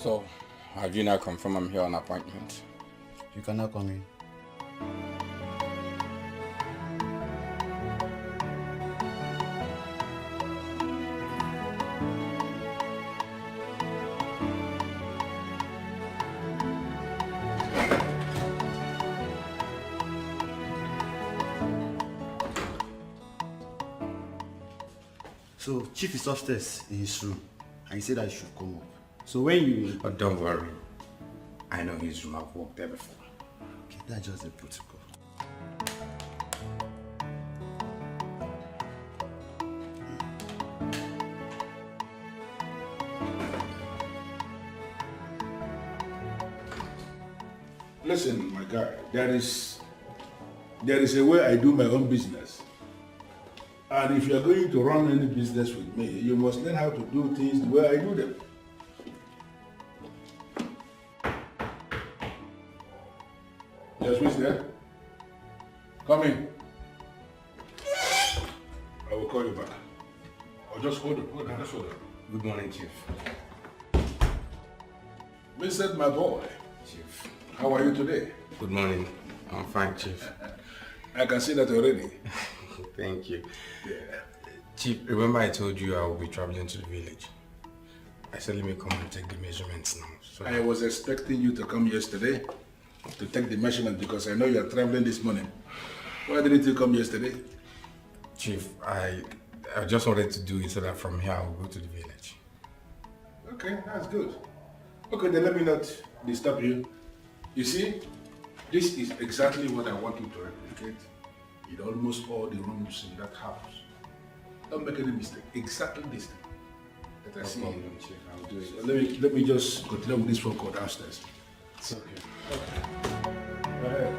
So, have you now confirmed I'm here on appointment? You cannot come in. So, Chief is upstairs in his room, and he said I should come up. So when you... But don't worry. I know his room. I've walked there before. Okay, that's just the protocol. Listen, my guy, there is a way I do my own business. And if you're going to run any business with me, you must learn how to do things the way I do them. Yes, who's there? Come in. I will call you back. Or just hold on, just hold on. Good morning, Chief. Vincent, my boy. Chief. How are you today? Good morning. I'm fine, Chief. I can see that already. Thank you. Yeah. Chief, remember I told you I will be traveling to the village? I said let me come and take the measurements now. So I was expecting you to come yesterday to take the measurement because I know you are traveling this morning. Why didn't you come yesterday? Chief, I just wanted to do it so that from here I will go to the village. Okay, that's good. Okay, then let me not disturb you. You see, this is exactly what I want you to replicate in almost all the rooms in that house. Don't make any mistake. Exactly this thing that I see. No problem, Chief. I'll do it. So let me just continue with this phone call downstairs. It's okay. Okay. Go ahead.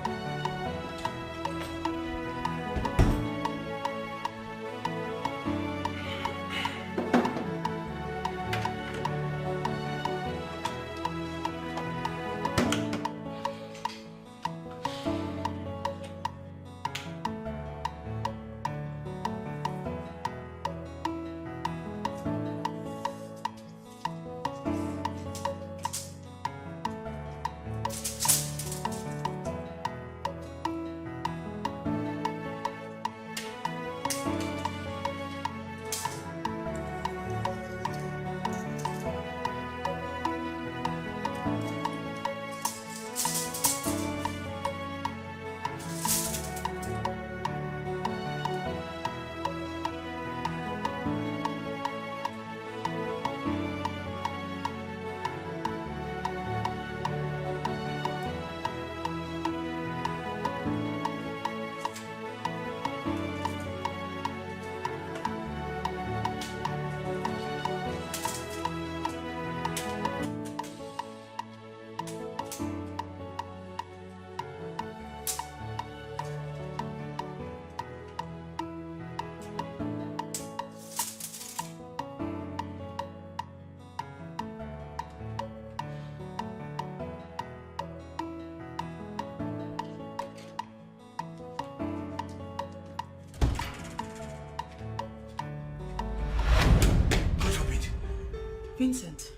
Vincent.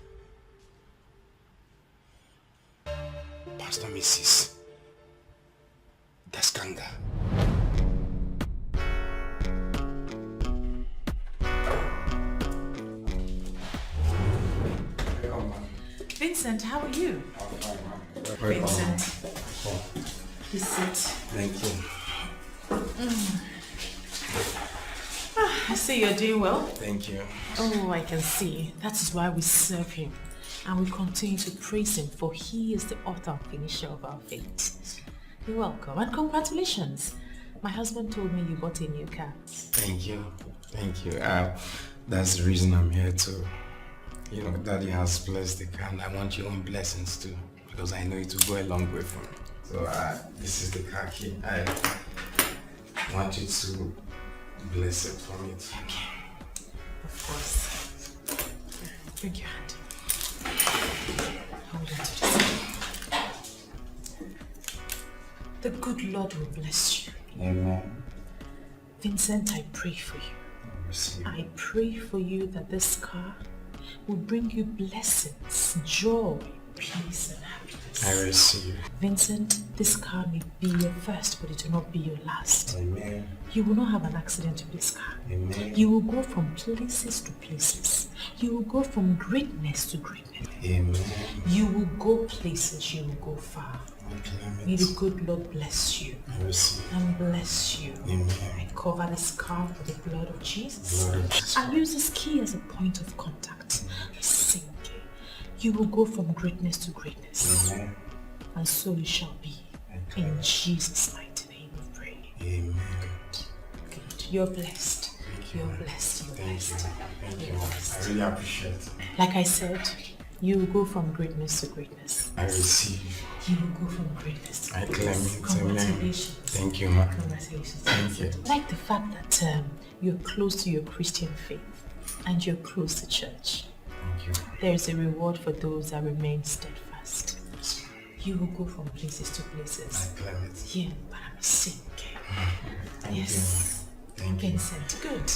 Pastor Mrs. Daskanga. Vincent, how are you? I'm fine, ma'am. Vincent, please sit. Thank you. I see you're doing well. Thank you. Oh, I can see. That is why we serve him. And we continue to praise him, for he is the author and finisher of our faith. You're welcome, and congratulations. My husband told me you bought a new car. Thank you. Thank you. That's the reason I'm here too. You know, Daddy has blessed the car, and I want your own blessings too, because I know it will go a long way for me. So this is the car key. I want you to bless it for me too. Of course. Bring your hand. Hold on to this. The good Lord will bless you. Amen. Vincent, I pray for you. I pray for you that this car will bring you blessings, joy, peace and happiness. I receive. Vincent, this car may be your first, but it will not be your last. Amen. You will not have an accident with this car. Amen. You will go from places to places. You will go from greatness to greatness. Amen. You will go places, you will go far. May the good Lord bless you I receive. and bless you. Amen. I cover this car with the blood of Jesus. Blood of Jesus. I use this key as a point of contact. Sing. You will go from greatness to greatness. Amen. And so it shall be. In Jesus' mighty name we pray. Amen. Good. You're blessed. You're blessed. You're Thank you. blessed. Thank you. You're blessed. I really appreciate it. Like I said, you will go from greatness to greatness. I receive. You will go from greatness to I claim greatness. it. Congratulations. Thank you, ma. Congratulations. Thank you. I like the fact that you're close to your Christian faith and you're close to church. Thank you. There is a reward for those that remain steadfast. You will go from places to places. I claim it. Yeah, but I'm sinking. Thank Yes. you. Thank you. Vincent, good.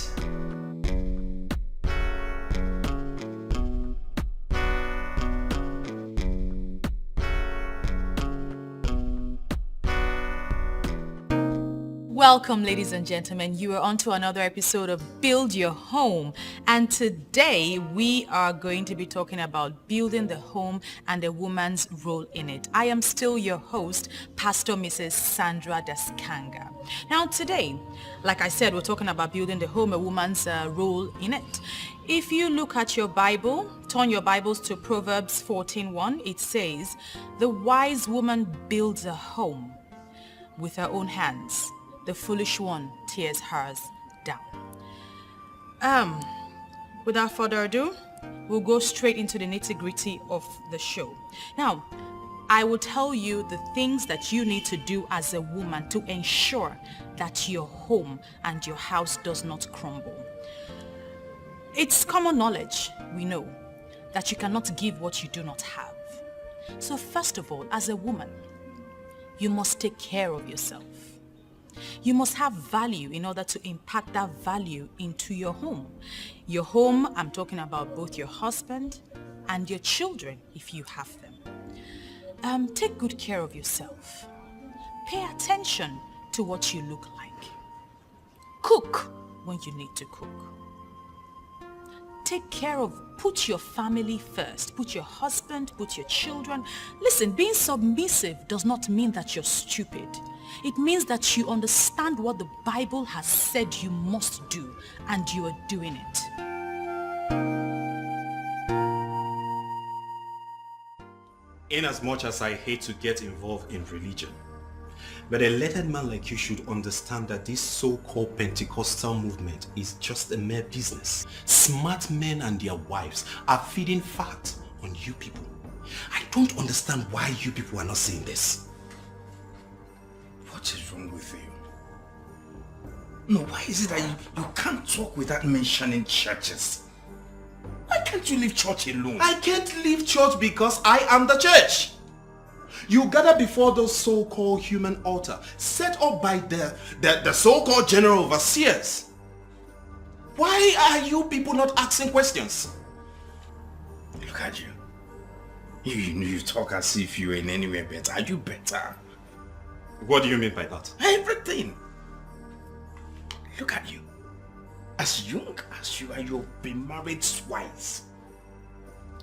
Welcome, ladies and gentlemen. You are on to another episode of Build Your Home. And today we are going to be talking about building the home and a woman's role in it. I am still your host, Pastor Mrs. Sandra Daskanga. Now today, like I said, we're talking about building the home, a woman's role in it. If you look at your Bible, turn your Bibles to Proverbs 14:1, it says, "The wise woman builds a home with her own hands. The foolish one tears hers down." Without further ado, we'll go straight into the nitty-gritty of the show. Now, I will tell you the things that you need to do as a woman to ensure that your home and your house does not crumble. It's common knowledge, we know, that you cannot give what you do not have. So first of all, as a woman, you must take care of yourself. You must have value in order to impact that value into your home. Your home, I'm talking about both your husband and your children if you have them. Take good care of yourself. Pay attention to what you look like. Cook when you need to cook. Take care of, put your family first. Put your husband, put your children. Listen, being submissive does not mean that you're stupid. It means that you understand what the Bible has said you must do, and you are doing it. In as much as I hate to get involved in religion, but a lettered man like you should understand that this so-called Pentecostal movement is just a mere business. Smart men and their wives are feeding fat on you people. I don't understand why you people are not seeing this. What is wrong with you? No, why is it that you can't talk without mentioning churches? Why can't you leave church alone? I can't leave church because I am the church. You gather before those so-called human altar set up by the so-called general overseers. Why are you people not asking questions? Look at you. You talk as if you were in anywhere better. Are you better? What do you mean by that? Everything. Look at you. As young as you are, you've been married twice.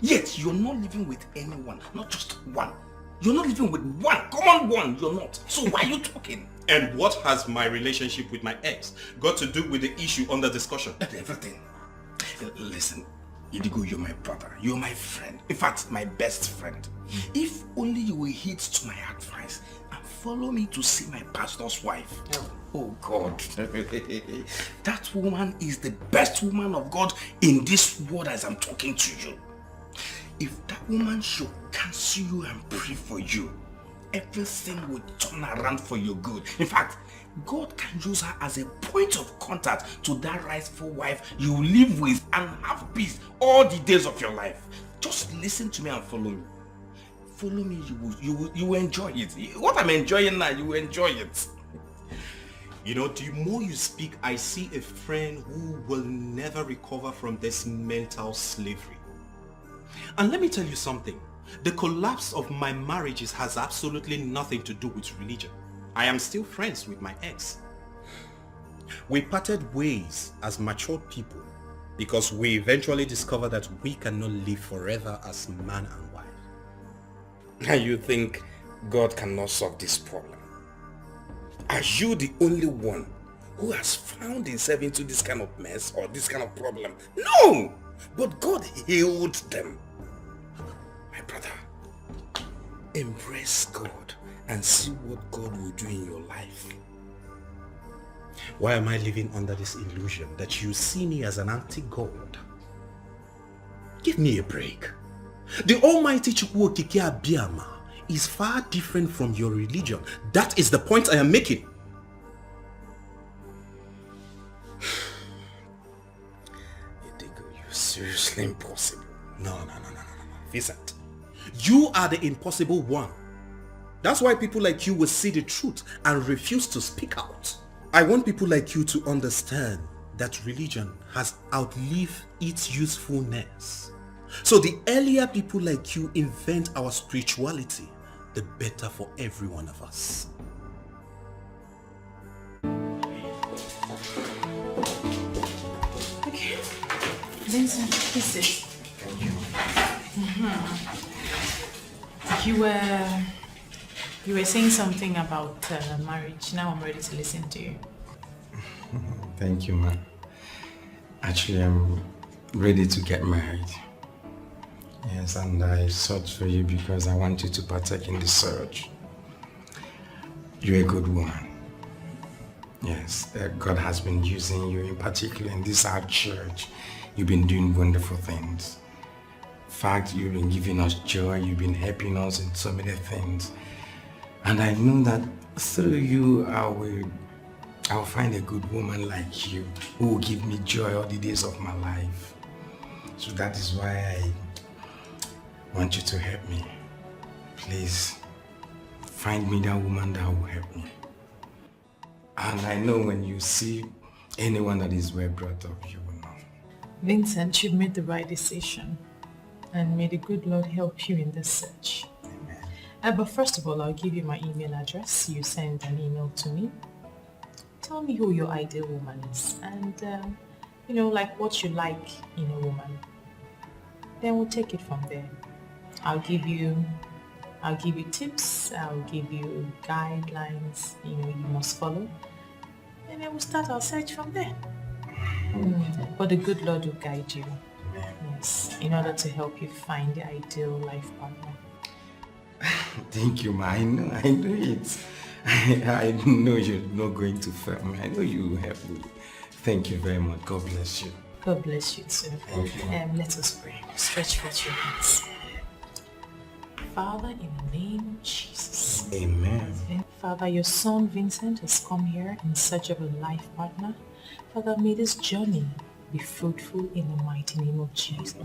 Yet you're not living with anyone, not just one. You're not living with one, common one, you're not. So why are you talking? And what has my relationship with my ex got to do with the issue under discussion? Everything. Listen, Idigo, you're my brother. You're my friend. In fact, my best friend. If only you will heed to my advice and follow me to see my pastor's wife. Oh God. That woman is the best woman of God in this world as I'm talking to you. If that woman should cancel you and pray for you, everything will turn around for your good. In fact, God can use her as a point of contact to that rightful wife you live with and have peace all the days of your life. Just listen to me and follow me. Follow me, you will enjoy it. What I'm enjoying now, you will enjoy it. You know, the more you speak, I see a friend who will never recover from this mental slavery. And let me tell you something. The collapse of my marriages has absolutely nothing to do with religion. I am still friends with my ex. We parted ways as matured people because we eventually discovered that we cannot live forever as man and wife. And you think God cannot solve this problem? Are you the only one who has found himself into this kind of mess or this kind of problem? No! But God healed them. My brother, embrace God and see what God will do in your life. Why am I living under this illusion that you see me as an anti-God? Give me a break. The Almighty Chukwuokike Abiyama is far different from your religion. That is the point I am making. You're seriously impossible. No. Vincent, you are the impossible one. That's why people like you will see the truth and refuse to speak out. I want people like you to understand that religion has outlived its usefulness. So the earlier people like you invent our spirituality, the better for every one of us. Okay. Vincent, this is You were saying something about marriage. Now I'm ready to listen to you. Thank you, man. Actually, I'm ready to get married. Yes, and I sought for you because I want you to partake in the search. You're a good woman. Yes, God has been using you, in particular in this our church. You've been doing wonderful things. In fact, you've been giving us joy. You've been helping us in so many things. And I know that through you, I'll find a good woman like you who will give me joy all the days of my life. So that is why I want you to help me. Please, find me that woman that will help me. And I know when you see anyone that is well brought up, you will know. Vincent, you've made the right decision. And may the good Lord help you in this search. But first of all, I'll give you my email address. You send an email to me. Tell me who your ideal woman is and, like what you like in a woman. Then we'll take it from there. I'll give you tips. I'll give you guidelines, you must follow. And then we'll start our search from there. But the good Lord will guide you. Yes, in order to help you find the ideal life partner. Thank you, ma. I know it. I know you're not going to fail me. I know you will help me. Thank you very much. God bless you. God bless you too. Thank you. Let us pray. Stretch forth your hands. Father, in the name of Jesus. Amen. Father, your son Vincent has come here in search of a life partner. Father, may this journey be fruitful in the mighty name of Jesus.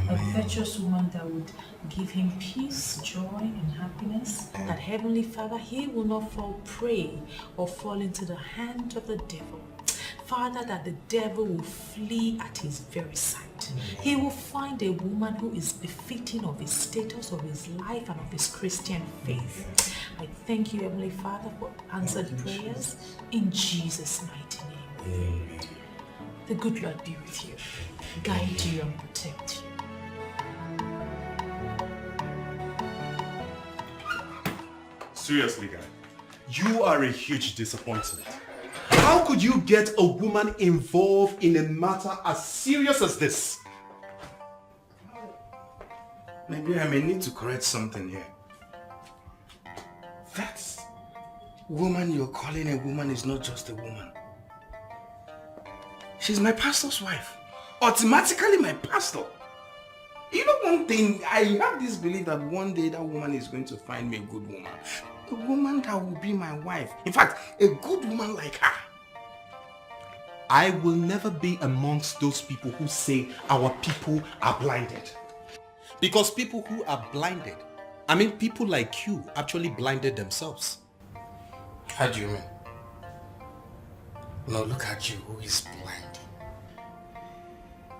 A virtuous woman that would give him peace, joy, and happiness. That Heavenly Father, he will not fall prey or fall into the hand of the devil. Father, that the devil will flee at his very sight. He will find a woman who is befitting of his status, of his life, and of his Christian faith. I thank you, Heavenly Father, for answered prayers in Jesus' mighty name. Amen. The good Lord be with you, guide you and protect you. Seriously, guy, you are a huge disappointment. How could you get a woman involved in a matter as serious as this? Maybe I may need to correct something here. That woman you're calling a woman is not just a woman. She's my pastor's wife. Automatically my pastor. You know one thing, I have this belief that one day that woman is going to find me a good woman. A woman that will be my wife. In fact, a good woman like her. I will never be amongst those people who say our people are blinded. Because people who are blinded, people like you actually blinded themselves. How do you mean? No, look at you, who is blind.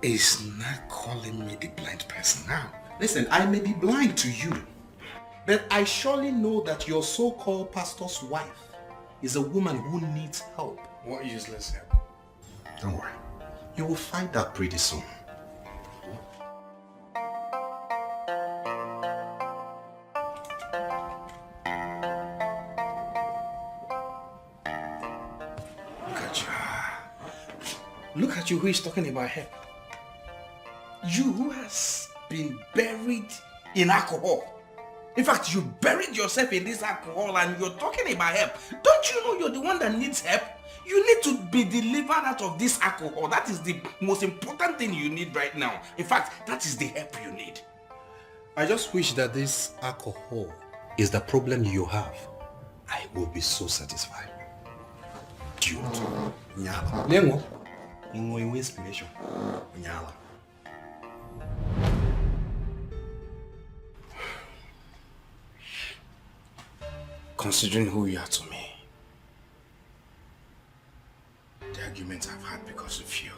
Is not calling me the blind person now. Listen, I may be blind to you, but I surely know that your so-called pastor's wife is a woman who needs help. What useless help? Don't worry. You will find out pretty soon. Look at you. Look at you who is talking about help. You who has been buried in alcohol. In fact, you buried yourself in this alcohol and you're talking about help. Don't you know you're the one that needs help? You need to be delivered out of this alcohol. That is the most important thing you need right now. In fact, that is the help you need. I just wish that this alcohol is the problem you have. I will be so satisfied. Dude. Nyala. Lengo. Ingo inspiration. Nyala. Considering who you are to me, the arguments I've had because of you,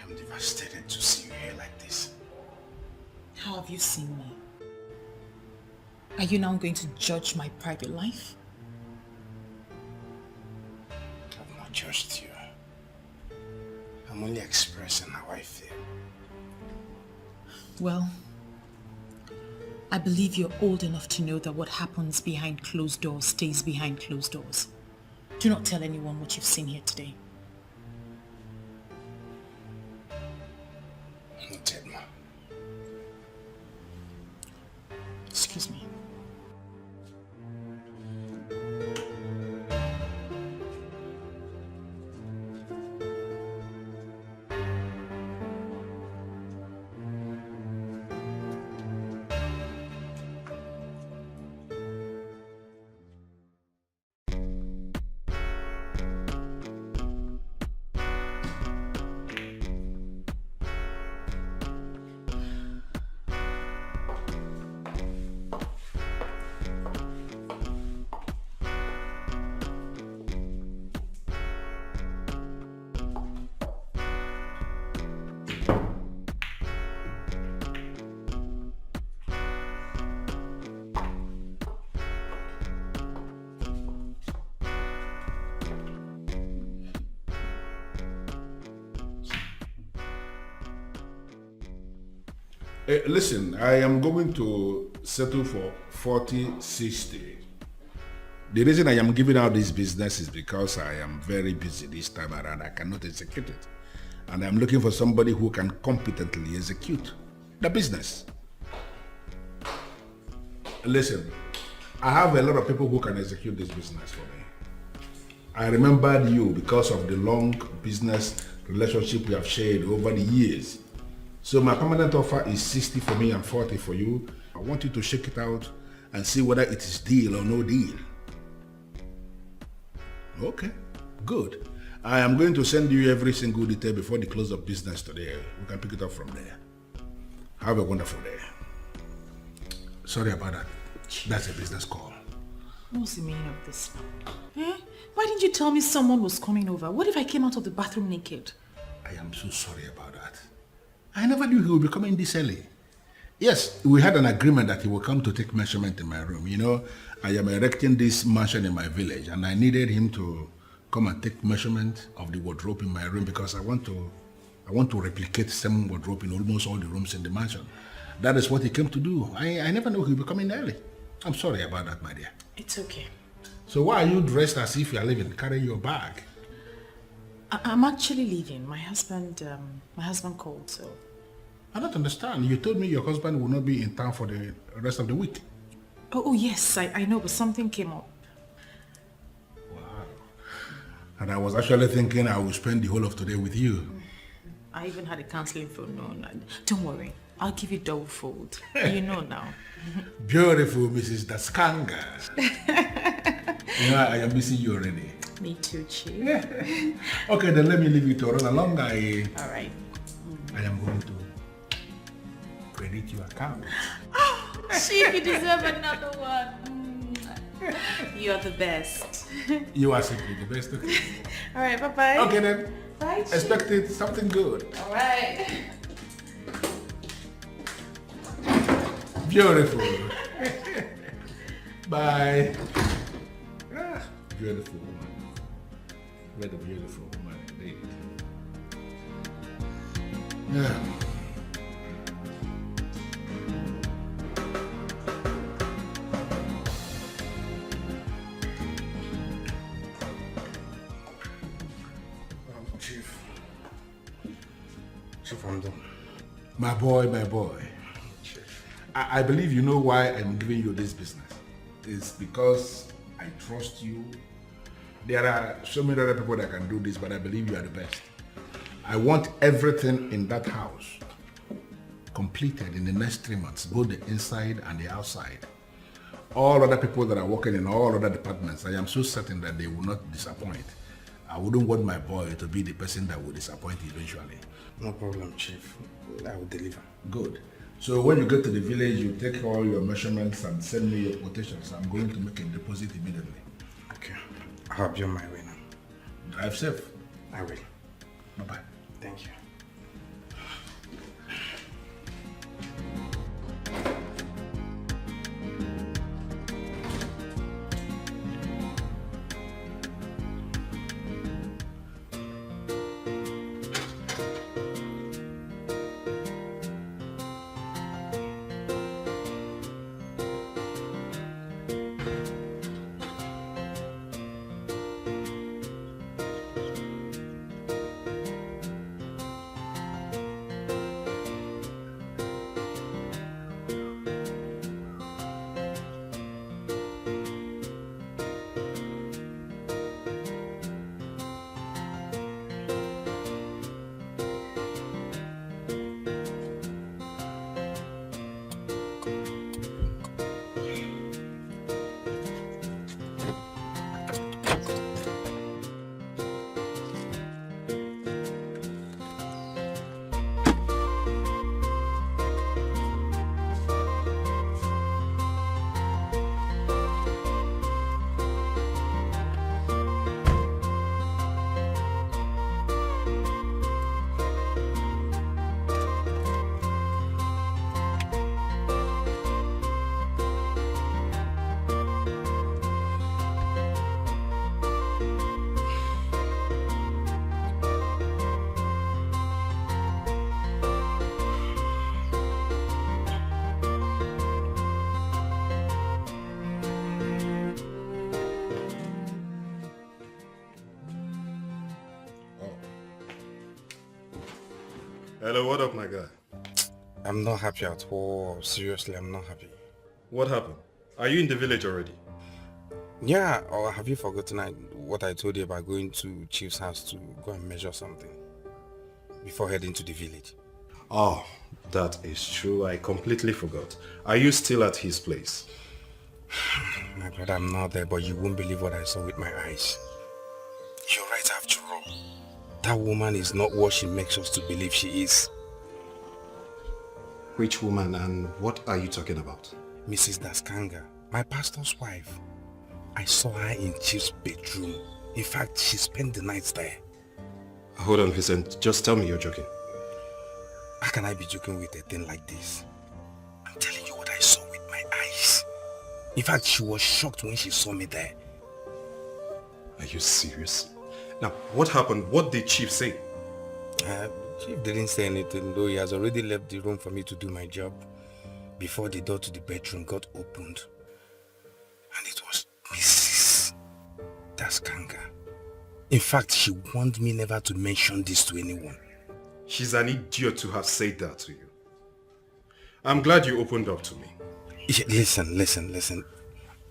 I'm devastated to see you here like this. How have you seen me? Are you now going to judge my private life? I've not judged you. I'm only expressing how I feel. Well, I believe you're old enough to know that what happens behind closed doors stays behind closed doors. Do not tell anyone what you've seen here today. Noted, ma. Excuse me. Listen, I am going to settle for 40-60. The reason I am giving out this business is because I am very busy this time around. I cannot execute it. And I'm looking for somebody who can competently execute the business. Listen, I have a lot of people who can execute this business for me. I remembered you because of the long business relationship we have shared over the years. So my permanent offer is 60 for me and 40 for you. I want you to check it out and see whether it is deal or no deal. Okay, good. I am going to send you every single detail before the close of business today. We can pick it up from there. Have a wonderful day. Sorry about that. That's a business call. What's the meaning of this? Eh? Why didn't you tell me someone was coming over? What if I came out of the bathroom naked? I am so sorry about that. I never knew he would be coming this early. Yes, we had an agreement that he would come to take measurement in my room. You know, I am erecting this mansion in my village and I needed him to come and take measurement of the wardrobe in my room because I want to replicate the same wardrobe in almost all the rooms in the mansion. That is what he came to do. I never knew he would be coming early. I'm sorry about that, my dear. It's okay. So why are you dressed as if you are leaving, carrying your bag? I'm actually leaving. My husband called, so... I don't understand. You told me your husband will not be in town for the rest of the week. Oh yes, I know, but something came up. Wow. And I was actually thinking I will spend the whole of today with you. I even had a counseling phone. No, don't worry. I'll give you double fold. You know now. Beautiful Mrs. Daskanga. You know, I am missing you already. Me too, Chief. Okay, then let me leave you to run along. All right. I am going to credit your account. Chief, you deserve another one. You're the best. You are simply the best. Okay. All right, bye-bye. Okay then. Bye, Chief. Expect it something good. All right. Beautiful. Bye. Ah, beautiful woman. Very beautiful woman indeed. Yeah. Chief, I'm done. My boy, my boy. I believe you know why I'm giving you this business. It's because I trust you. There are so many other people that can do this, but I believe you are the best. I want everything in that house completed in the next 3 months, both the inside and the outside. All other people that are working in all other departments, I am so certain that they will not disappoint. I wouldn't want my boy to be the person that will disappoint eventually. No problem, Chief. I will deliver. Good. So when you get to the village, you take all your measurements and send me your quotations. I'm going to make a deposit immediately. Okay. I'll be on my way now. Drive safe. I will. Bye-bye. Thank you. Hello, what up, my guy? I'm not happy at all. Seriously, I'm not happy. What happened? Are you in the village already? Yeah, or have you forgotten what I told you about going to Chief's house to go and measure something before heading to the village? Oh, that is true. I completely forgot. Are you still at his place? My brother, I'm not there, but you won't believe what I saw with my eyes. You're right after all. That woman is not what she makes us to believe she is. Which woman and what are you talking about? Mrs. Daskanga, my pastor's wife. I saw her in Chief's bedroom. In fact, she spent the night there. Hold on, Vincent. Just tell me you're joking. How can I be joking with a thing like this? I'm telling you what I saw with my eyes. In fact, she was shocked when she saw me there. Are you serious? Now, what happened? What did Chief say? Chief didn't say anything, though he has already left the room for me to do my job before the door to the bedroom got opened. And it was Mrs. Daskanga. In fact, she warned me never to mention this to anyone. She's an idiot to have said that to you. I'm glad you opened up to me. Listen.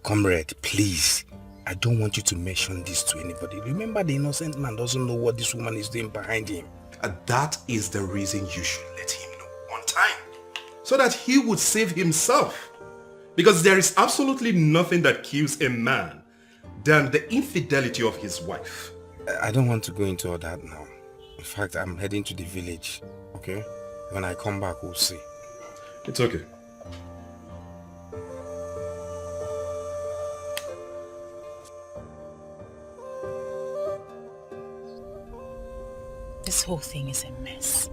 Comrade, please. I don't want you to mention this to anybody. Remember, the innocent man doesn't know what this woman is doing behind him. And that is the reason you should let him know on time. So that he would save himself. Because there is absolutely nothing that kills a man than the infidelity of his wife. I don't want to go into all that now. In fact, I'm heading to the village, okay? When I come back, we'll see. It's okay. This whole thing is a mess.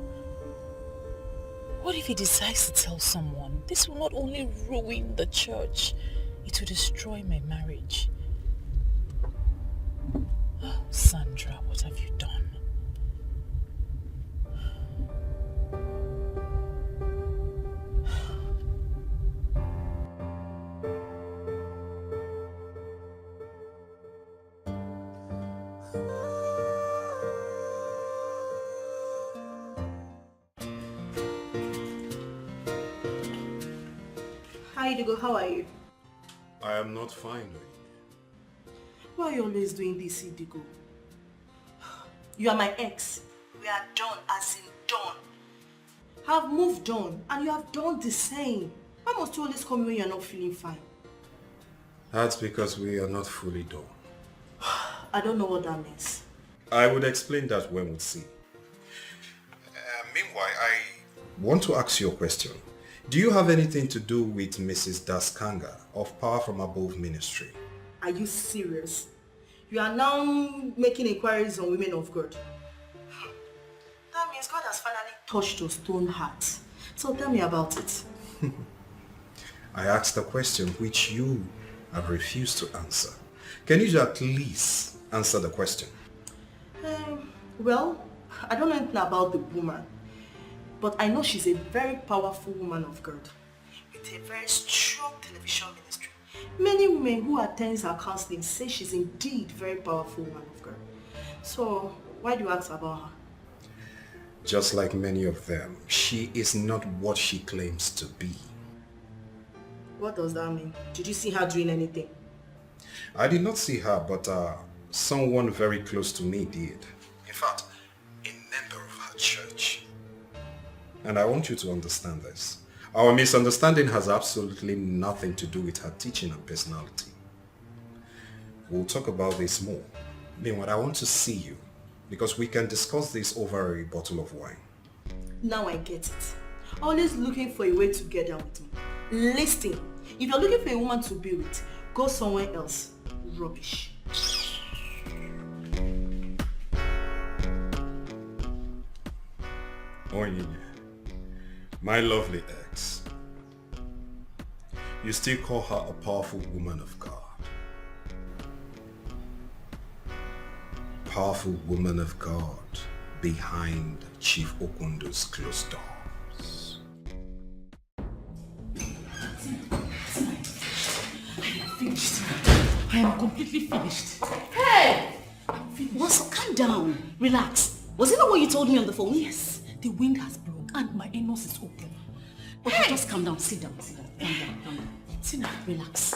What do if he decides to tell someone, this will not only ruin the church, it will destroy my marriage. Oh, Sandra, what have you done? Hi, Digo, how are you? I am not fine, Louis. Why are you always doing this, Digo? You are my ex. We are done, as in done. Have moved on, and you have done the same. Why must you always come when you are not feeling fine? That's because we are not fully done. I don't know what that means. I would explain that when we see. Meanwhile, I want to ask you a question. Do you have anything to do with Mrs. Daskanga of Power from Above Ministry? Are you serious? You are now making inquiries on women of God. That means God has finally touched your stone heart. So tell me about it. I asked a question which you have refused to answer. Can you at least answer the question? Well, I don't know anything about the woman, but I know she's a very powerful woman of God with a very strong television ministry. Many women who attend her counseling say she's indeed a very powerful woman of God. So, why do you ask about her? Just like many of them, she is not what she claims to be. What does that mean? Did you see her doing anything? I did not see her, but someone very close to me did. In fact, a member of her church. And I want you to understand this. Our misunderstanding has absolutely nothing to do with her teaching and personality. We'll talk about this more. Meanwhile, I want to see you because we can discuss this over a bottle of wine. Now I get it. Always looking for a way to get down with me. Listen, if you're looking for a woman to be with, go somewhere else. Rubbish. Onyinye, my lovely ex, you still call her a powerful woman of God. Powerful woman of God behind Chief Okundo's closed doors. Finished. I am completely finished. Hey! Calm down. Relax. Was it not what you told me on the phone? Yes, the wind has blown and my anus is open. Okay, just calm down. Sit down. Calm down. Tina, Relax.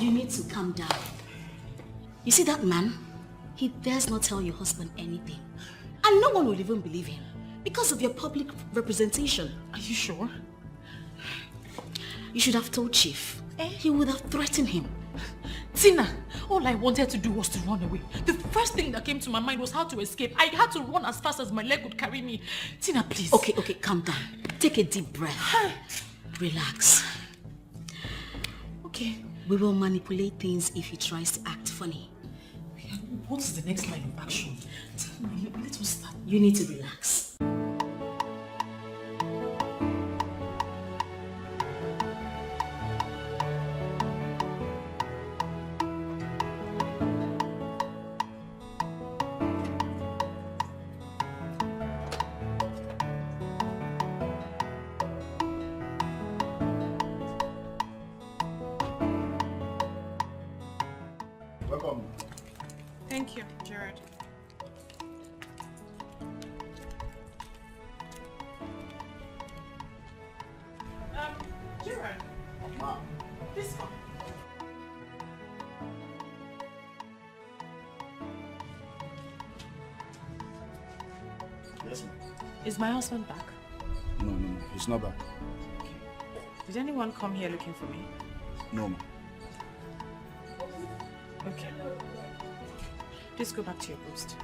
You need to calm down. You see that man? He dares not tell your husband anything. And no one will even believe him because of your public representation. are you sure? You should have told Chief. He would have threatened him. Tina, all I wanted to do was to run away. The first thing that came to my mind was how to escape. I had to run as fast as my leg would carry me. Tina, please. Okay, calm down. Take a deep breath. Relax. Okay. We will manipulate things if he tries to act funny. What is the next line of action? Tell me, let us start. You need to relax. Welcome. Thank you, Gerard. Gerard. This one. Yes, ma'am. Is my husband back? No. He's not back. Did anyone come here looking for me? No, ma'am. Okay. Please go back to your post.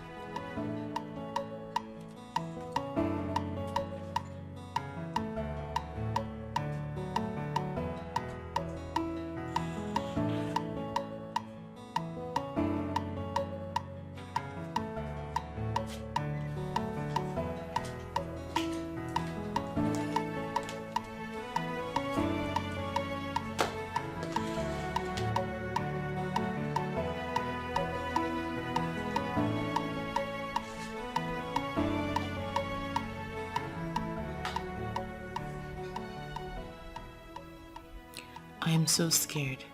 am so scared.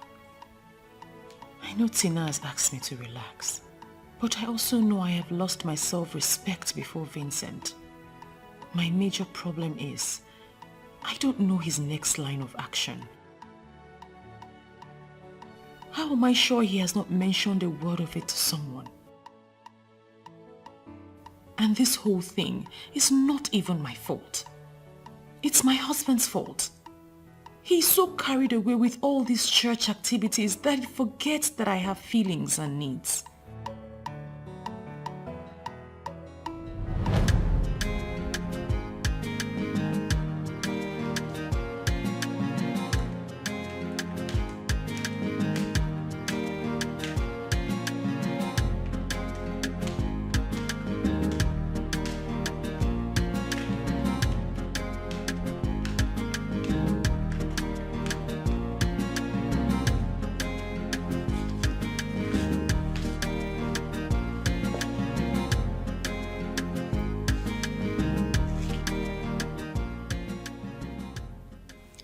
I know Tina has asked me to relax, but I also know I have lost my self-respect before Vincent. My major problem is, I don't know his next line of action. How am I sure he has not mentioned a word of it to someone? And this whole thing is not even my fault. It's my husband's fault. He's so carried away with all these church activities that he forgets that I have feelings and needs.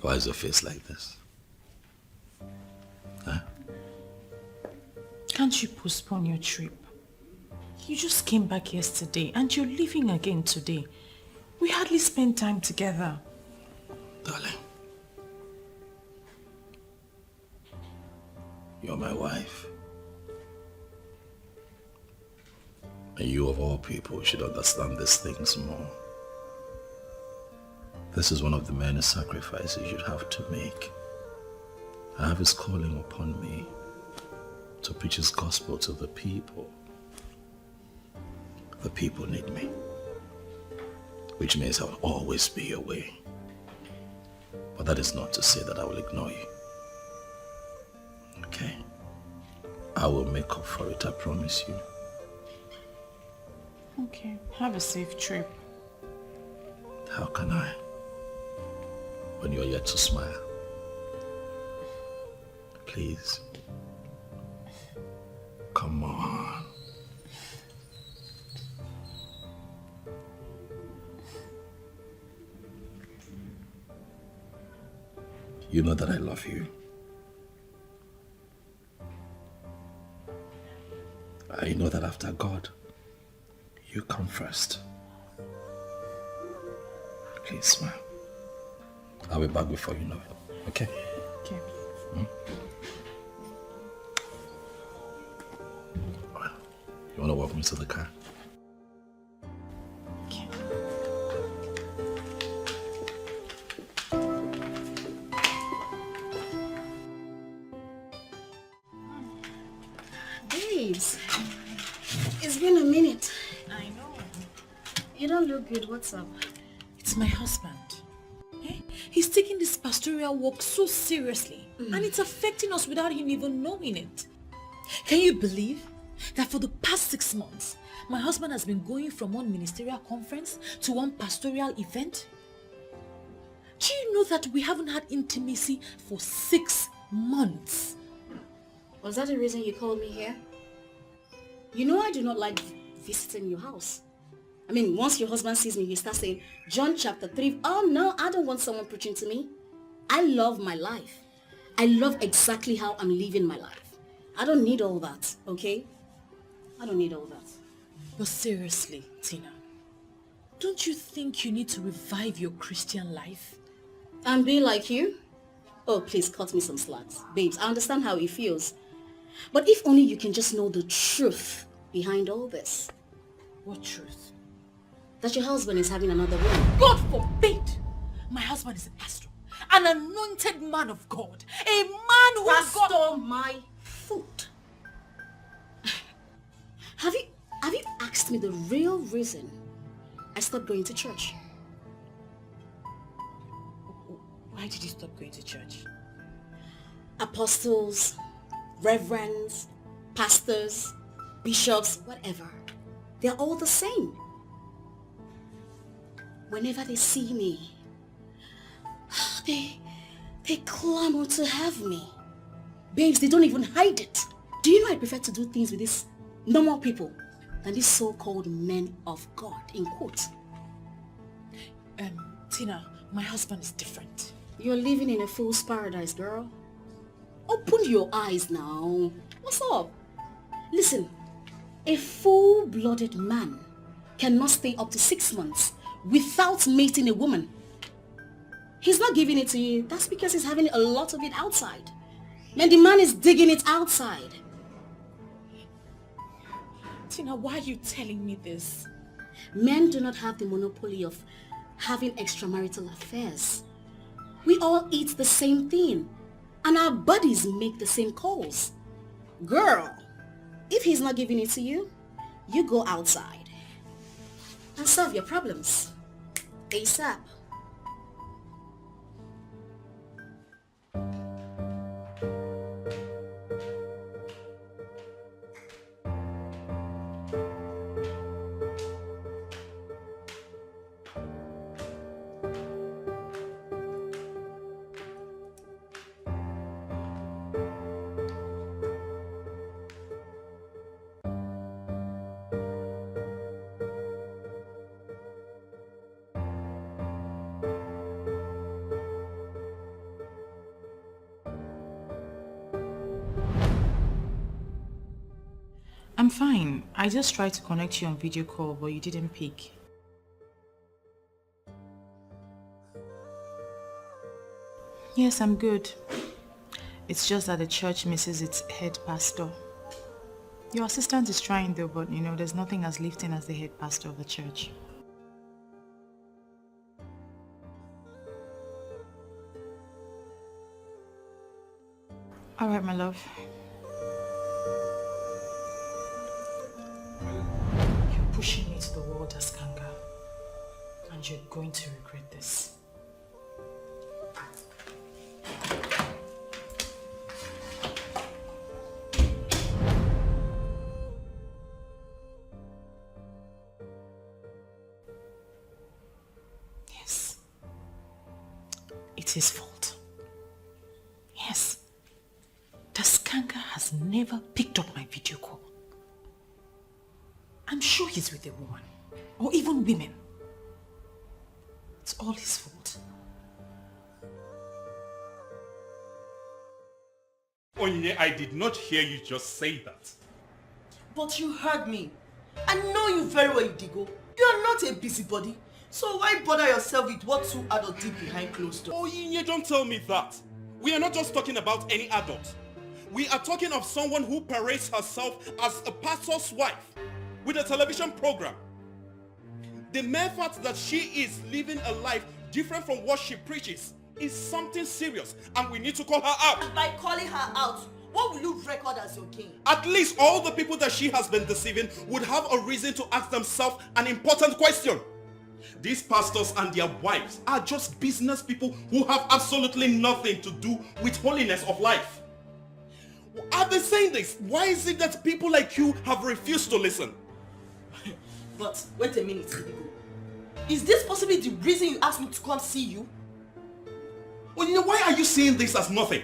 Why is your face like this? Huh? Can't you postpone your trip? You just came back yesterday and you're leaving again today. We hardly spent time together. Darling, you're my wife. And you of all people should understand these things more. This is one of the many sacrifices you'd have to make. I have his calling upon me to preach his gospel to the people. The people need me, which means I'll always be away. But that is not to say that I will ignore you. Okay? I will make up for it, I promise you. Okay, have a safe trip. How can I? When you're yet to smile. Please. Come on. You know that I love you. I know that after God, you come first. Please smile. I'll be back before you know it. Okay? Okay. Well, you want to walk me to the car? Okay. Babes, it's been a minute. I know. You don't look good. What's up? It's my husband. He's taking this pastoral work so seriously, and it's affecting us without him even knowing it. Can you believe that for the past 6 months, my husband has been going from one ministerial conference to one pastoral event? Do you know that we haven't had intimacy for 6 months? Was that the reason you called me here? You know I do not like visiting your house. I mean, once your husband sees me, he starts saying, John chapter 3. Oh no, I don't want someone preaching to me. I love my life. I love exactly how I'm living my life. I don't need all that, okay? I don't need all that. But seriously, Tina, don't you think you need to revive your Christian life? And be like you? Oh, please cut me some slacks. Babes, I understand how it feels. But if only you can just know the truth behind all this. What truth? That your husband is having another woman. God forbid! My husband is a pastor, an anointed man of God, a man who Pastor my foot. Have you asked me the real reason I stopped going to church? Why did you stop going to church? Apostles, reverends, pastors, bishops, whatever. They're all the same. Whenever they see me, they clamor to have me. Babes, they don't even hide it. Do you know I prefer to do things with these normal people than these so-called men of God, in quotes? Tina, my husband is different. You're living in a fool's paradise, girl. Open your eyes now. What's up? Listen, a full-blooded man cannot stay up to 6 months without mating a woman. He's not giving it to you. That's because he's having a lot of it outside. Man, the man is digging it outside. Tina, why are you telling me this? Men do not have the monopoly of having extramarital affairs. We all eat the same thing, and our bodies make the same calls. Girl, if he's not giving it to you, you go outside and solve your problems ASAP. I'm fine. I just tried to connect you on video call, but you didn't pick. Yes, I'm good. It's just that the church misses its head pastor. Your assistant is trying though, but there's nothing as lifting as the head pastor of the church. All right, my love. You're pushing me to the wall, Daskanga, and you're going to regret this. Yes. It's his fault. Yes. Daskanga has never picked up my video call. I'm sure he's with a woman, or even women. It's all his fault. Onyinye, I did not hear you just say that. But you heard me. I know you very well, Idigo. You are not a busybody. So why bother yourself with what two adults did behind closed doors? Onyinye, don't tell me that. We are not just talking about any adult. We are talking of someone who parades herself as a pastor's wife with a television program. The mere fact that she is living a life different from what she preaches is something serious, and we need to call her out. And by calling her out, what will you record as your gain? At least all the people that she has been deceiving would have a reason to ask themselves an important question. These pastors and their wives are just business people who have absolutely nothing to do with holiness of life. I've been saying this. Why is it that people like you have refused to listen? But wait a minute, Idigo. Is this possibly the reason you asked me to come see you? Well, why are you seeing this as nothing?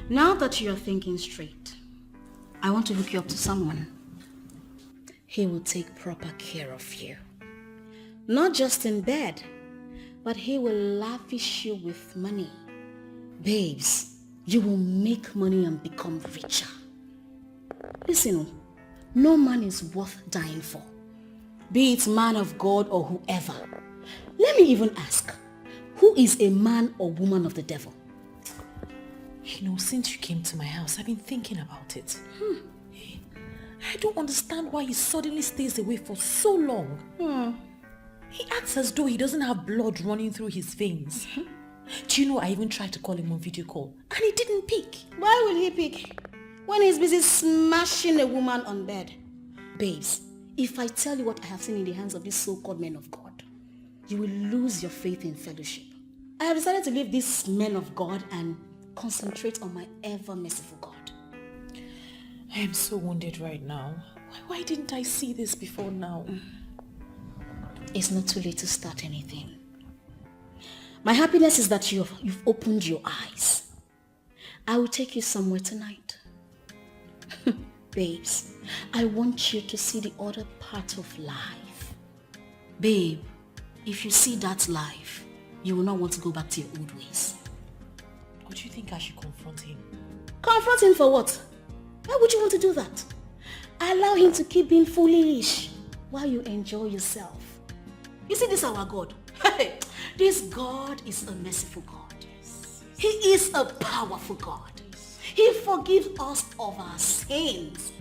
Now that you're thinking straight, I want to hook you up to someone. He will take proper care of you. Not just in bed, but he will lavish you with money. Babes, you will make money and become richer. Listen, no man is worth dying for, be it man of God or whoever. Let me even ask, who is a man or woman of the devil? Since you came to my house, I've been thinking about it. I don't understand why he suddenly stays away for so long. He acts as though he doesn't have blood running through his veins. Do you know I even tried to call him on video call and he didn't pick? Why will he pick when he's busy smashing a woman on bed? Babes, if I tell you what I have seen in the hands of these so-called men of God, you will lose your faith in fellowship. I have decided to leave these men of God and concentrate on my ever-merciful God. I am so wounded right now. Why didn't I see this before now? It's not too late to start anything. My happiness is that you've opened your eyes. I will take you somewhere tonight. Babes, I want you to see the other part of life. Babe, if you see that life, you will not want to go back to your old ways. Or do you think I should confront him? Confront him for what? Why would you want to do that? Allow him to keep being foolish while you enjoy yourself. You see, this is our God. This God is a merciful God. He is a powerful God. He forgives us of our sins.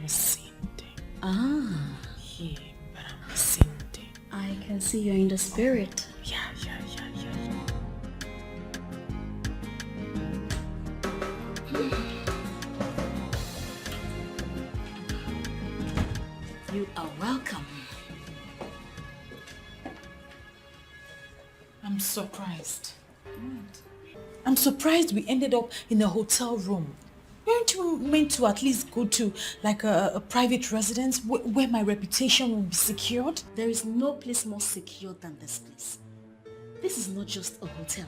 Ah. Yeah, but I'm missing them. I can see you're in the spirit. Yeah. You are welcome. I'm surprised. I'm surprised we ended up in a hotel room. Weren't you meant to at least go to like a private residence where my reputation will be secured? There is no place more secure than this place. This is not just a hotel.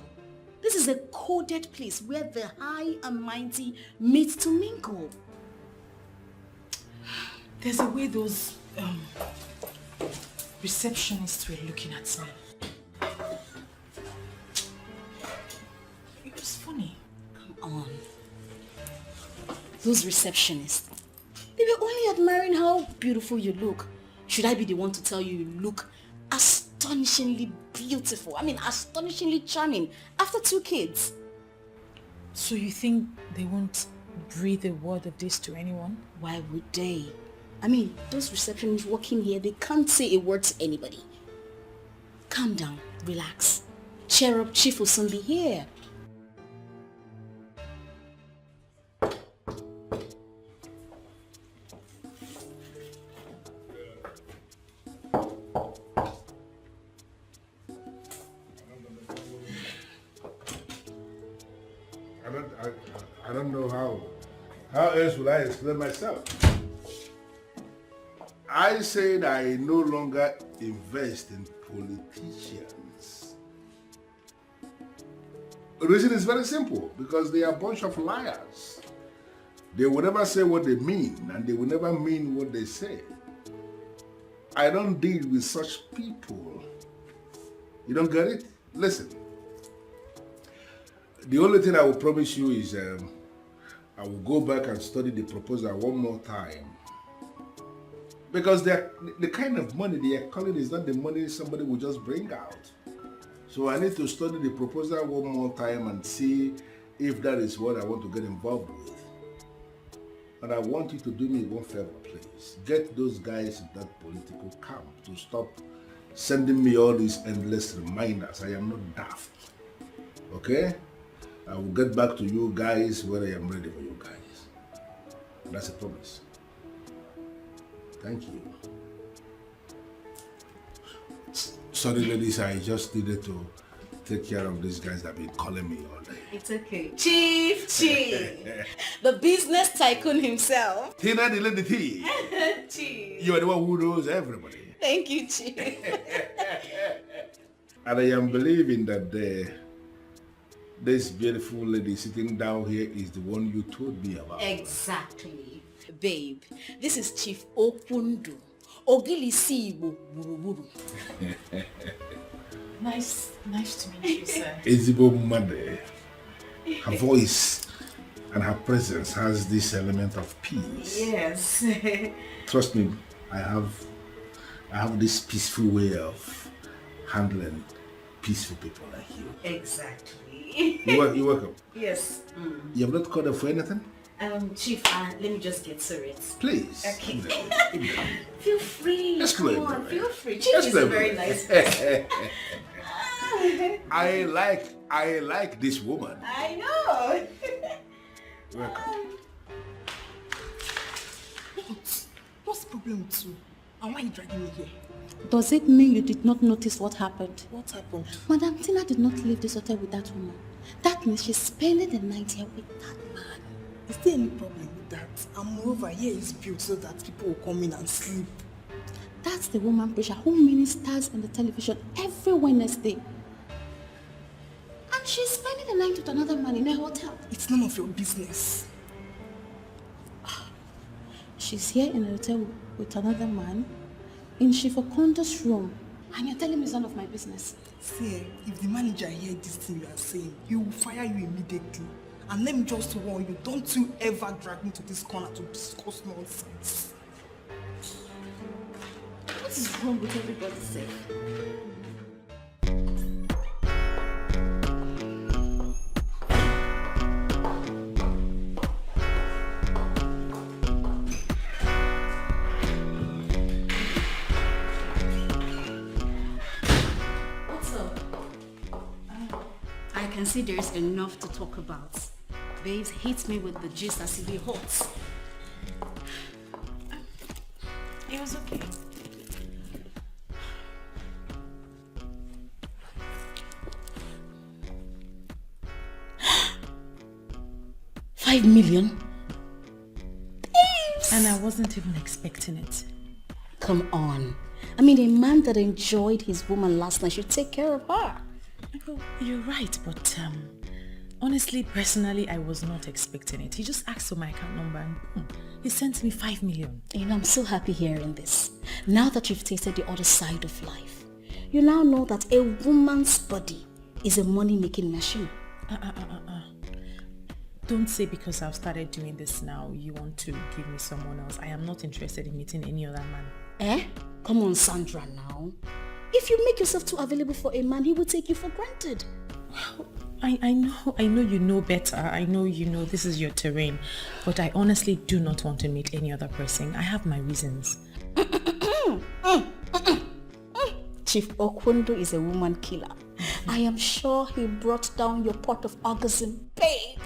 This is a coded place where the high and mighty meet to mingle. There's a way those receptionists were looking at me. It was funny. Come on. Those receptionists, they were only admiring how beautiful you look. Should I be the one to tell you you look astonishingly beautiful? I mean, astonishingly charming after 2 kids. So you think they won't breathe a word of this to anyone? Why would they? I mean, those receptionists working here, they can't say a word to anybody. Calm down, relax. Cheer up, Chief will soon be here. I don't know how else will I explain myself. I said I no longer invest in politicians. The reason is very simple, because they are a bunch of liars. They will never say what they mean, and they will never mean what they say. I don't deal with such people. You don't get it? Listen. The only thing I will promise you is I will go back and study the proposal one more time. Because the kind of money they are calling is not the money somebody will just bring out. So I need to study the proposal one more time and see if that is what I want to get involved with. And I want you to do me one favor, please. Get those guys in that political camp to stop sending me all these endless reminders. I am not daft. Okay? I will get back to you guys when I am ready for you guys. That's a promise. Thank you. Sorry, ladies, I just needed to take care of these guys that have been calling me all day. It's okay. Chief! The business tycoon himself. Tina the lady T. Chief. You are the one who knows everybody. Thank you, Chief. And I am believing that this beautiful lady sitting down here is the one you told me about. Exactly. Babe, this is Chief Opundu. Ogilisibo Buruburu. Nice to meet you, sir. Ezibo Made. Her voice and her presence has this element of peace. Yes. Trust me, I have this peaceful way of handling peaceful people like you. Exactly. You're welcome. Yes. You have not called her for anything? Chief, let me just get serious. Please. Okay. Feel free. Let's go. Come on, feel free. Chief is a very nice person. I like this woman. I know. Welcome. What's the problem with you? And why are you dragging me here? Does it mean you did not notice what happened? What happened? Madam Tina did not leave this hotel with that woman. That means she's spending the night here with that man. Is there any problem with that? And moreover, here is built so that people will come in and sleep. That's the woman Prisha who ministers on the television every Wednesday. And she's spending the night with another man in a hotel. It's none of your business. She's here in a hotel with another man in Shifokondo's room. And you're telling me it's none of my business. See, if the manager hear this thing you are saying, he will fire you immediately. And let me just warn you, don't you ever drag me to this corner to discuss nonsense. What is wrong with everybody's sake? I can see there is enough to talk about. Babes hit me with the gist as if it hot. It was okay. $5 million? And I wasn't even expecting it. Come on. I mean, a man that enjoyed his woman last night should take care of her. Well, you're right, but honestly, personally, I was not expecting it. He just asked for my account number and boom, he sent me 5 million. You know, I'm so happy hearing this. Now that you've tasted the other side of life, you now know that a woman's body is a money-making machine. Don't say because I've started doing this now, you want to give me someone else. I am not interested in meeting any other man. Eh? Come on, Sandra, now. If you make yourself too available for a man, he will take you for granted. Well, I know you know better. I know you know this is your terrain. But I honestly do not want to meet any other person. I have my reasons. Chief Okundo is a woman killer. I am sure he brought down your pot of orgasm, babe.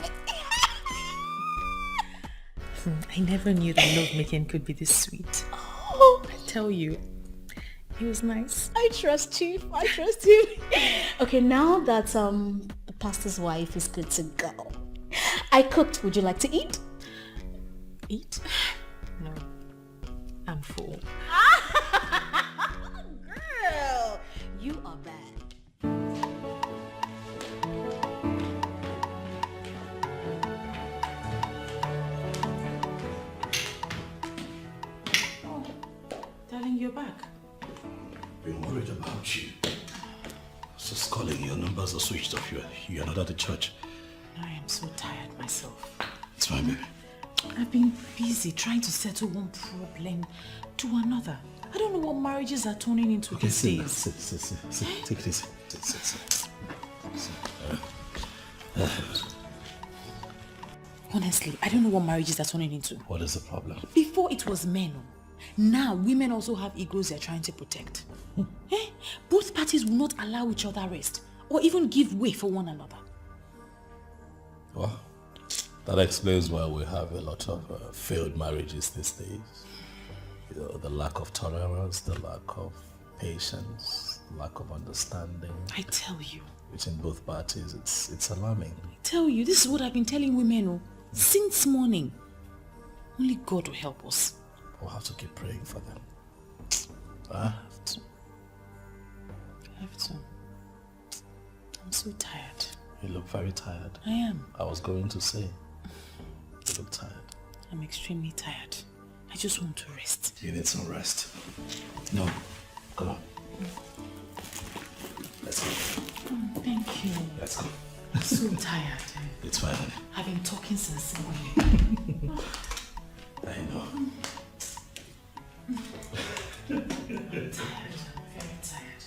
I never knew that lovemaking could be this sweet. Oh, I tell you, he was nice. I trust Chief. I trust him. Okay, now that the pastor's wife is good to go, I cooked. Would you like to eat? Eat? No, I'm full. Girl, you are bad. Darling, you're back. Been worried about you. I was just calling. Your numbers are switched off. You're not at the church. I am so tired myself. It's fine, baby. I've been busy trying to settle one problem to another. I don't know what marriages are turning into these days. Sit. Take it easy. Sit. Honestly, I don't know what marriages are turning into. What is the problem? Before it was men. Now women also have egos they're trying to protect. Both parties will not allow each other rest or even give way for one another. Well, that explains why we have a lot of failed marriages these days. You know, the lack of tolerance, the lack of patience, lack of understanding. I tell you. Between both parties, it's alarming. I tell you, this is what I've been telling women since morning. Only God will help us. We'll have to keep praying for them. I have to. I'm so tired. You look very tired. I am. I was going to say, you look tired. I'm extremely tired. I just want to rest. You need some rest. No, come on. Let's go. Thank you. Let's go. I'm so tired. It's fine. I've been talking since morning. I know. Tired. Very tired.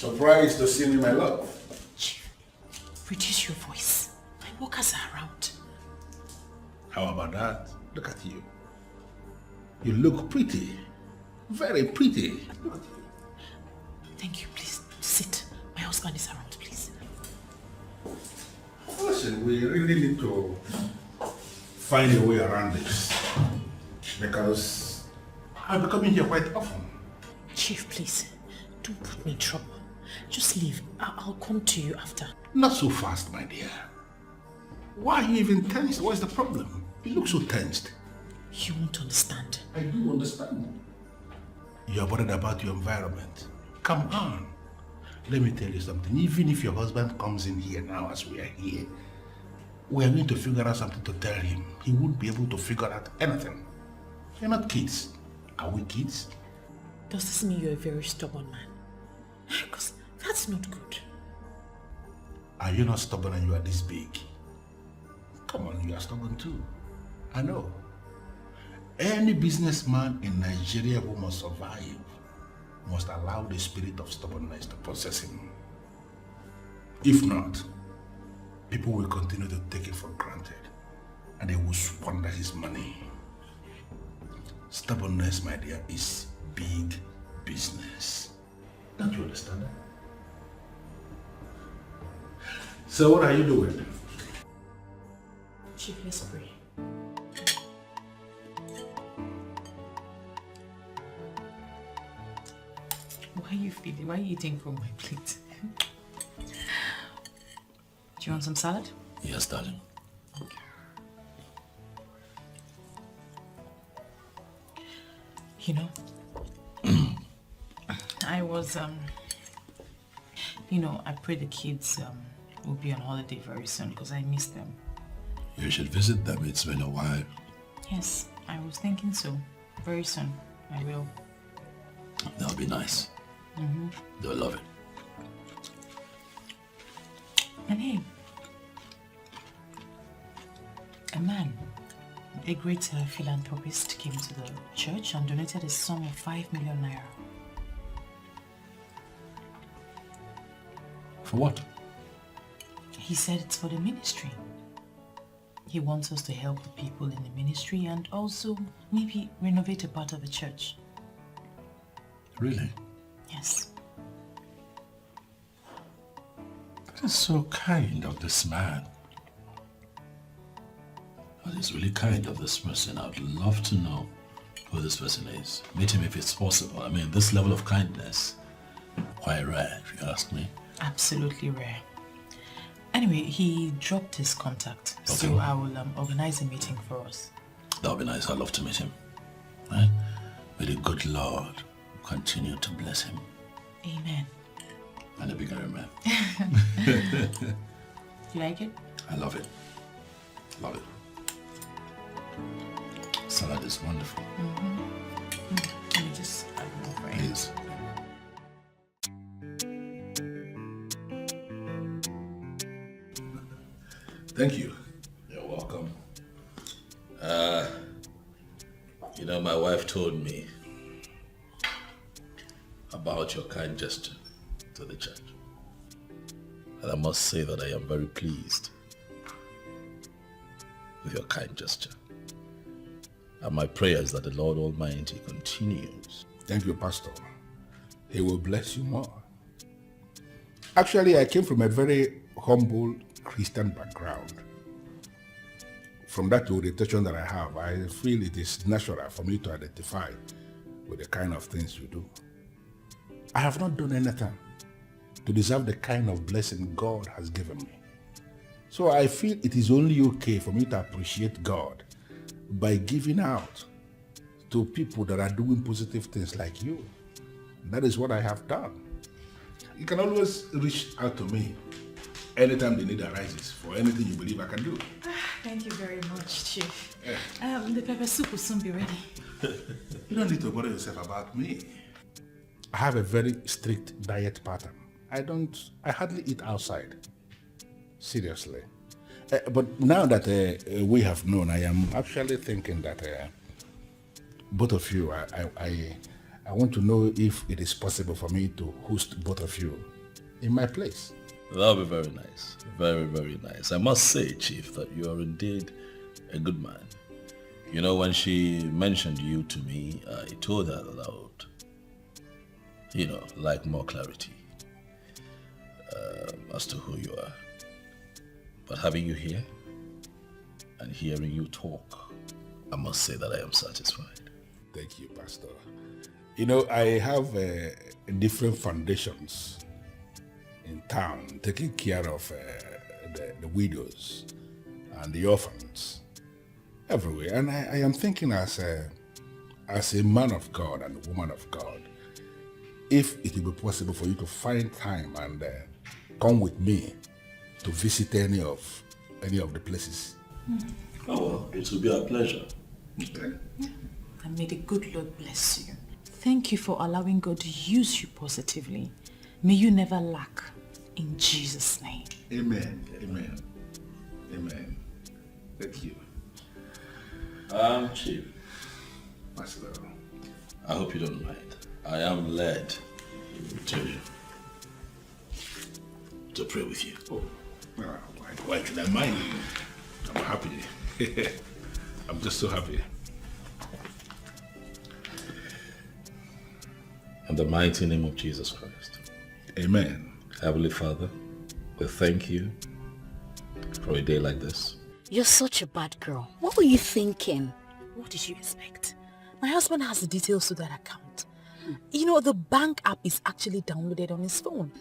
Surprised to see me, my love. Chief, reduce your voice. My workers are around. How about that? Look at you. You look pretty. Very pretty. Look at you. Thank you, please. Sit. My husband is around, please. Listen, we really need to find a way around this. Because I'll be coming here quite often. Chief, please. Don't put me in trouble. Just leave. I'll come to you after. Not so fast, my dear. Why are you even tensed? What's the problem? You look so tensed. You won't understand. I do understand. You're worried about your environment. Come on. Let me tell you something. Even if your husband comes in here now as we are here, we are going to figure out something to tell him. He won't be able to figure out anything. You're not kids. Are we kids? Does this mean you're a very stubborn man? Because that's not good. Are you not stubborn and you are this big? Come on, you are stubborn too. I know. Any businessman in Nigeria who must survive must allow the spirit of stubbornness to possess him. If not, people will continue to take it for granted and they will squander his money. Stubbornness, my dear, is big business. Don't you understand that? So what are you doing? Chief, let's pray. Why are you feeding? Why are you eating from my plate? Do you want some salad? Yes, darling. Okay. You know, I was, I pray the kids will be on holiday very soon because I miss them. You should visit them. It's been a while. Yes, I was thinking so. Very soon, I will. That'll be nice. Mm-hmm. They'll love it. And hey, a man, a great philanthropist came to the church and donated a sum of 5 million naira. For what? He said it's for the ministry. He wants us to help the people in the ministry and also maybe renovate a part of the church. Really? Yes. That is so kind of this man. That is really kind of this person. I would love to know who this person is. Meet him if it's possible. I mean, this level of kindness, quite rare, if you ask me. Absolutely rare. Anyway, he dropped his contact, Okay. so I will organize a meeting for us. That would be nice. I'd love to meet him. Right? May the good Lord continue to bless him. Amen. And a bigger man. You like it? I love it. Love it. Salad is wonderful. Let me just add more for you. Please. Thank you. You're welcome. My wife told me about your kind gesture to the church. And I must say that I am very pleased with your kind gesture. And my prayer is that the Lord Almighty continues. Thank you, Pastor. He will bless you more. Actually, I came from a very humble Christian background. From that orientation that I have, I feel it is natural for me to identify with the kind of things you do. I have not done anything to deserve the kind of blessing God has given me. So I feel it is only okay for me to appreciate God by giving out to people that are doing positive things like you. That is what I have done. You can always reach out to me anytime the need arises for anything you believe I can do. Thank you very much, Chief. The pepper soup will soon be ready. You don't need to bother yourself about me. I have a very strict diet pattern. I hardly eat outside. Seriously. But now that we have known, I am actually thinking that both of you, I want to know if it is possible for me to host both of you in my place. That would be very nice. Very, very nice. I must say, Chief, that you are indeed a good man. You know, when she mentioned you to me, I told her that I would, like more clarity as to who you are. But having you here and hearing you talk, I must say that I am satisfied. Thank you, Pastor. You know, I have different foundations in town taking care of the widows and the orphans everywhere. And I am thinking as a man of God and a woman of God, if it will be possible for you to find time and come with me to visit any of the places. Oh, well, it will be a pleasure. Okay. And may the good Lord bless you. Thank you for allowing God to use you positively. May you never lack. In Jesus' name. Amen. Amen. Amen. Thank you. Chief. Pastor. I hope you don't mind. I am led to pray with you. Oh, well, why should I mind? I'm happy. I'm just so happy. In the mighty name of Jesus Christ. Amen. Heavenly Father, we thank you for a day like this. You're such a bad girl. What were you thinking? What did you expect? My husband has the details to that account. You know, the bank app is actually downloaded on his phone.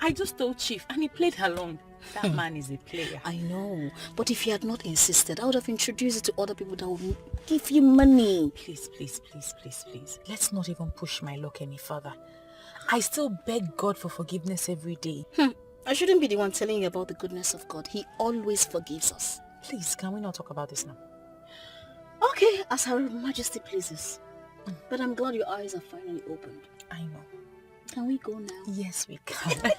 I just told Chief and he played along. That man is a player. I know, but if you had not insisted, I would have introduced it to other people that would give you money. Please. Let's not even push my luck any further. I still beg God for forgiveness every day. I shouldn't be the one telling you about the goodness of God. He always forgives us. Please, can we not talk about this now? Okay, as Her Majesty pleases. But I'm glad your eyes are finally opened. I know. Can we go now? Yes, we can.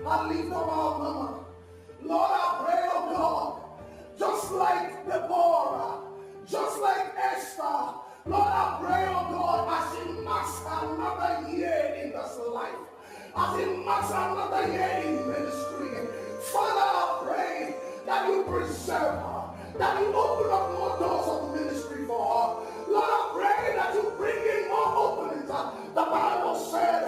and lift up our mama. Lord, I pray, oh God, just like Deborah, just like Esther, Lord, I pray, oh God, as she marks another year in this life, as she marks another year in ministry, Father, I pray that you preserve her, that you open up more doors of ministry for her. Lord, I pray that you bring in more openings. The Bible said,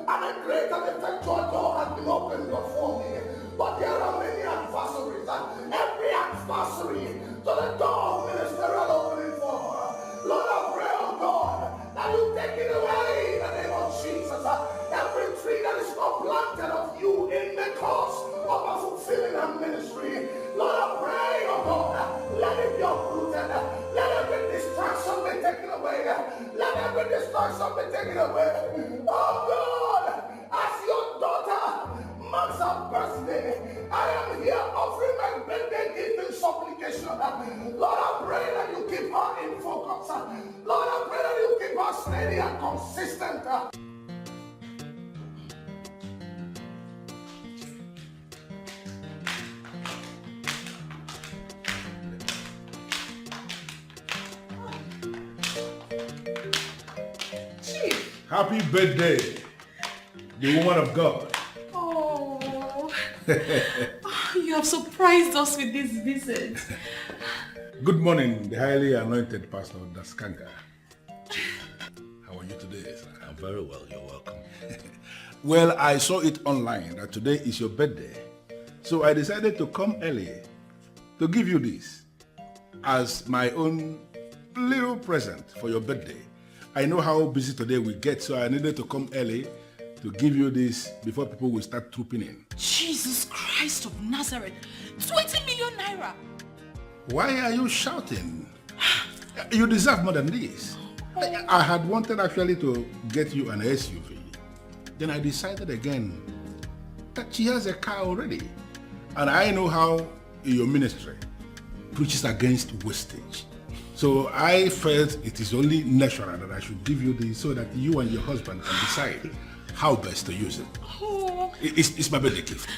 and a great and effectual door has been opened before me. But there are many adversaries. Every adversary to the door of ministerial opening for her. Lord, I pray, oh God, that you take it away in the name of Jesus. Every tree that is not planted of you in the cause of a fulfilling her ministry. Lord, I pray, oh God, let it be uprooted. Let every distraction be taken away. Let every distraction be taken away. Oh God, as your daughter marks her birthday, I am here offering my birthday gift in supplication. Lord, I pray that you keep her in focus. Lord, I pray that you keep her steady and consistent. Happy birthday, the woman of God. Oh, you have surprised us with this visit. Good morning, the highly anointed pastor Daskanga. How are you today, sir? I'm very well, you're welcome. Well, I saw it online that today is your birthday. So I decided to come early to give you this as my own little present for your birthday. I know how busy today we get, so I needed to come early to give you this before people will start trooping in. Jesus Christ of Nazareth, 20 million naira. Why are you shouting? You deserve more than this. I had wanted actually to get you an SUV. Then I decided again that she has a car already. And I know how your ministry preaches against wastage. So I felt it is only natural that I should give you this so that you and your husband can decide how best to use it. Oh. It's my birthday gift.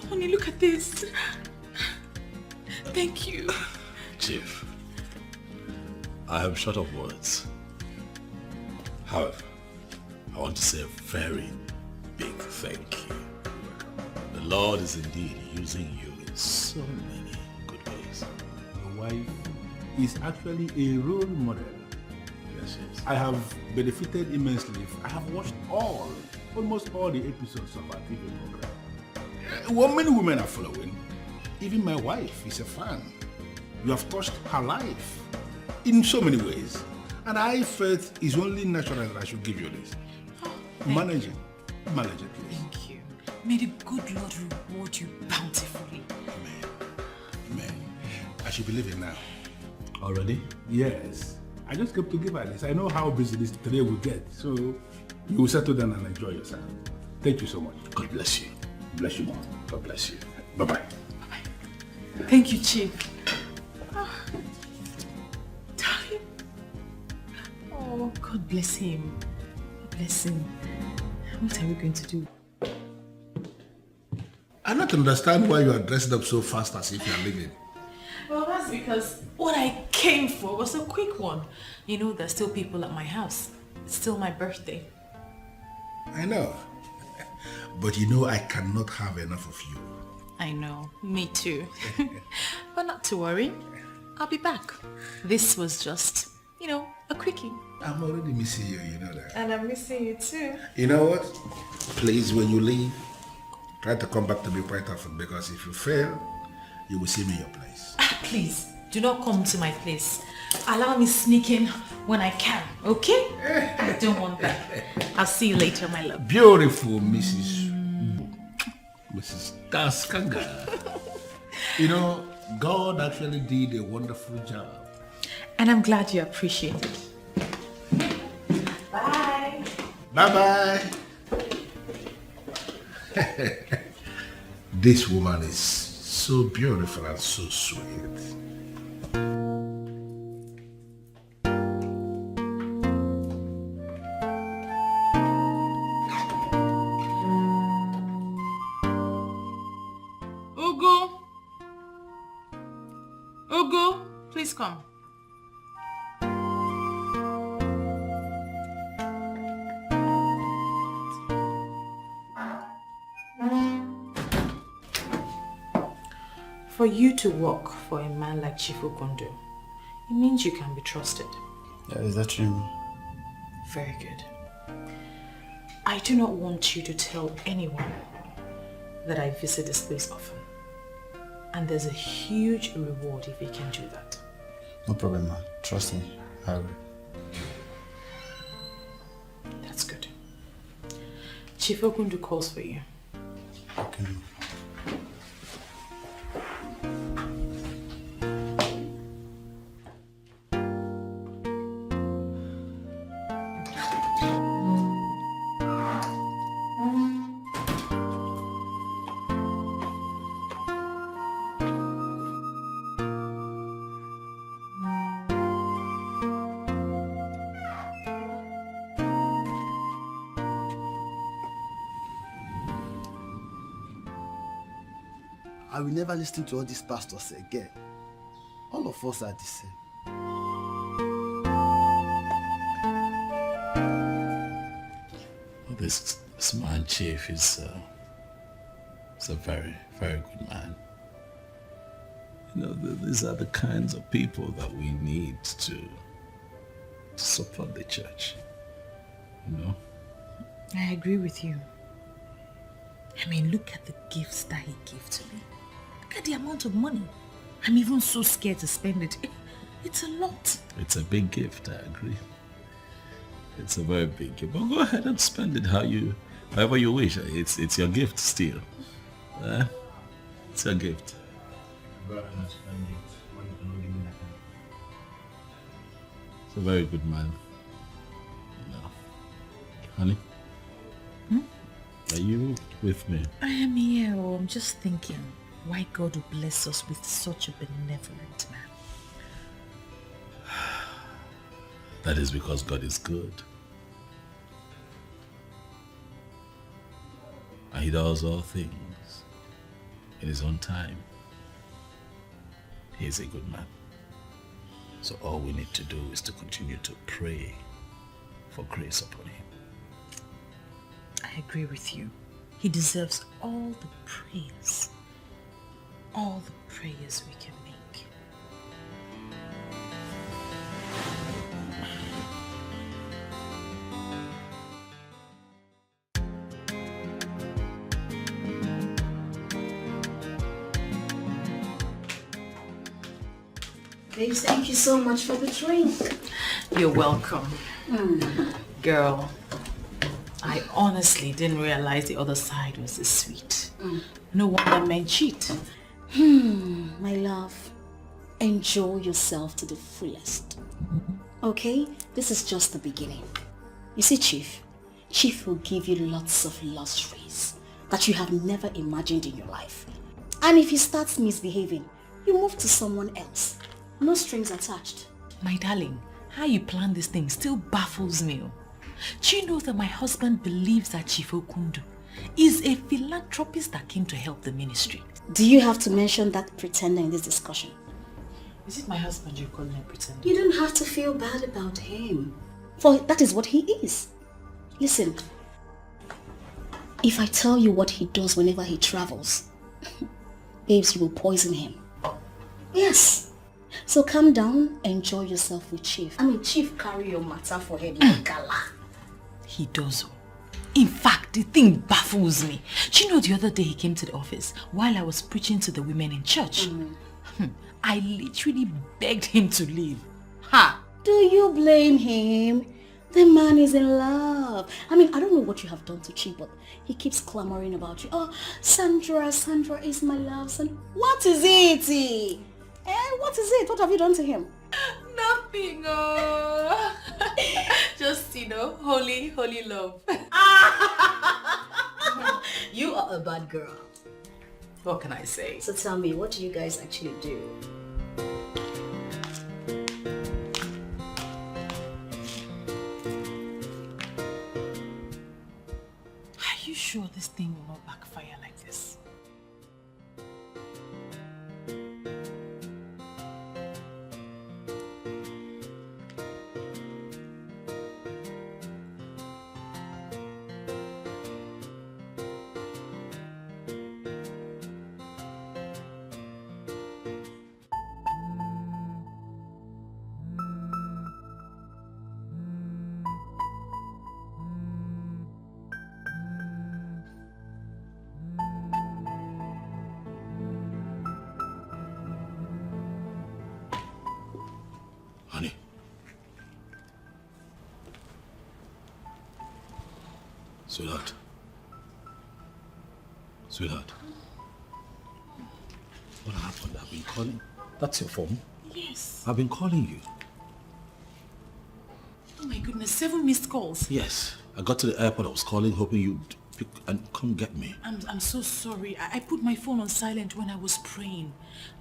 Honey, look at this. Thank you. Chief, I am short of words. However, I want to say a very big thank you. The Lord is indeed using you in so many good ways. Your wife is actually a role model. Yes, yes. I have benefited immensely. I have watched almost all the episodes of our TV program. Well, many women are following. Even my wife is a fan. You have touched her life in so many ways. And I felt it's only natural that I should give you this. Manage it, please. Thank you. May the good Lord reward you bountifully. Amen. I should believe it now. Already? Yes. I just came to give her this. I know how busy this today will get, so you will settle down and enjoy yourself. Thank you so much. God bless you. Bless you, Mom. God bless you. Bye-bye. Bye-bye. Thank you, Chief. Darling. Oh, God bless him. God bless him. What are we going to do? I don't understand why you are dressed up so fast as if you are leaving. Well, that's because what I came for was a quick one. You know, there's still people at my house. It's still my birthday. I know. But you know I cannot have enough of you. I know. Me too. But not to worry. I'll be back. This was just, a quickie. I'm already missing you, you know that. And I'm missing you too. You know what? Please, when you leave, try to come back to me quite often, because if you fail, you will see me in your place. Please, do not come to my place. Allow me sneak in when I can, okay? I don't want that. I'll see you later, my love. Beautiful Mrs. Daskanga. You know, God actually did a wonderful job. And I'm glad you appreciate it. Bye. Bye-bye. This woman is so beautiful and so sweet. please come. For you to work for a man like Chief Okondo, it means you can be trusted. Yeah, is that true? Very good. I do not want you to tell anyone that I visit this place often. And there's a huge reward if you can do that. No problem, man. Trust me. I will. That's good. Chief Okondo calls for you. Okay. I will never listen to all these pastors again. All of us are the same. Well, this man, Chief, is a very, very good man. You know, these are the kinds of people that we need to support the church. You know? I agree with you. I mean, look at the gifts that he gave to me. Look at the amount of money. I'm even so scared to spend it. It's a lot. It's a big gift, I agree. It's a very big gift. But go ahead and spend it however you wish. It's your gift still. It's your gift. It's a very good man. You know. Honey? Are you with me? I am here. I'm just thinking why God would bless us with such a benevolent man. That is because God is good. And he does all things in his own time. He is a good man. So all we need to do is to continue to pray for grace upon him. I agree with you. He deserves all the praise. All the prayers we can make. Babes, thank you so much for the drink. You're welcome. Girl, I honestly didn't realize the other side was this sweet. No wonder men cheat. My love, enjoy yourself to the fullest. Okay? This is just the beginning. You see, Chief will give you lots of luxuries that you have never imagined in your life. And if he starts misbehaving, you move to someone else. No strings attached. My darling, how you plan this thing still baffles me. Do you know that my husband believes that Chief Okondo is a philanthropist that came to help the ministry? Do you have to mention that pretender in this discussion? Is it my husband you're calling a pretender? You don't have to feel bad about him, for that is what he is. Listen, if I tell you what he does whenever he travels, babes, you will poison him. Yes. So calm down, enjoy yourself with Chief. Chief carry your matter for him like gala. He does. In fact, the thing baffles me. Do you know the other day he came to the office while I was preaching to the women in church? I literally begged him to leave. Ha! Do you blame him? The man is in love. I don't know what you have done to Chief, but he keeps clamoring about you. Oh, Sandra is my love. What is it? What is it? What have you done to him? Nothing. Just, holy love. You are a bad girl. What can I say? So tell me, what do you guys actually do? Are you sure this thing will not backfire like this? Sweetheart. Sweetheart. What happened? I've been calling. That's your phone? Yes. I've been calling you. Oh my goodness, 7 missed calls. Yes. I got to the airport. I was calling, hoping you'd pick and come get me. I'm so sorry. I put my phone on silent when I was praying.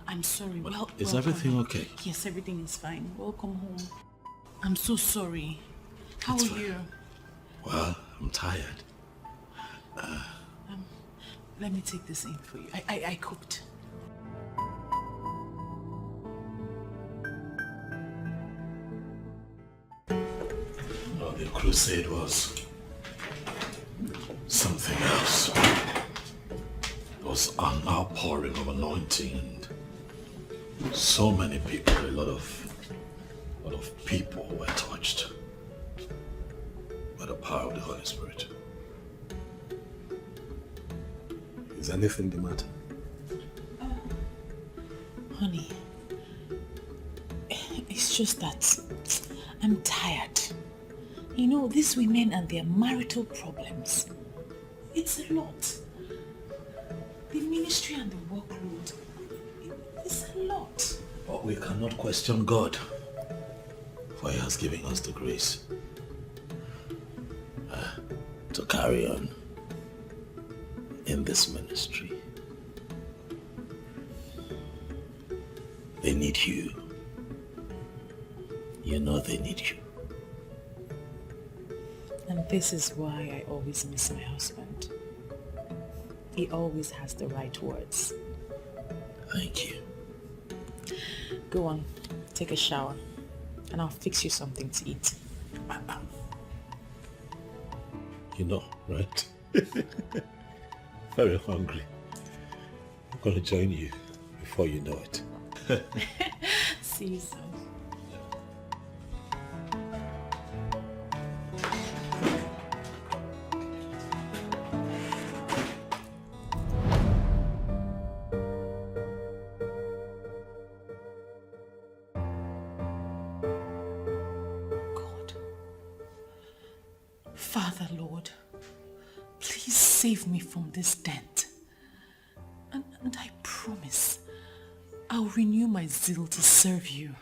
I'm sorry. But Well, is welcome. everything okay? Yes, everything is fine. Welcome home. I'm so sorry. How It's are fine. you? Well, I'm tired. Let me take this in for you. I cooked. Oh, the crusade was something else. It was an outpouring of anointing and so many people, a lot of people were touched by the power of the Holy Spirit. Is anything the matter? Honey, it's just that I'm tired. You know, these women and their marital problems, it's a lot. The ministry and the workload, it's a lot. But we cannot question God, for He has given us the grace to carry on in this ministry. They need you. You know they need you. And this is why I always miss my husband. He always has the right words. Thank you. Go on, take a shower, and I'll fix you something to eat. You know, right? Very hungry. I'm going to join you before you know it. See you soon. God, Father, Lord, please save me from this dent. And I promise I'll renew my zeal to serve you.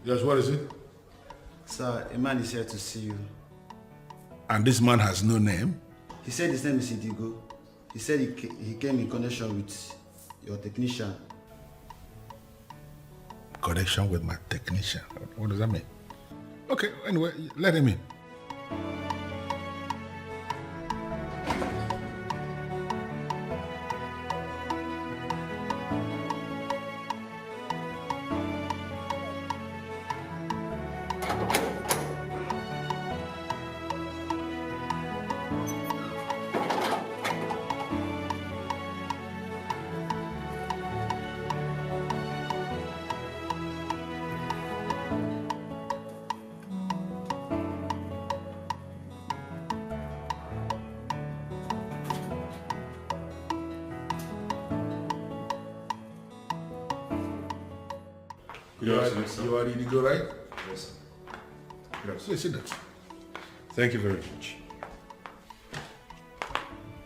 Yes, what is it? Sir, a man is here to see you. And this man has no name? He said his name is Idigo. He said he came in connection with your technician. Connection with my technician? What does that mean? Okay, anyway, let him in. You are ready to go, right? Yes, sir. Yeah, so sit down. Thank you very much.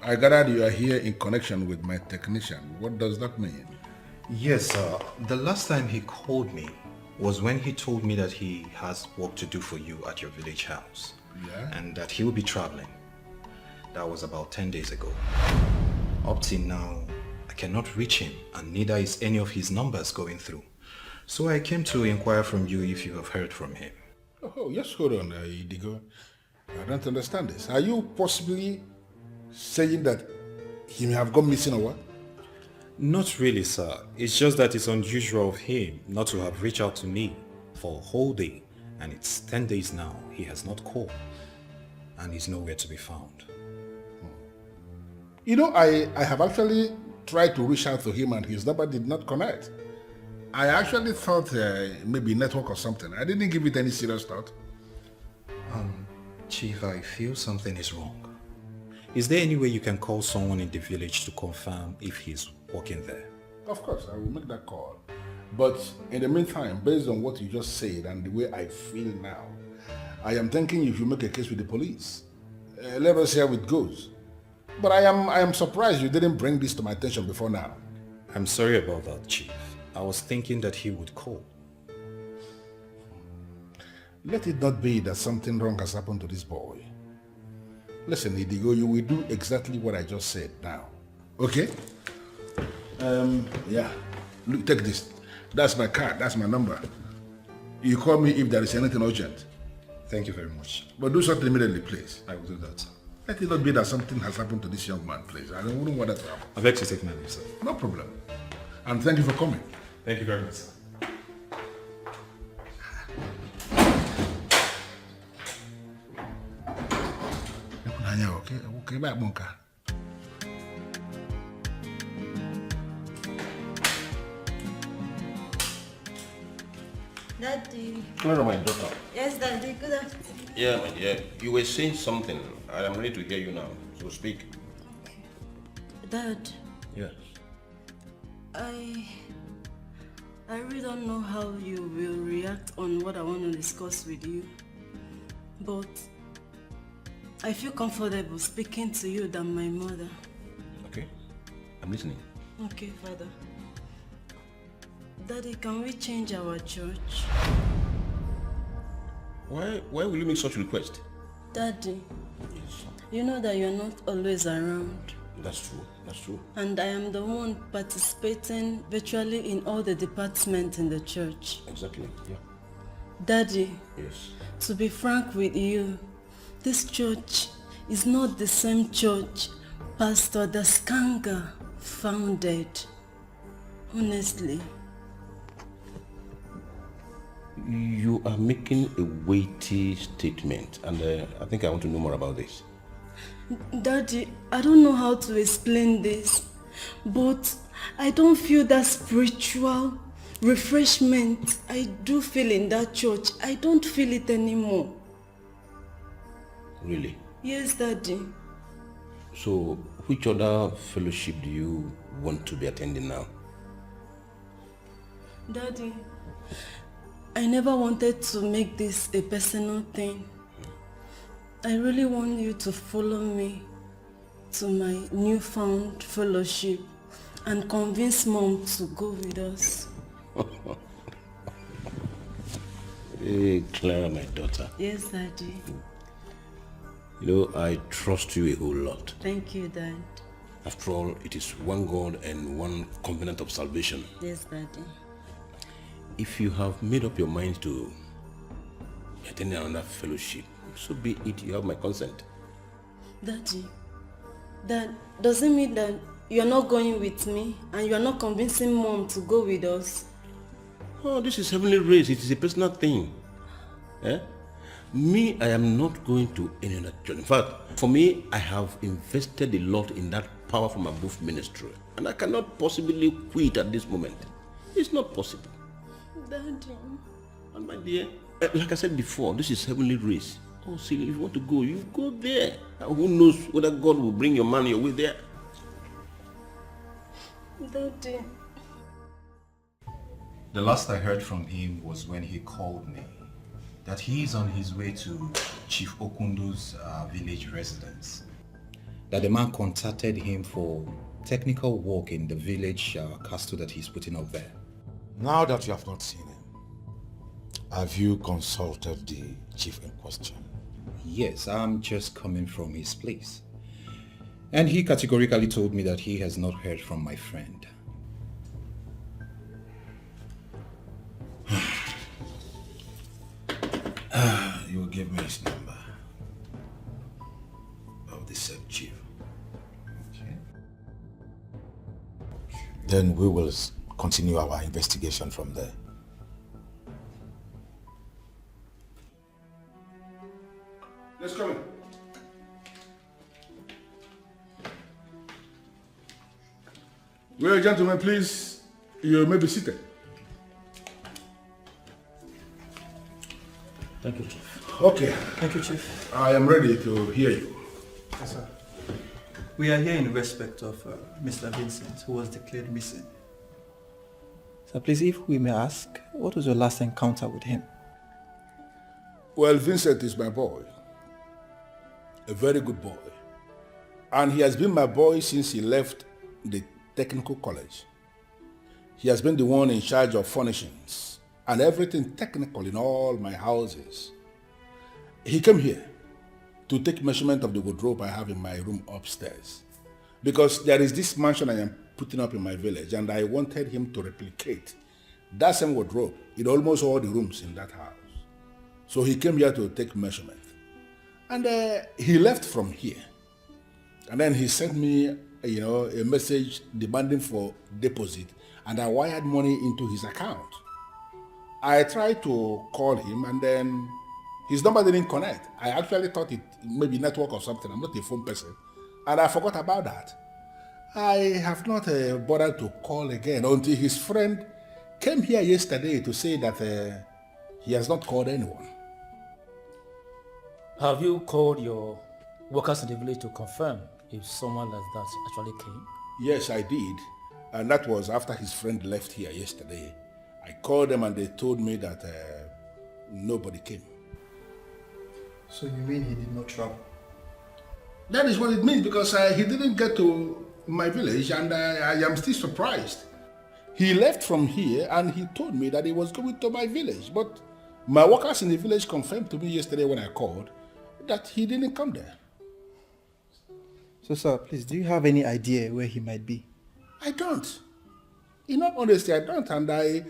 I gathered you are here in connection with my technician. What does that mean? Yes, sir. The last time he called me was when he told me that he has work to do for you at your village house. Yeah? And that he will be traveling. That was about 10 days ago. Up till now, I cannot reach him, and neither is any of his numbers going through. So I came to inquire from you if you have heard from him. Oh, just hold on, Idigo. I don't understand this. Are you possibly saying that he may have gone missing or what? Not really, sir. It's just that it's unusual of him not to have reached out to me for a whole day, and it's 10 days now. He has not called, and he's nowhere to be found. You know, I have actually tried to reach out to him and his number did not connect. I actually thought maybe network or something. I didn't give it any serious thought. Chief, I feel something is wrong. Is there any way you can call someone in the village to confirm if he's working there? Of course, I will make that call. But in the meantime, based on what you just said and the way I feel now, I am thinking you should make a case with the police. Let us see how it goes. But I am surprised you didn't bring this to my attention before now. I'm sorry about that, Chief. I was thinking that he would call. Let it not be that something wrong has happened to this boy. Listen, Idigo, you will do exactly what I just said now. Okay? Yeah. Look, take this. That's my card. That's my number. You call me if there is anything urgent. Thank you very much. But do something immediately, please. I will do that. Let it not be that something has happened to this young man, please. I wouldn't want that to happen. I beg to take my leave, sir. No problem. And thank you for coming. Thank you very much, sir. Okay, back, Monka. Daddy. Hello, my daughter. Yes, Daddy. Good afternoon. Yeah, my dear. You were saying something. I am ready to hear you now. So speak. Dad. Yes. I really don't know how you will react on what I want to discuss with you. But I feel comfortable speaking to you than my mother. Okay. I'm listening. Okay, Father. Daddy, can we change our church? Why will you make such a request? Daddy, Yes. you know that you're not always around. That's true. That's true. And I am the one participating virtually in all the departments in the church. Exactly. Yeah. Daddy, Yes. to be frank with you, this church is not the same church Pastor Daskanga founded. Honestly. You are making a weighty statement, and I think I want to know more about this. Daddy, I don't know how to explain this, but I don't feel that spiritual refreshment I do feel in that church. I don't feel it anymore. Really? Yes, Daddy. So, which other fellowship do you want to be attending now? Daddy, I never wanted to make this a personal thing. I really want you to follow me to my newfound fellowship and convince Mom to go with us. Hey, Clara, my daughter. Yes, Daddy. You know, I trust you a whole lot. Thank you, Dad. After all, it is one God and one covenant of salvation. Yes, Daddy. If you have made up your mind to attend another fellowship, so be it. You have my consent. Daddy, that doesn't mean that you're not going with me and you're not convincing Mom to go with us. Oh, this is heavenly race. It is a personal thing. Eh? Me, I am not going to any other church. In fact, for me, I have invested a lot in that power from above ministry. And I cannot possibly quit at this moment. It's not possible. Daddy. And my dear, like I said before, this is heavenly race. Oh, see, if you want to go, you go there. And who knows whether God will bring your man your way there. Daddy. The last I heard from him was when he called me that he is on his way to Chief Okundo's village residence. That the man contacted him for technical work in the village castle that he's putting up there. Now that you have not seen him, have you consulted the chief in question? Yes, I'm just coming from his place. And he categorically told me that he has not heard from my friend. You will give me his number of the said chief. Okay. Then we will continue our investigation from there. Let's come in. Well, gentlemen, please, you may be seated. Thank you, Chief. Okay. Thank you, Chief. I am ready to hear you. Yes, sir. We are here in respect of Mr. Vincent, who was declared missing. So please, if we may ask, what was your last encounter with him? Well, Vincent is my boy. A very good boy. And he has been my boy since he left the technical college. He has been the one in charge of furnishings and everything technical in all my houses. He came here to take measurement of the wardrobe I have in my room upstairs. Because there is this mansion I am putting up in my village and I wanted him to replicate that same wardrobe in almost all the rooms in that house. So he came here to take measurement. And he left from here. And then he sent me, a message demanding for deposit, and I wired money into his account. I tried to call him, and then his number didn't connect. I actually thought it maybe network or something. I'm not a phone person. And I forgot about that. I have not bothered to call again until his friend came here yesterday to say that he has not called anyone. Have you called your workers in the village to confirm if someone like that actually came? Yes, I did. And that was after his friend left here yesterday. I called them and they told me that nobody came. So you mean he did not travel? That is what it means, because he didn't get to my village and I am still surprised. He left from here and he told me that he was going to my village, but my workers in the village confirmed to me yesterday when I called that he didn't come there. So sir, please, do you have any idea where he might be? I don't. In all honesty, I don't, and I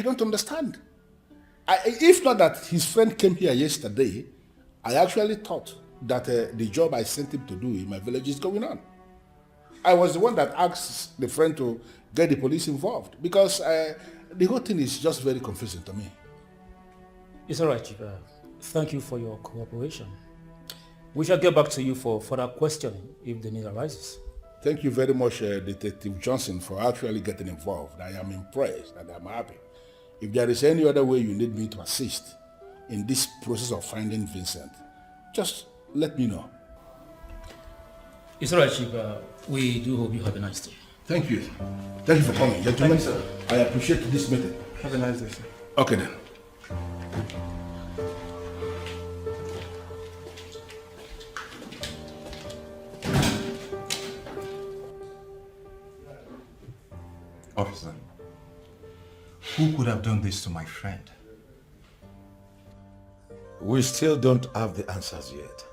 don't understand. If not that his friend came here yesterday, I actually thought that the job I sent him to do in my village is going on. I was the one that asked the friend to get the police involved, because the whole thing is just very confusing to me. It's all right, Chief. Thank you for your cooperation. We shall get back to you for further questioning if the need arises. Thank you very much, Detective Johnson, for actually getting involved. I am impressed and I'm happy. If there is any other way you need me to assist in this process of finding Vincent, just let me know. It's all right, Chief. We do hope you have a nice day. Thank you. Thank you for coming, gentlemen. Thank you, sir. I appreciate this meeting. Have a nice day, sir. Okay then. Officer, who could have done this to my friend? We still don't have the answers yet.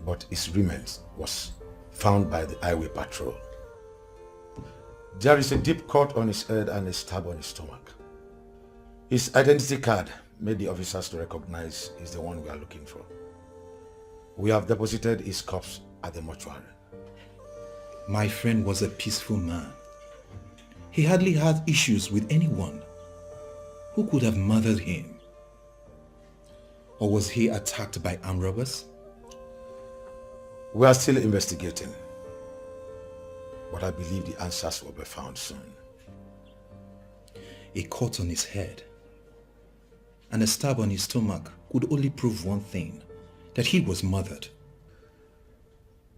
But his remains was found by the highway patrol. There is a deep cut on his head and a stab on his stomach. His identity card made the officers to recognize he's the one we are looking for. We have deposited his corpse at the mortuary. My friend was a peaceful man. He hardly had issues with anyone. Who could have murdered him? Or was he attacked by armed robbers? We are still investigating, but I believe the answers will be found soon. A cut on his head and a stab on his stomach could only prove one thing, that he was murdered.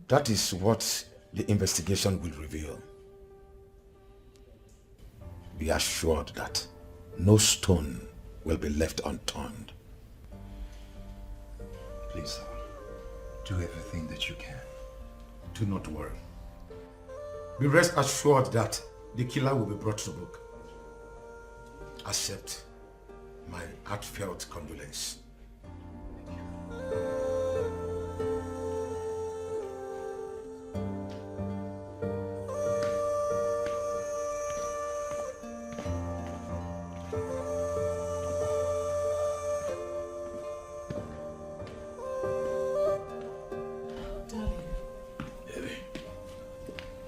That is what the investigation will reveal. Be assured that no stone will be left unturned. Please, sir, do everything that you can. Do not worry. Be rest assured that the killer will be brought to book. Accept my heartfelt condolence.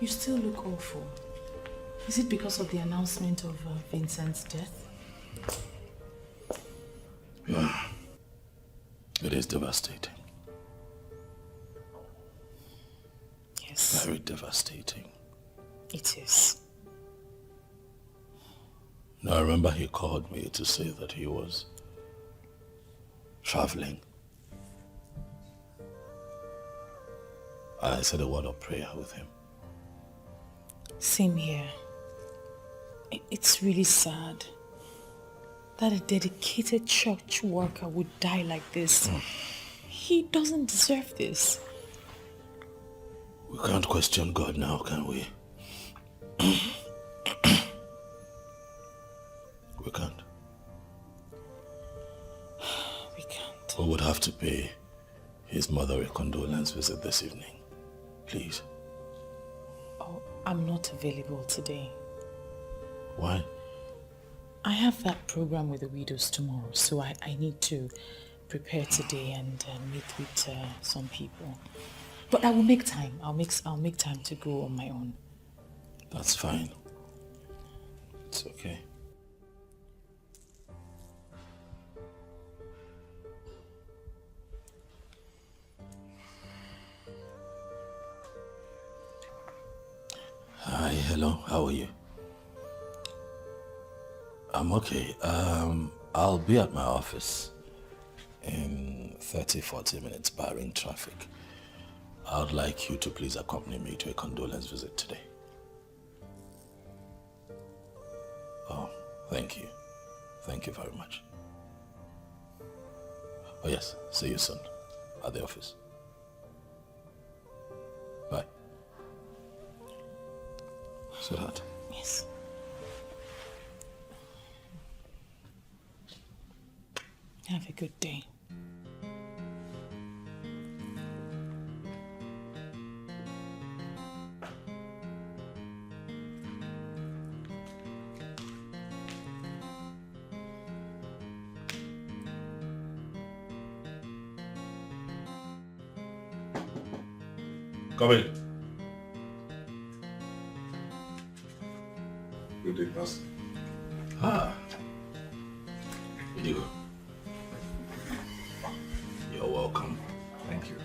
You still look awful. Is it because of the announcement of Vincent's death? Yeah. It is devastating. Yes. Very devastating. It is. Now, I remember he called me to say that he was traveling. I said a word of prayer with him. Same here. It's really sad that a dedicated church worker would die like this. He doesn't deserve this. We can't question God now, can we? We can't. We can't. We would have to pay his mother a condolence visit this evening. Please. Oh, I'm not available today. Why? I have that program with the widows tomorrow, so I need to prepare today and meet with some people. But I will make time. I'll make time to go on my own. That's fine. It's okay. Hi, hello, how are you? I'm okay. I'll be at my office in 30-40 minutes barring traffic. I'd like you to please accompany me to a condolence visit today. Oh, thank you. Thank you very much. Oh yes, see you soon at the office. Bye. Sweetheart. Yes. Have a good day. Come in. Good day, Pastor. Ah. Wazico. You're welcome. Thank you.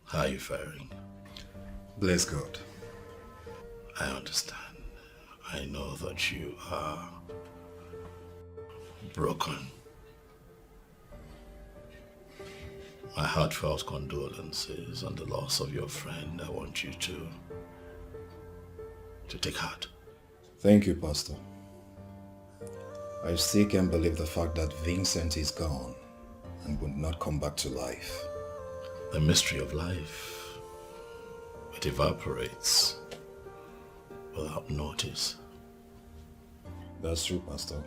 How are you faring? Bless God. I understand. I know that you are broken. My heartfelt condolences on the loss of your friend. I want you to take heart. Thank you, Pastor. I still can't believe the fact that Vincent is gone and would not come back to life. The mystery of life, it evaporates without notice. That's true, Pastor.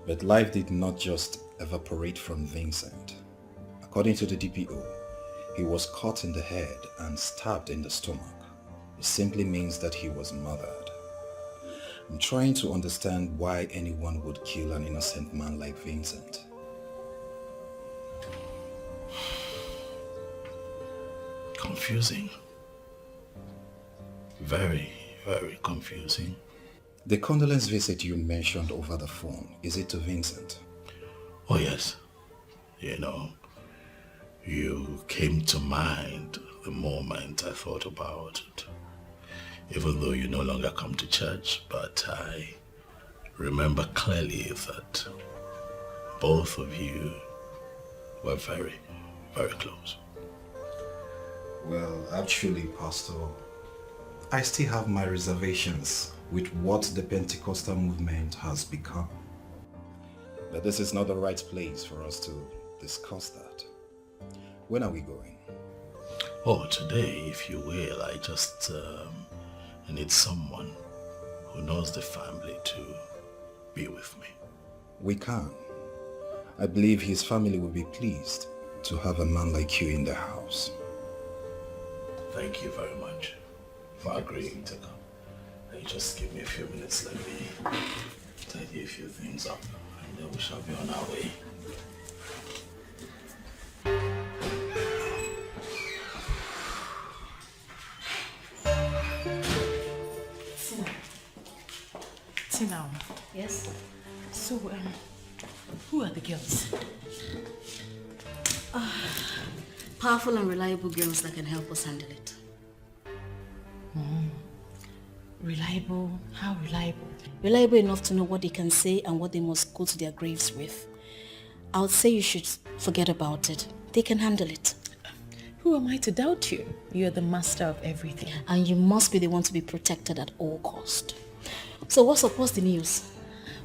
But life did not just evaporate from Vincent. According to the DPO, he was cut in the head and stabbed in the stomach. It simply means that he was murdered. I'm trying to understand why anyone would kill an innocent man like Vincent. Confusing. Very, very confusing. The condolence visit you mentioned over the phone, is it to Vincent? Oh yes. You know, you came to mind the moment I thought about it. Even though you no longer come to church, but I remember clearly that both of you were very, very close. Well, actually, Pastor, I still have my reservations with what the Pentecostal movement has become. But this is not the right place for us to discuss that. When are we going? Oh, today, if you will. I just need someone who knows the family to be with me. We can. I believe his family will be pleased to have a man like you in the house. Thank you very much for agreeing to come. You just give me a few minutes, let me tidy a few things up, and then we shall be on our way. Sit down. Yes? So, who are the girls? Powerful and reliable girls that can help us handle it. Reliable? How reliable? Reliable enough to know what they can say and what they must go to their graves with. I would say you should forget about it. They can handle it. Who am I to doubt you? You're the master of everything. And you must be the one to be protected at all cost. So what's up? What's the news?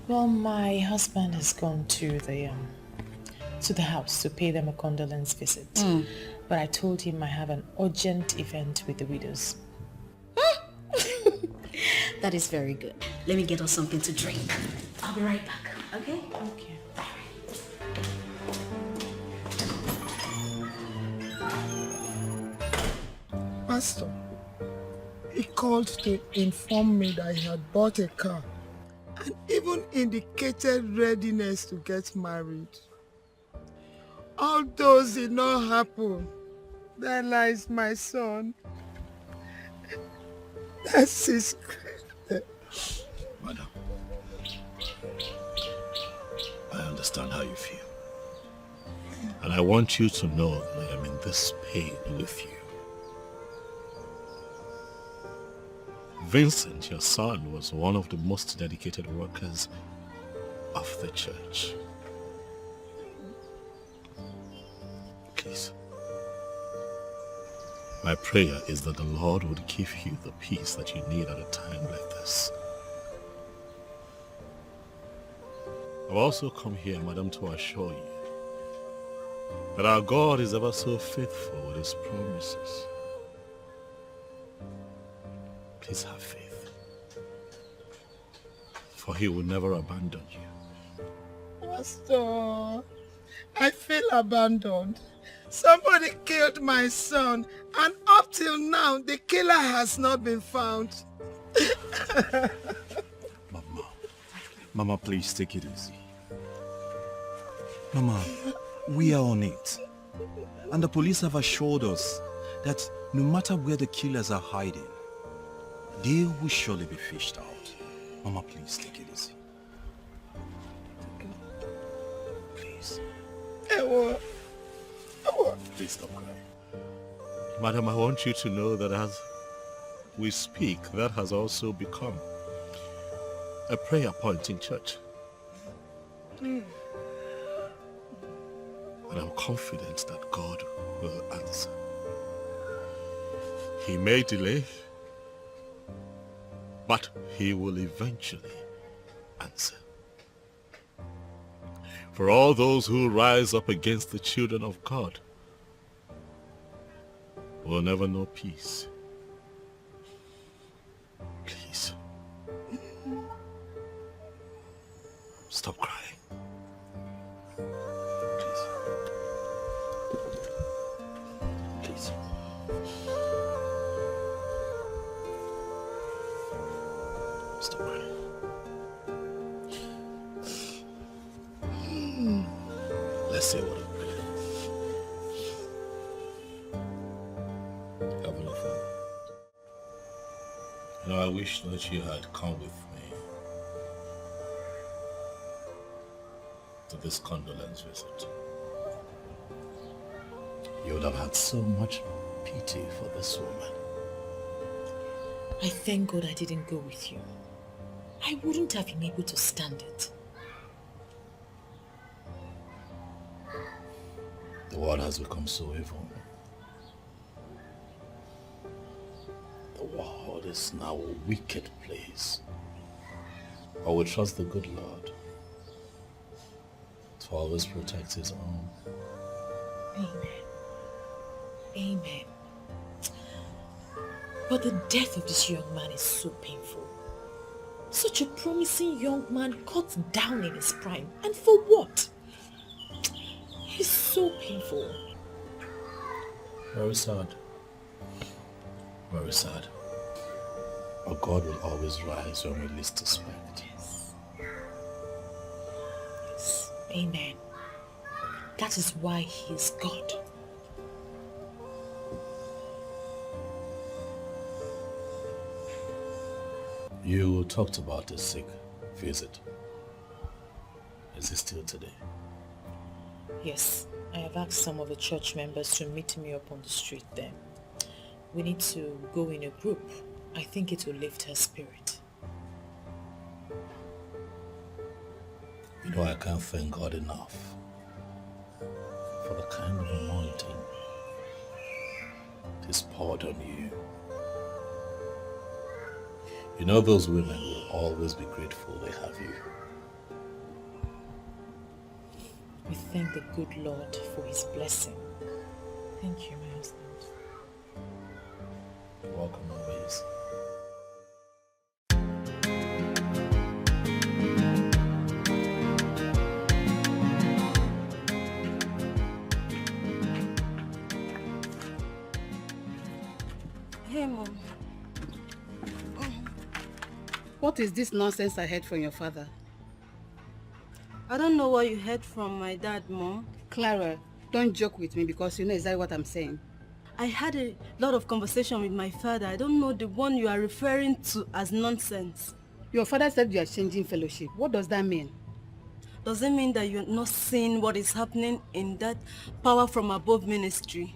Well, my husband has gone to the house to pay them a condolence visit. But I told him I have an urgent event with the widows. That is very good. Let me get us something to drink. I'll be right back, okay? Okay. Pastor, he called to inform me that he had bought a car and even indicated readiness to get married. All those did not happen. There lies my son. That's his credit. Madam, I understand how you feel. And I want you to know that I am in this pain with you. Vincent, your son, was one of the most dedicated workers of the church. Please. My prayer is that the Lord would give you the peace that you need at a time like this. I've also come here, madam, to assure you that our God is ever so faithful with his promises. Please have faith, for he will never abandon you. Pastor, I feel abandoned. Somebody killed my son, and up till now, the killer has not been found. Mama, please take it easy. Mama, we are on it. And the police have assured us that no matter where the killers are hiding, they will surely be fished out. Mama, please take it easy. Please. Please stop crying. Madam, I want you to know that as we speak, that has also become a prayer point in church. And I'm confident that God will answer. He may delay, but he will eventually answer. For all those who rise up against the children of God will never know peace. Please. Stop crying. Please. Stop crying. Let's say what a prayer. Heavenly Father, I wish that you had come with me to this condolence visit. You would have had so much pity for this woman. I thank God I didn't go with you. I wouldn't have been able to stand it. The world has become so evil. The world is now a wicked place. I will trust the good Lord to always protect his own. Amen. Amen. But the death of this young man is so painful. Such a promising young man cut down in his prime. And for what? It's so painful. Very sad. Very sad. But God will always rise when we least expect. Yes. Yes. Amen. That is why he is God. You talked about the sick. visit. Is it still today? Yes, I have asked some of the church members to meet me up on the street there. We need to go in a group. I think it will lift her spirit. You know, I can't thank God enough for the kind of anointing He's poured on you. You know, those women will always be grateful they have you. We thank the good Lord for his blessing. Thank you, my husband. You're welcome always. Hey, Mom. What is this nonsense I heard from your father? I don't know what you heard from my dad, Mom. Clara, don't joke with me because you know exactly what I'm saying. I had a lot of conversation with my father. I don't know the one you are referring to as nonsense. Your father said you are changing fellowship. What does that mean? Does it mean that you're not seeing what is happening in that power from above ministry?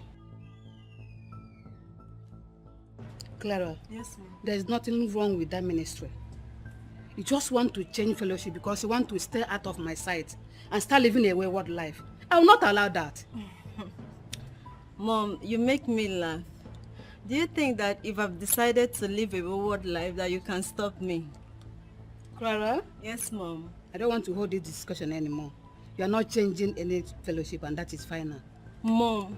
Clara, Yes, Mom. there is nothing wrong with that ministry. You just want to change fellowship because you want to stay out of my sight and start living a wayward life. I will not allow that. Mom, you make me laugh. Do you think that if I've decided to live a wayward life that you can stop me? Clara? Yes, Mom. I don't want to hold this discussion anymore. You are not changing any fellowship and that is final. Mom,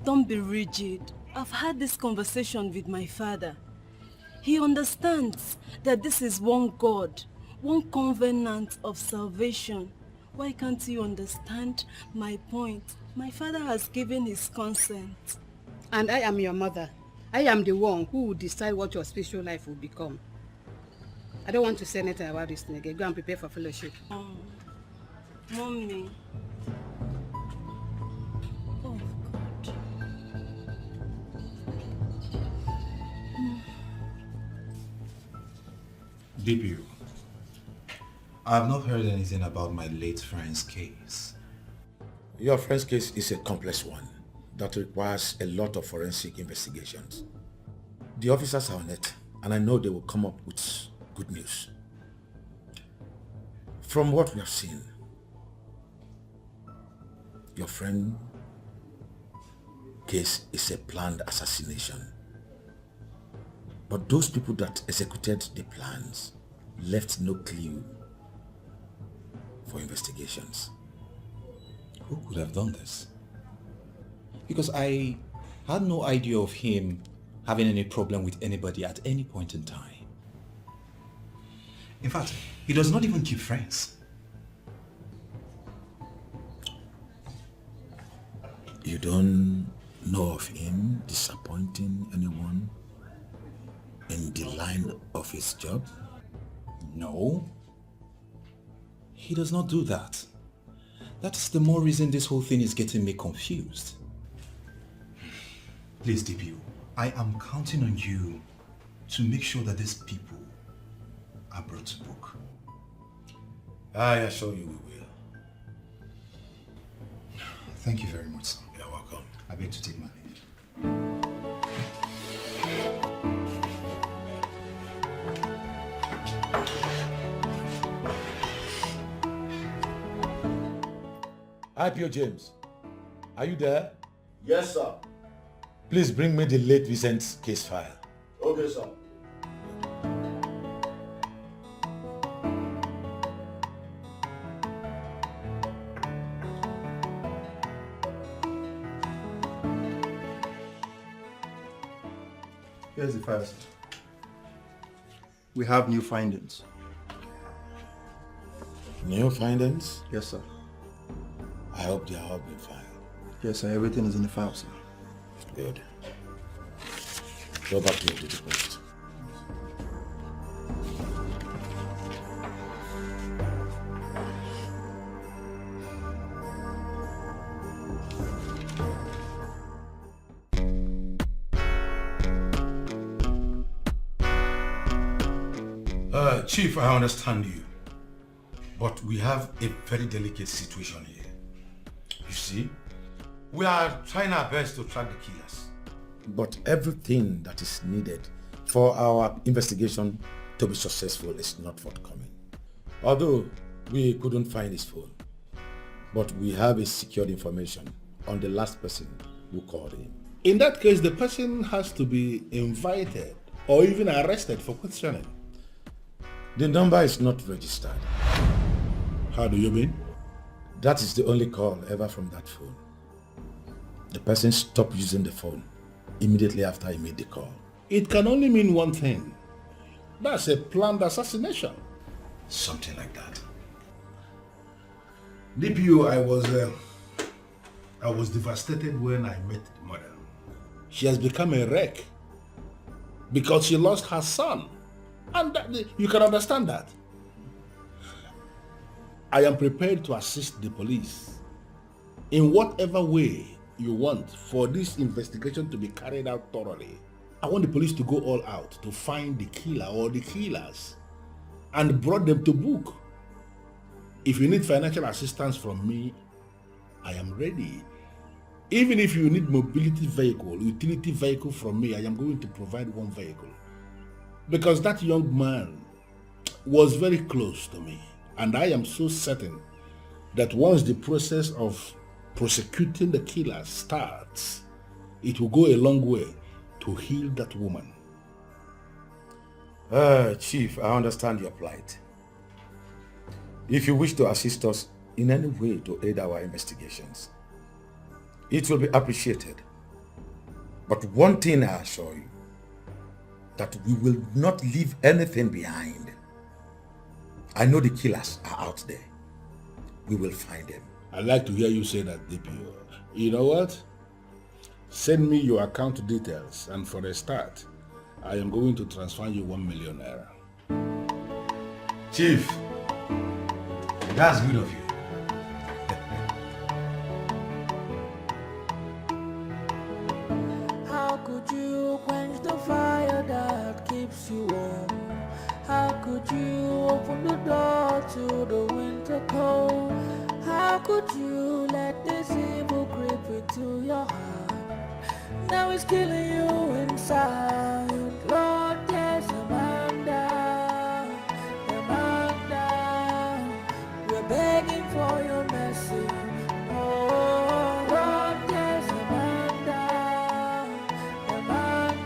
don't be rigid. I've had this conversation with my father. He understands that this is one God, one covenant of salvation. Why can't you understand my point? My father has given his consent. And I am your mother. I am the one who will decide what your spiritual life will become. I don't want to say anything about this thing again. Go and prepare for fellowship. Mommy. Oh, God. DPU, I have not heard anything about my late friend's case. Your friend's case is a complex one that requires a lot of forensic investigations. The officers are on it, and I know they will come up with good news. From what we have seen, your friend's case is a planned assassination. But those people that executed the plans left no clue for investigations. Who could have done this? Because I had no idea of him having any problem with anybody at any point in time. In fact, he does not even keep friends. You don't know of him disappointing anyone in the line of his job? No. He does not do that. That's the more reason this whole thing is getting me confused. Please, DPU, I am counting on you to make sure that these people are brought to book. I assure you we will. Thank you very much, sir. You're welcome. I beg to take my leave. IPO James, are you there? Yes, sir. Please bring me the late Vincent's case file. Okay, sir. Here's the file, sir. We have new findings. New findings? Yes, sir. I hope they are all been filed. Yes, sir. Everything is in the file, sir. Good. Go back to your duty post. Chief, I understand you. But we have a very delicate situation here. You see, we are trying our best to track the killers. But everything that is needed for our investigation to be successful is not forthcoming. Although we couldn't find his phone, but we have a secured information on the last person who called him. In that case, the person has to be invited or even arrested for questioning. The number is not registered. How do you mean? That is the only call ever from that phone. The person stopped using the phone immediately after he made the call. It can only mean one thing. That's a planned assassination. Something like that. DPO, I was devastated when I met the mother. She has become a wreck because she lost her son. And you can understand that. I am prepared to assist the police in whatever way you want for this investigation to be carried out thoroughly. I want the police to go all out to find the killer or the killers and brought them to book. If you need financial assistance from me, I am ready. Even if you need mobility vehicle, utility vehicle from me, I am going to provide one vehicle. Because that young man was very close to me. And I am so certain that once the process of prosecuting the killer starts, it will go a long way to heal that woman. Chief, I understand your plight. If you wish to assist us in any way to aid our investigations, it will be appreciated. But one thing I assure you, that we will not leave anything behind. I know the killers are out there. We will find them. I'd like to hear you say that, DPO. You know what? Send me your account details, and for a start, I am going to transfer you 1 million naira. Chief, that's good of you. How could you quench the fire that keeps you warm? How could you open the door to the winter cold? How could you let this evil creep into your heart? Now it's killing you inside. Lord, there's a man down, we're begging for your mercy. Oh, Lord, there's a man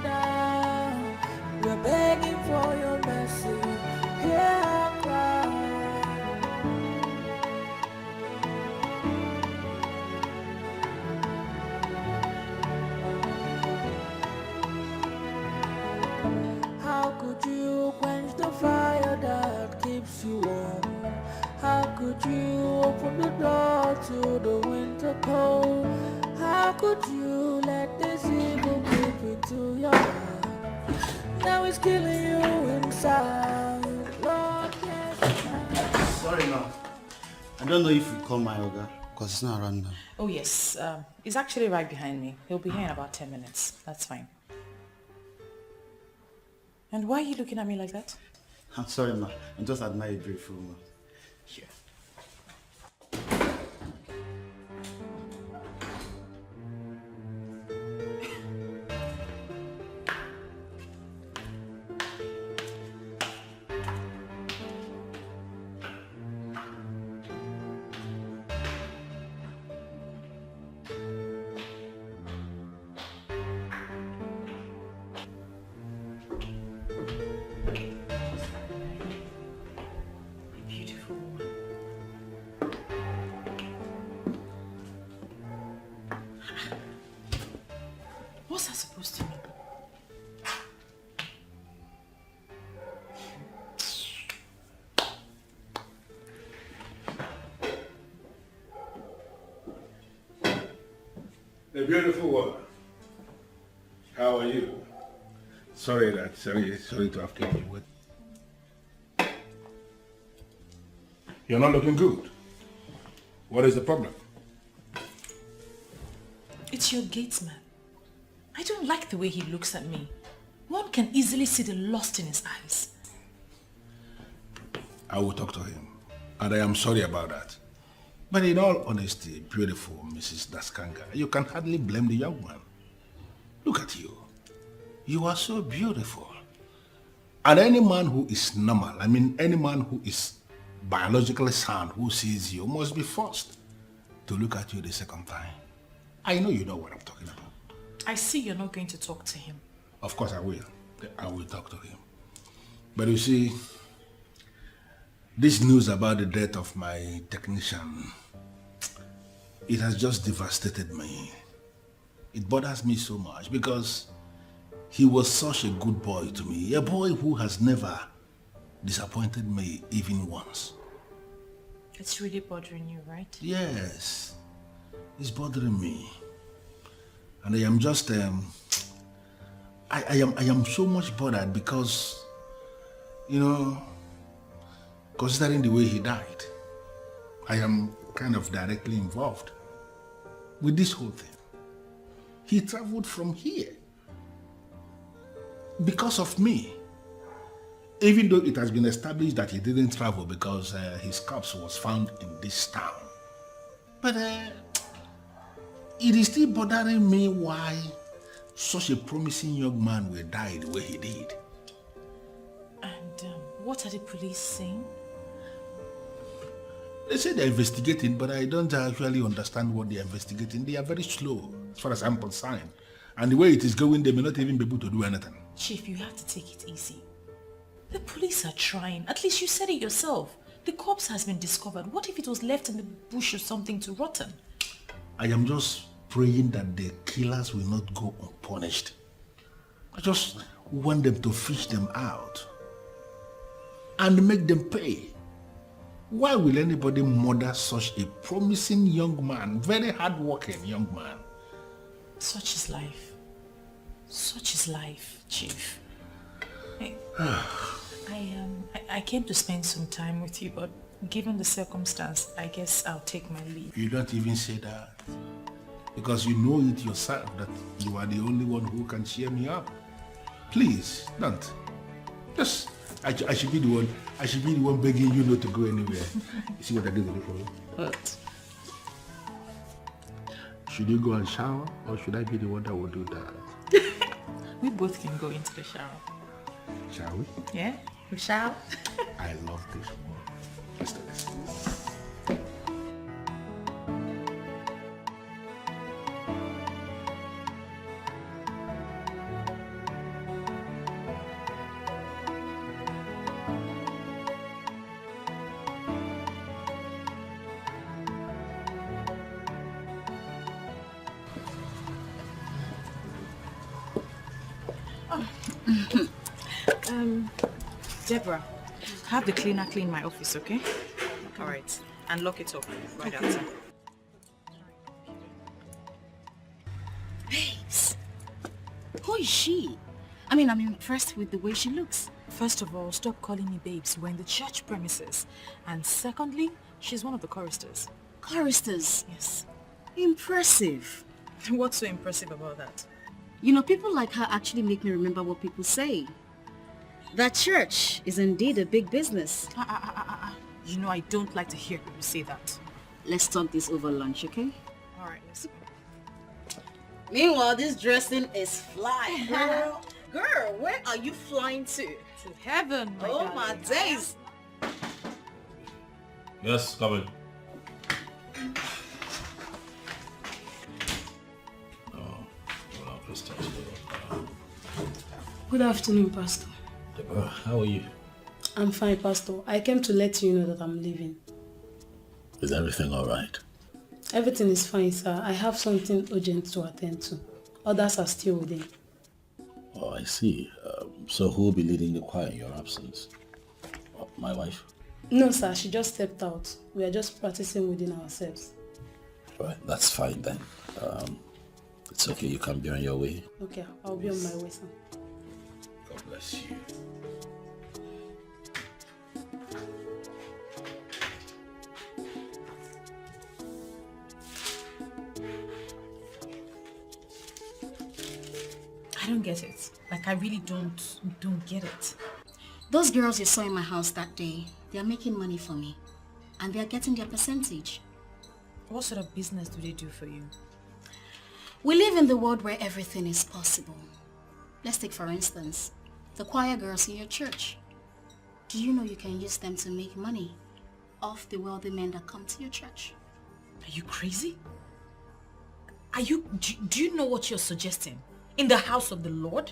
down, we're begging for your mercy. Hear our cry. How could you quench the fire that keeps you warm? How could you open the door to the winter cold? How could you let this evil creep into your heart? Now it's killing you inside. Lord, yes. Sorry, ma. I don't know if you call my Oga, because it's not around now. Oh yes, he's actually right behind me. He'll be here in about 10 minutes. That's fine. And why are you looking at me like that? I'm sorry, ma. I'm just admiring a beautiful woman. Here. What's that supposed to mean? The beautiful woman. How are you? Sorry to have kept you waiting. You're not looking good. What is the problem? It's your gatesman. I don't like the way he looks at me. One can easily see the lust in his eyes. I will talk to him And I am sorry about that. But in all honesty, beautiful Mrs. Daskanga, you can hardly blame the young man. Look at you. You are so beautiful. And any man who is normal, I mean any man who is biologically sound, who sees you, must be forced to look at you the second time. I know you know what I'm talking about. I see you're not going to talk to him. Of course I will. I will talk to him. But you see, this news about the death of my technician, it has just devastated me. It bothers me so much because he was such a good boy to me. A boy who has never disappointed me even once. It's really bothering you, right? Yes, it's bothering me. And I am just, I am so much bothered because, you know, considering the way he died, I am kind of directly involved with this whole thing. He traveled from here because of me. Even though it has been established that he didn't travel because his corpse was found in this town. But it is still bothering me why such a promising young man will die the way he did. And what are the police saying? They say they're investigating, but I don't actually understand what they're investigating. They are very slow, as far as I'm concerned. And the way it is going, they may not even be able to do anything. Chief, you have to take it easy. The police are trying. At least you said it yourself. The corpse has been discovered. What if it was left in the bush or something to rotten? I am just praying that the killers will not go unpunished. I just want them to fish them out and make them pay. Why will anybody murder such a promising young man, very hard-working young man? Such is life. Such is life, Chief. Hey, I came to spend some time with you, but given the circumstance, I guess I'll take my leave. You don't even say that. Because you know it yourself that you are the only one who can cheer me up. Please, don't. Just, I should be the one begging you not to go anywhere. You see what I did for you? What? Should you go and shower, or should I be the one that will do that? We both can go into the shower. Shall we? Yeah, we shall. I love this one. Let's do this. Deborah, have the cleaner clean my office, okay? All right, and lock it up right after. Babes, who is she? I mean, I'm impressed with the way she looks. First of all, stop calling me babes. We're in the church premises. And secondly, she's one of the choristers. Choristers? Yes. Impressive. What's so impressive about that? You know, people like her actually make me remember what people say. That church is indeed a big business. You know, I don't like to hear people say that. Let's talk this over lunch, okay? All right, let's go. Meanwhile, this dressing is fly, girl. Girl, where are you flying to? To heaven, my Oh darling. my days. Yes, come in. Good afternoon, Pastor. Deborah, how are you? I'm fine, Pastor. I came to let you know that I'm leaving. Is everything all right? Everything is fine, sir. I have something urgent to attend to. Others are still within. Oh, I see. So who will be leading the choir in your absence? My wife? No, sir. She just stepped out. We are just practicing within ourselves. All right, that's fine then. It's okay, you can be on your way. Okay, I'll be on my way, sir. God bless you. I don't get it. Like, I really don't get it. Those girls you saw in my house that day, they are making money for me. and they are getting their percentage. What sort of business do they do for you? We live in the world where everything is possible. Let's take, for instance, the choir girls in your church. Do you know you can use them to make money off the wealthy men that come to your church? Are you crazy? Do you know what you're suggesting? In the house of the Lord?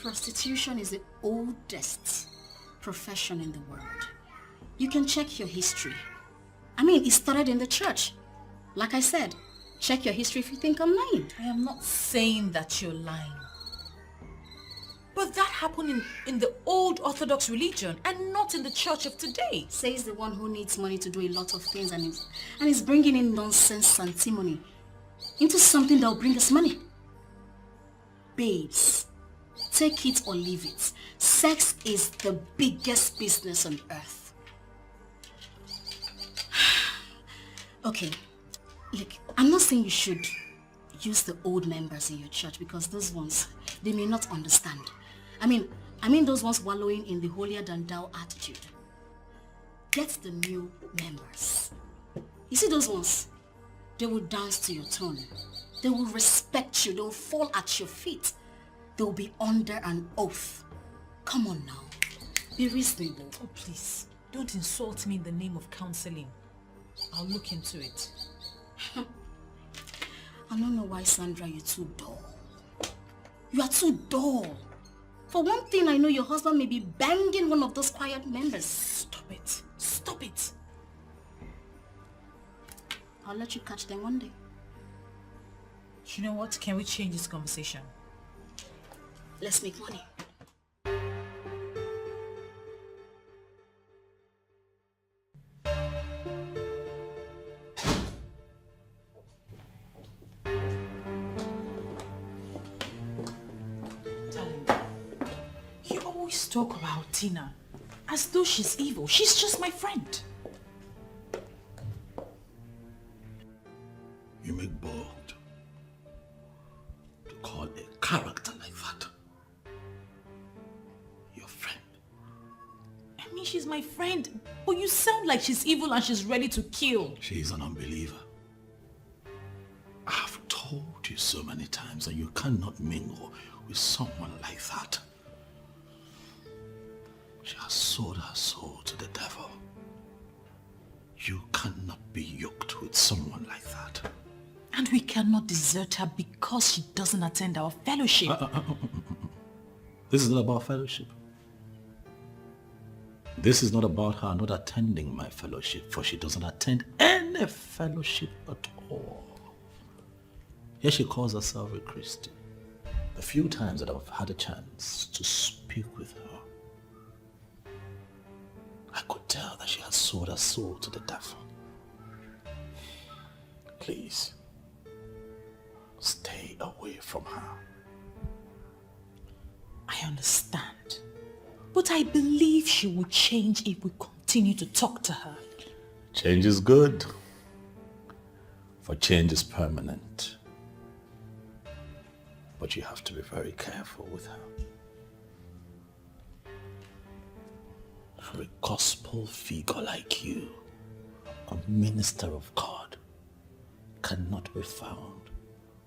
Prostitution is the oldest profession in the world. You can check your history. I mean, it started in the church. Like I said, check your history if you think I'm lying. I am not saying that you're lying. But that happened in the old Orthodox religion and not in the church of today. Says the one who needs money to do a lot of things and is bringing in nonsense antimony into something that will bring us money. Babes, take it or leave it. Sex is the biggest business on earth. Okay, look, I'm not saying you should use the old members in your church because those ones, they may not understand. I mean those ones wallowing in the holier than thou attitude. Get the new members. You see those ones? They will dance to your tone. They will respect you. They will fall at your feet. They will be under an oath. Come on now. Be reasonable. Oh, please. Don't insult me in the name of counseling. I'll look into it. I don't know why, Sandra, you're too dull. You are too dull. For one thing, I know your husband may be banging one of those quiet members. Stop it. Stop it. I'll let you catch them one day. You know what? Can we change this conversation? Let's make money. Talk about Tina as though she's evil. She's just my friend. You make bold to call a character like that your friend. I mean, she's my friend, but you sound like she's evil and she's ready to kill. She's an unbeliever. I've told you so many times that you cannot mingle with someone like that. She has sold her soul to the devil. You cannot be yoked with someone like that. And we cannot desert her because she doesn't attend our fellowship. This is not about fellowship. This is not about her not attending my fellowship, for she doesn't attend any fellowship at all. Here she calls herself a Christian. The few times that I've had a chance to speak with her, I could tell that she had sold her soul to the devil. Please, stay away from her. I understand. But I believe she will change if we continue to talk to her. Change is good, for change is permanent. But you have to be very careful with her. For a gospel figure like you, a minister of God, cannot be found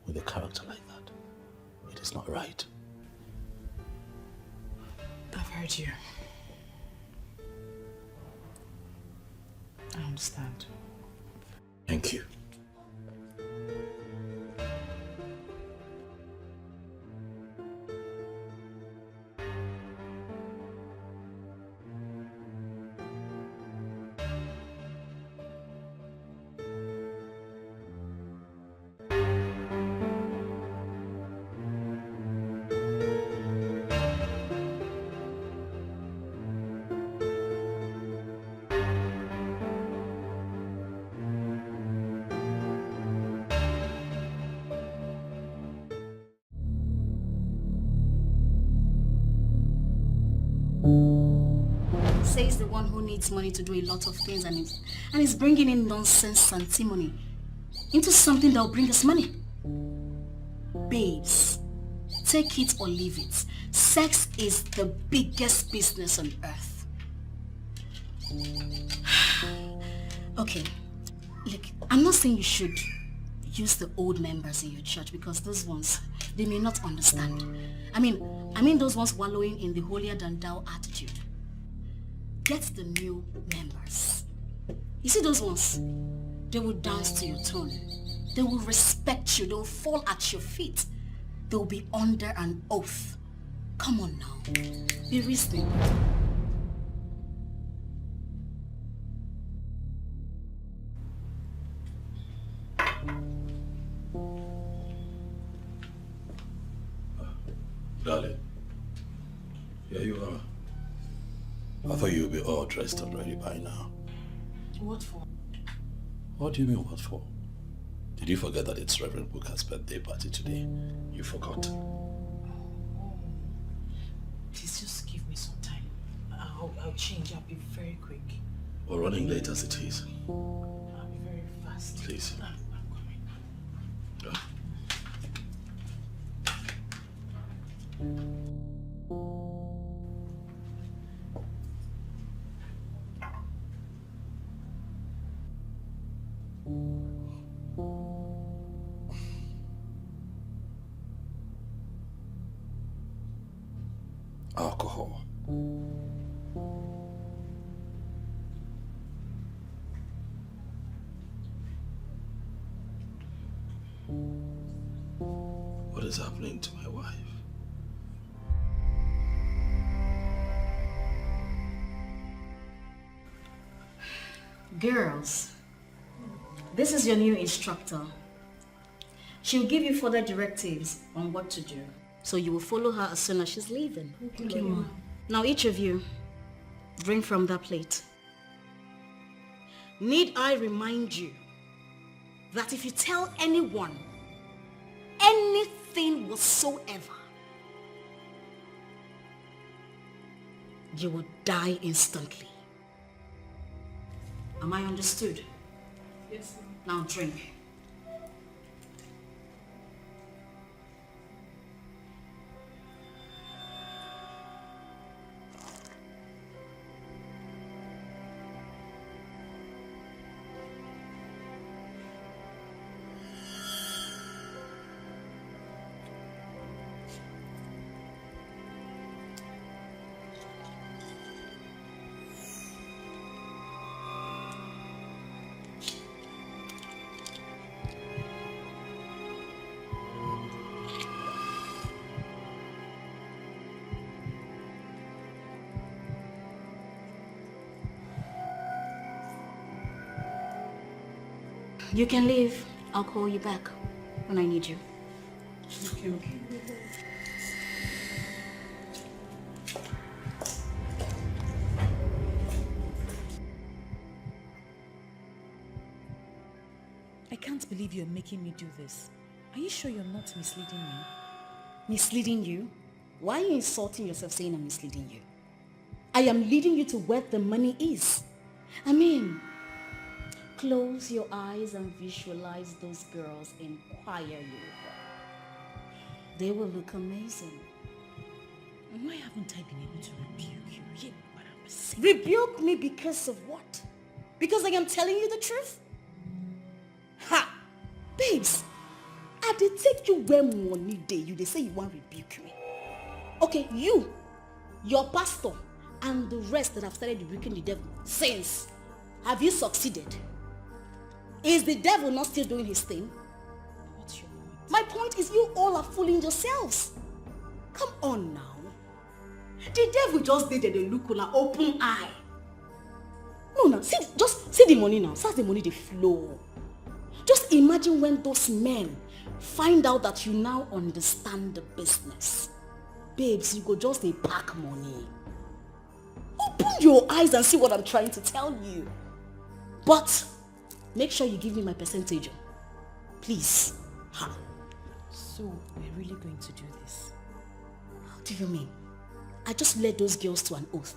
with a character like that. It is not right. I've heard you. I understand. Thank you. Says the one who needs money to do a lot of things and is bringing in nonsense antimony into something that will bring us money. Babes, take it or leave it. Sex is the biggest business on earth. Okay, look, I'm not saying you should use the old members in your church because those ones, they may not understand. I mean those ones wallowing in the holier than thou attitude. Get the new members. You see those ones? They will dance to your tune. They will respect you. They will fall at your feet. They will be under an oath. Come on now. Be reasonable. Darling, here you are. I thought you'd be all dressed up ready by now. What for? What do you mean, what for? Did you forget that it's Reverend Booker's birthday party today? You forgot. Please just give me some time. I'll change. I'll be very quick. We're running late as it is. I'll be very fast. Please. I'm coming. Yeah. Alcohol. What is happening to my wife? Girls, this is your new instructor. She'll give you further directives on what to do. So you will follow her as soon as she's leaving. Okay, Mom. Now each of you, drink from that plate. Need I remind you that if you tell anyone anything whatsoever, you will die instantly. Am I understood? Yes, Mom. Now drink. You can leave. I'll call you back when I need you. Okay. I can't believe you're making me do this. Are you sure you're not misleading me? Misleading you? Why are you insulting yourself saying I'm misleading you? I am leading you to where the money is. I mean, close your eyes and visualize those girls in choir uniform. They will look amazing. Why haven't I been able to rebuke you? Yeah, but I'm saying. Rebuke me because of what? Because I am telling you the truth? Ha! Babes, I did take you where money day. You they say you want to rebuke me. Okay, you, your pastor, and the rest that have started rebuking the devil since. Have you succeeded? Is the devil not still doing his thing? What's your point? My point is you all are fooling yourselves. Come on now. The devil just did the look on an open eye. No, just see the money now. See the money they flow. Just imagine when those men find out that you now understand the business. Babes, you go just a pack money. Open your eyes and see what I'm trying to tell you. But make sure you give me my percentage. Please. Ha. So we're really going to do this? How do you mean? I just led those girls to an oath.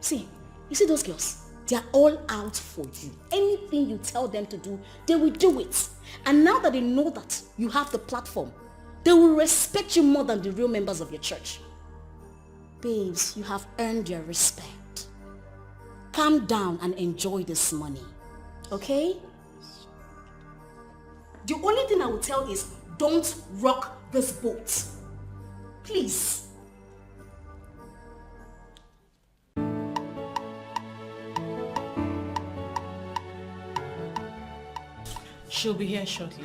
See, you see those girls? They are all out for you. Anything you tell them to do, they will do it. And now that they know that you have the platform, they will respect you more than the real members of your church. Babes, you have earned your respect. calm down and enjoy this money. Okay? The only thing I will tell is don't rock this boat. Please. She'll be here shortly.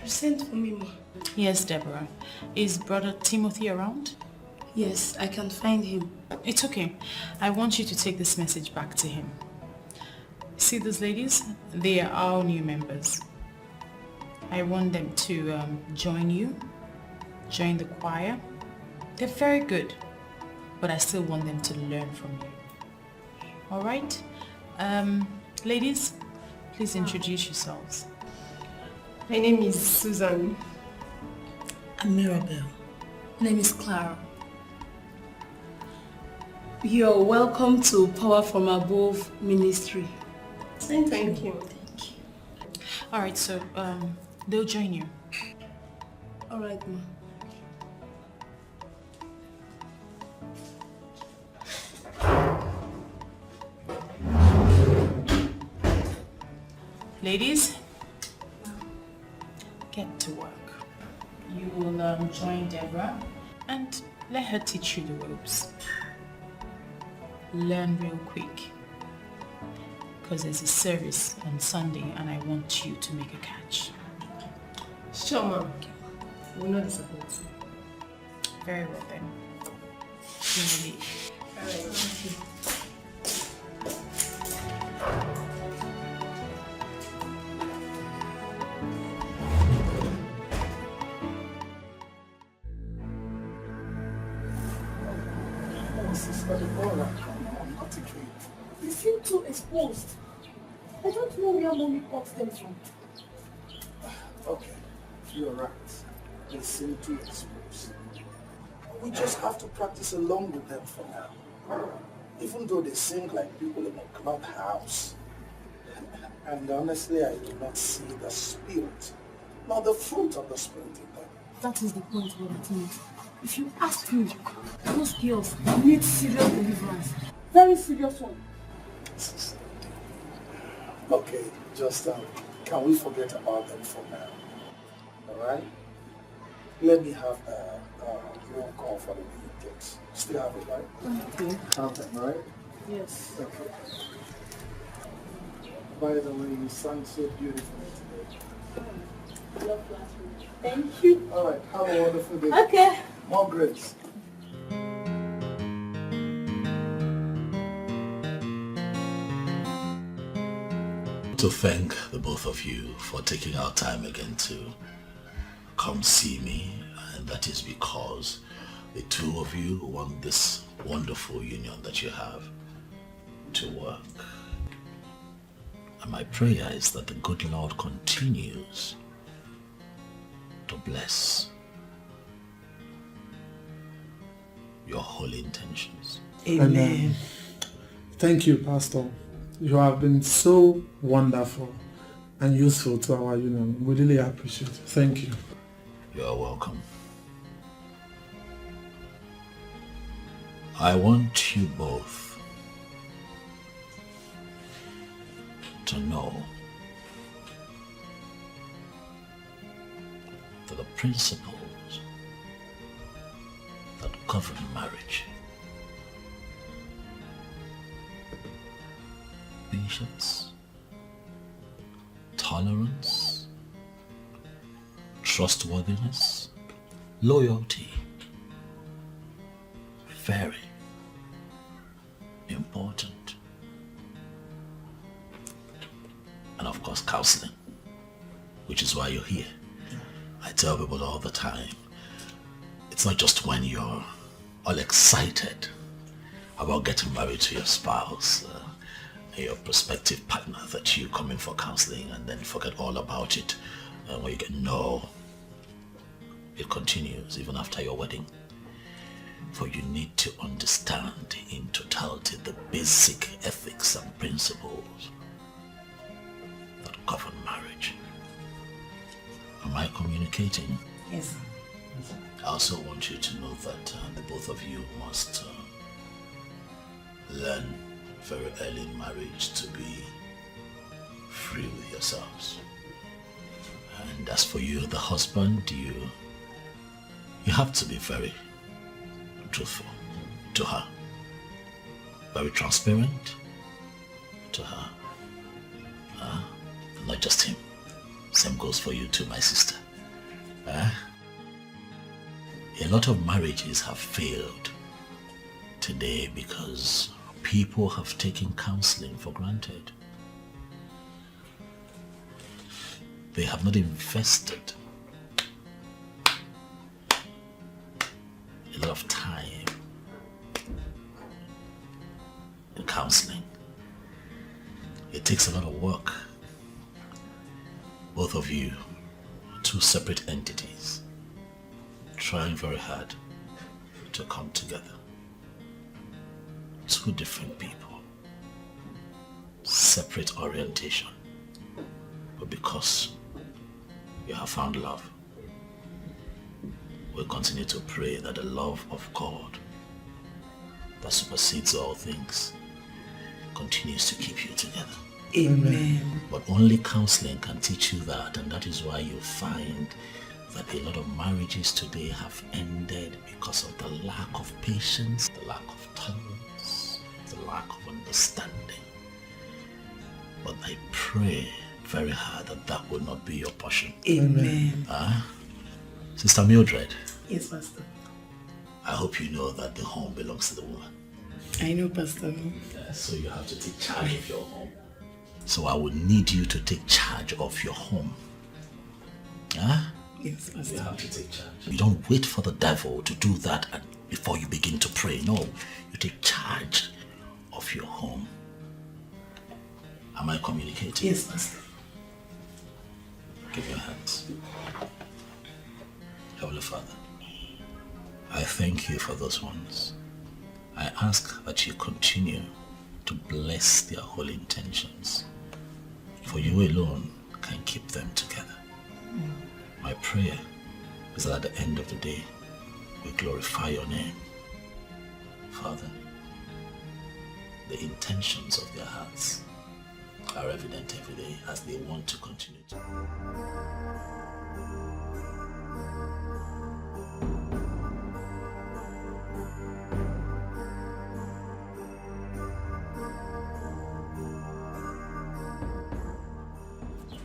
You sent for me, Ma. Yes, Deborah. Is Brother Timothy around? Yes, I can find him. It's okay. I want you to take this message back to him. See these ladies? They are our new members. I want them to join you, join the choir. They're very good, but I still want them to learn from you. All right? Ladies, please introduce yourselves. My name is Susan. I'm Mirabel. My name is Clara. You're welcome to Power from Above Ministry. Thank you. All right, so they'll join you. All right, Ma. Ladies, get to work. You will join Deborah and let her teach you the ropes. Learn real quick, because there's a service on Sunday and I want you to make a catch. Sure, Ma. We'll not disappoint you. Very well then. You may leave. All right, thank you. Sister Deborah, not again. They seem too exposed. I don't know where mommy got them from. Okay, you're right. They seem too exposed. We just have to practice along with them for now. Even though they sing like people in a clubhouse. And honestly, I do not see the spirit, nor the fruit of the spirit in them. That is the point, Brother Timothy. If you ask me, those girls need serious deliverance. Very serious one. Okay, just can we forget about them for now? Alright? Let me have the roll call for the meetings. Still have it, right? Okay. Have them, right? Yes. Okay. By the way, you sang so beautifully today. Love classroom. Thank you. Alright, have a wonderful day. Okay. More grace. To thank the both of you for taking our time again to come see me, and that is because the two of you want this wonderful union that you have to work. And my prayer is that the good Lord continues to bless your holy intentions. Amen. Thank you, Pastor. You have been so wonderful and useful to our union. We really appreciate it. Thank you. You are welcome. I want you both to know that the principles that govern marriage, patience, tolerance, trustworthiness, loyalty, very important. And of course, counseling, which is why you're here. I tell people all the time, it's not just when you're all excited about getting married to your spouse, your prospective partner, that you come in for counseling and then forget all about it. When you get no, it continues even after your wedding. For you need to understand in totality the basic ethics and principles that govern marriage. And my communicating? Yes, sir. I also want you to know that the both of you must learn very early in marriage to be free with yourselves. And as for you, the husband, you have to be very truthful to her, very transparent to her. Not just him. Same goes for you too, my sister. A lot of marriages have failed today because people have taken counseling for granted. They have not invested a lot of time in counseling. It takes a lot of work. Both of you, two separate entities, trying very hard to come together. Two different people, separate orientation, but because you have found love, we'll continue to pray that the love of God that supersedes all things continues to keep you together. Amen. But only counseling can teach you that, and that is why you find that a lot of marriages today have ended because of the lack of patience, the lack of tolerance, the lack of understanding. But I pray very hard that that will not be your portion. Amen. Sister Mildred. Yes, Pastor. I hope you know that the home belongs to the woman. I know, Pastor. So you have to take charge of your home. So I will need you to take charge of your home. Yes, Pastor. You have to take charge. You don't wait for the devil to do that before you begin to pray. No, you take charge of your home. Am I communicating? Yes, Pastor. Give your hands. Heavenly Father, I thank you for those ones. I ask that you continue to bless their holy intentions, for you alone can keep them together. My prayer is that at the end of the day, we glorify your name. Father, the intentions of their hearts are evident every day as they want to continue to.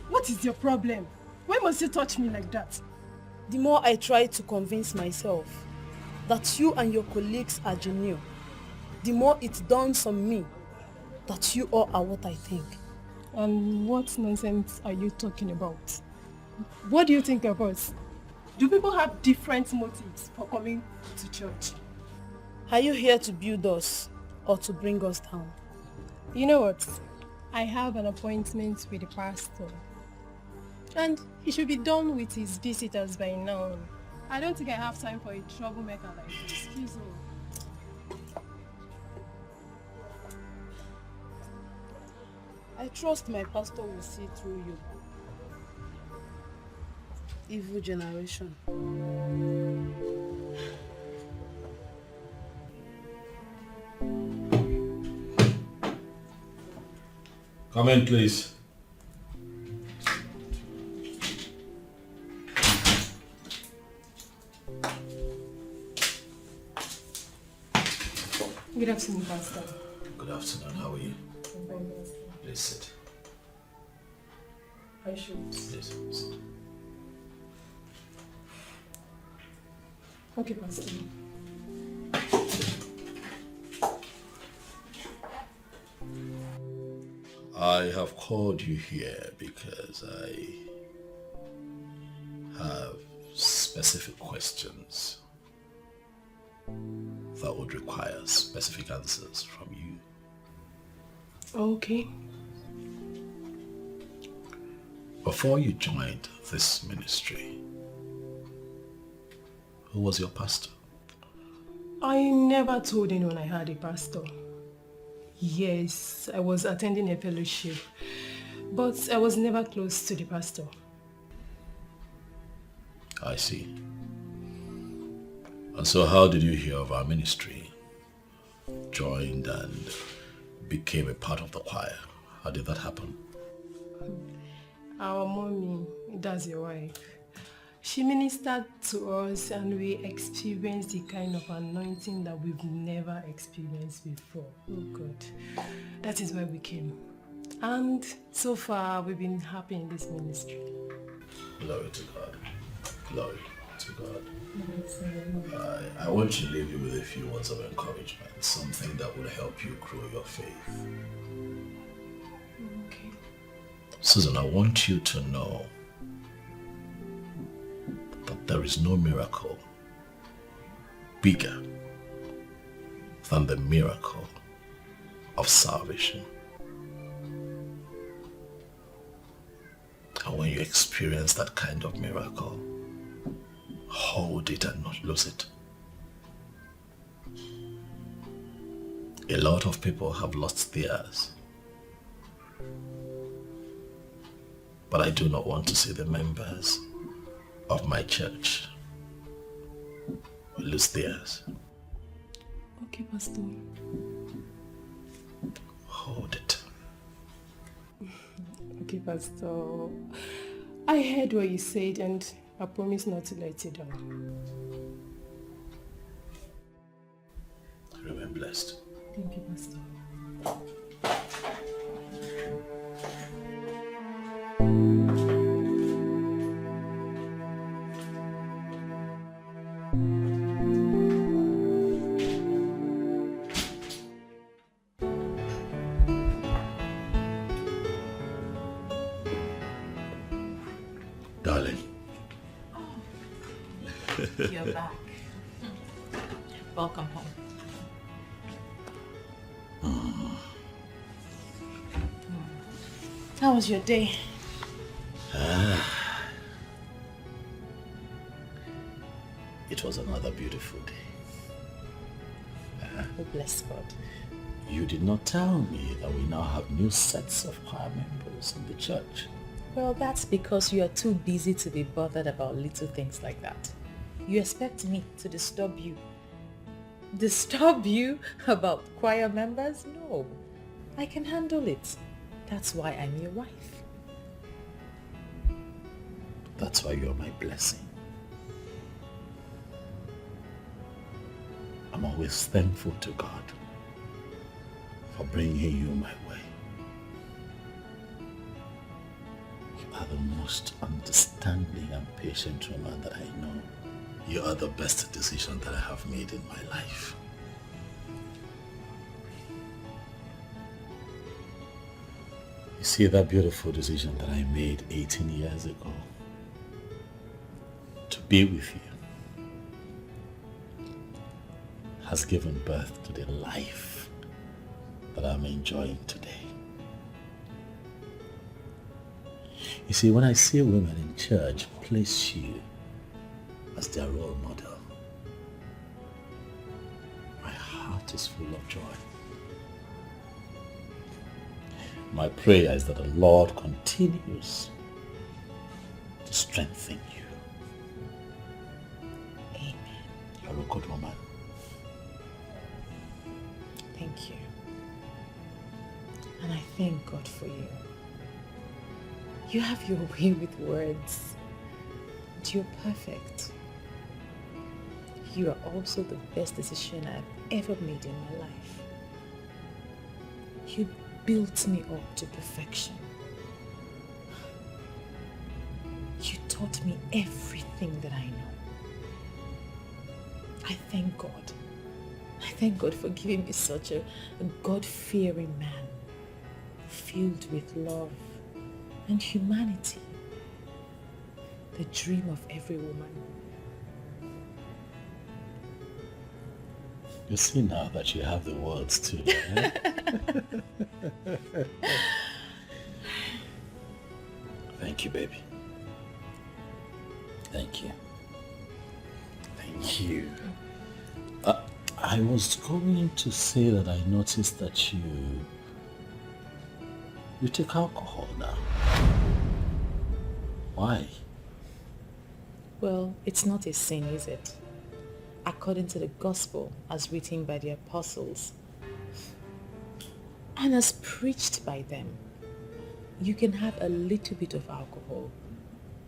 What is your problem? Why must you touch me like that? The more I try to convince myself that you and your colleagues are genuine, the more it dawns on me that you all are what I think. And what nonsense are you talking about? What do you think of us? Do people have different motives for coming to church? Are you here to build us or to bring us down? You know what? I have an appointment with the pastor. And he should be done with his visitors by now. I don't think I have time for a troublemaker like this. Excuse me. I trust my pastor will see through you. Evil generation. Come in, please. Good afternoon, Pastor. Good afternoon. How are you? I'm fine, Pastor. Please sit. I should. Please sit. Okay, Pastor. I have called you here because I have specific questions that would require specific answers from you. Okay. Before you joined this ministry, who was your pastor? I never told anyone I had a pastor. Yes, I was attending a fellowship, but I was never close to the pastor. I see. And so how did you hear of our ministry? Joined and became a part of the choir. How did that happen? Our mommy, that's your wife. She ministered to us and we experienced the kind of anointing that we've never experienced before. Oh God. That is why we came. And so far we've been happy in this ministry. Glory to God. Glory to God. I want to leave you with a few words of encouragement, something that will help you grow your faith. Okay. Susan, I want you to know that there is no miracle bigger than the miracle of salvation. And when you experience that kind of miracle, hold it and not lose it. A lot of people have lost theirs. But I do not want to see the members of my church lose theirs. Okay, Pastor. Hold it. Okay, Pastor. I heard what you said and I promise not to let you down. Remain blessed. Thank you, Pastor. Darling. You're back. Welcome home. How was your day? It was another beautiful day. Oh, bless God. You did not tell me that we now have new sets of choir members in the church. Well, that's because you are too busy to be bothered about little things like that. You expect me to disturb you. Disturb you about choir members? No. I can handle it. That's why I'm your wife. That's why you're my blessing. I'm always thankful to God for bringing you my way. You are the most understanding and patient woman that I know. You are the best decision that I have made in my life. You see that beautiful decision that I made 18 years ago to be with you has given birth to the life that I'm enjoying today. You see, when I see women in church place you as their role model, my heart is full of joy. My prayer is that the Lord continues to strengthen you. Amen. You're a good woman. Thank you. And I thank God for you. You have your way with words. And you're perfect. You are also the best decision I've ever made in my life. You built me up to perfection. You taught me everything that I know. I thank God. I thank God for giving me such a God-fearing man, filled with love and humanity, the dream of every woman. You see now that you have the words too. Eh? Thank you, baby. Thank you. Thank you. I was going to say that I noticed that you take alcohol now. Why? Well, it's not a sin, is it? According to the gospel as written by the apostles and as preached by them, you can have a little bit of alcohol.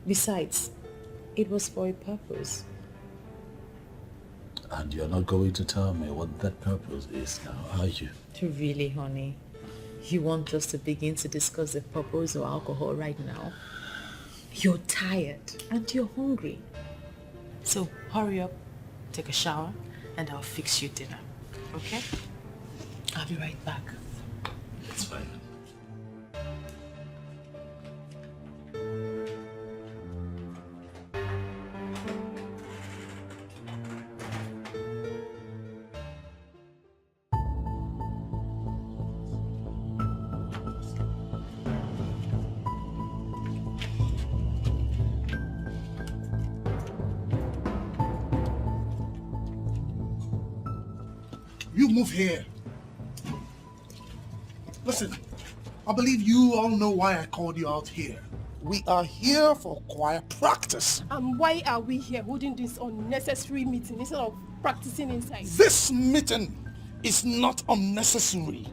Besides, it was for a purpose. And you're not going to tell me what that purpose is now, are you? Really, honey? You want us to begin to discuss the purpose of alcohol right now? You're tired and you're hungry. So hurry up, take a shower, and I'll fix you dinner. Okay? I'll be right back. It's fine. You move here. Listen, I believe you all know why I called you out here. We are here for choir practice. And why are we here holding this unnecessary meeting instead of practicing inside? This meeting is not unnecessary.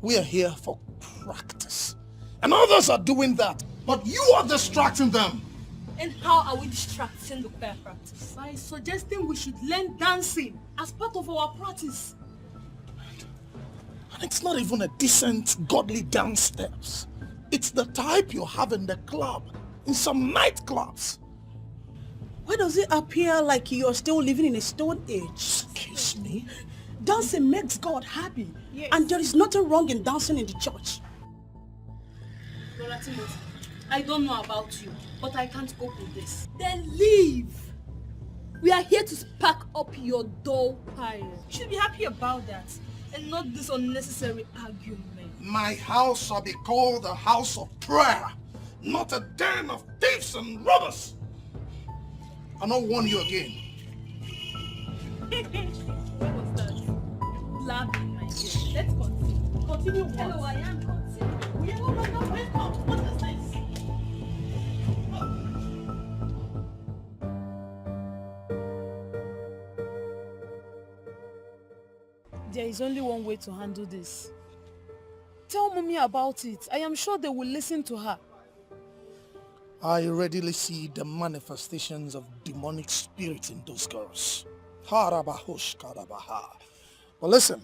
We are here for practice. And others are doing that, but you are distracting them. And how are we distracting the choir practice? By suggesting we should learn dancing as part of our practice. And it's not even a decent, godly dance steps. It's the type you have in the club, in some nightclubs. Why does it appear like you're still living in a stone age? Excuse me? Dancing makes God happy. Yes. And there is nothing wrong in dancing in the church. Brother Timothy, I don't know about you, but I can't cope with this. Then leave! We are here to spark up your dull fire. You should be happy about that, and not this unnecessary argument. My house shall be called a house of prayer, not a den of thieves and robbers. I'll not warn you again. What was that? Blabbing, my dear. Let's continue. Continue what? Hello, I am continuing. We are no longer welcome. What is this? There is only one way to handle this. Tell Mommy about it. I am sure they will listen to her. I readily see the manifestations of demonic spirits in those girls. Harabahosh karabaha. But listen,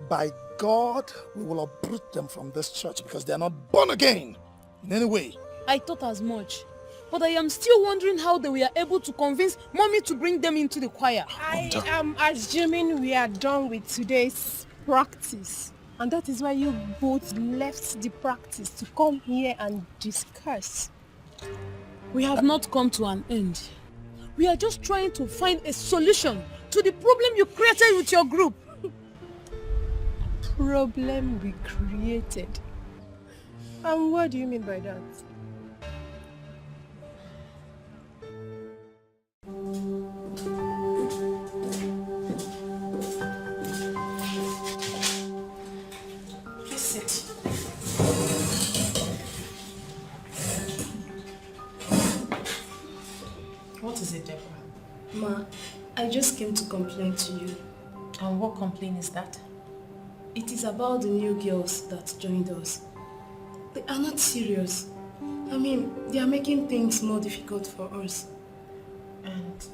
by God, we will uproot them from this church because they are not born again in any way. I thought as much. But I am still wondering how they were able to convince Mommy to bring them into the choir. I am assuming we are done with today's practice. And that is why you both left the practice to come here and discuss. We have not come to an end. We are just trying to find a solution to the problem you created with your group. Problem we created? And what do you mean by that? Please sit. What is it, Deborah? Ma, I just came to complain to you. And what complaint is that? It is about the new girls that joined us. They are not serious. I mean, they are making things more difficult for us. And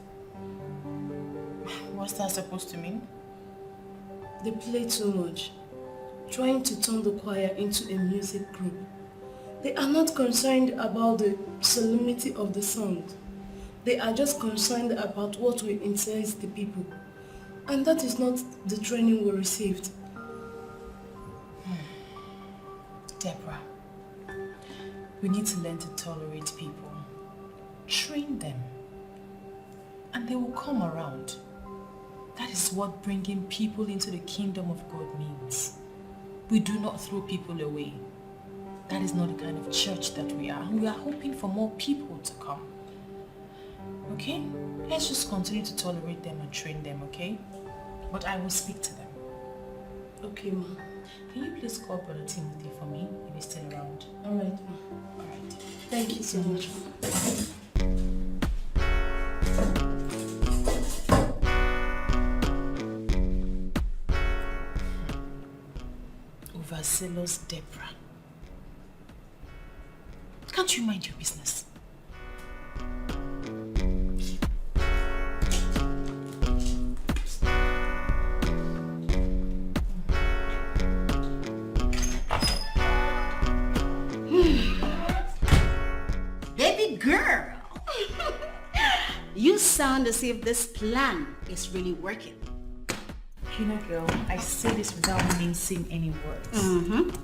what's that supposed to mean? They play too much, trying to turn the choir into a music group. They are not concerned about the solemnity of the sound. They are just concerned about what will entice the people. And that is not the training we received. Deborah, we need to learn to tolerate people. Train them. And they will come around. That is what bringing people into the kingdom of God means. We do not throw people away. That is not the kind of church that we are. And we are hoping for more people to come. Okay? Let's just continue to tolerate them and train them, okay? But I will speak to them. Okay, Ma. Can you please call Brother Timothy for me if he's still around? Alright, Ma. Alright. Thank you so much, Ma. zealous Deborah. Can't you mind your business? Baby girl, you sound as if this plan is really working. You know, girl, I say this without mincing any words.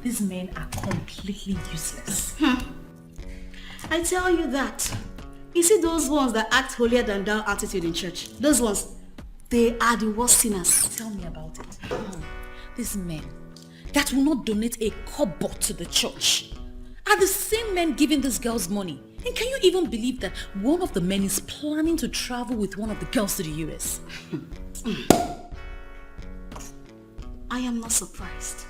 These men are completely useless. I tell you that. You see those ones that act holier than thou attitude in church? Those ones, they are the worst sinners. Tell me about it. These men that will not donate a kobo to the church are the same men giving these girls money. And can you even believe that one of the men is planning to travel with one of the girls to the US? I am not surprised.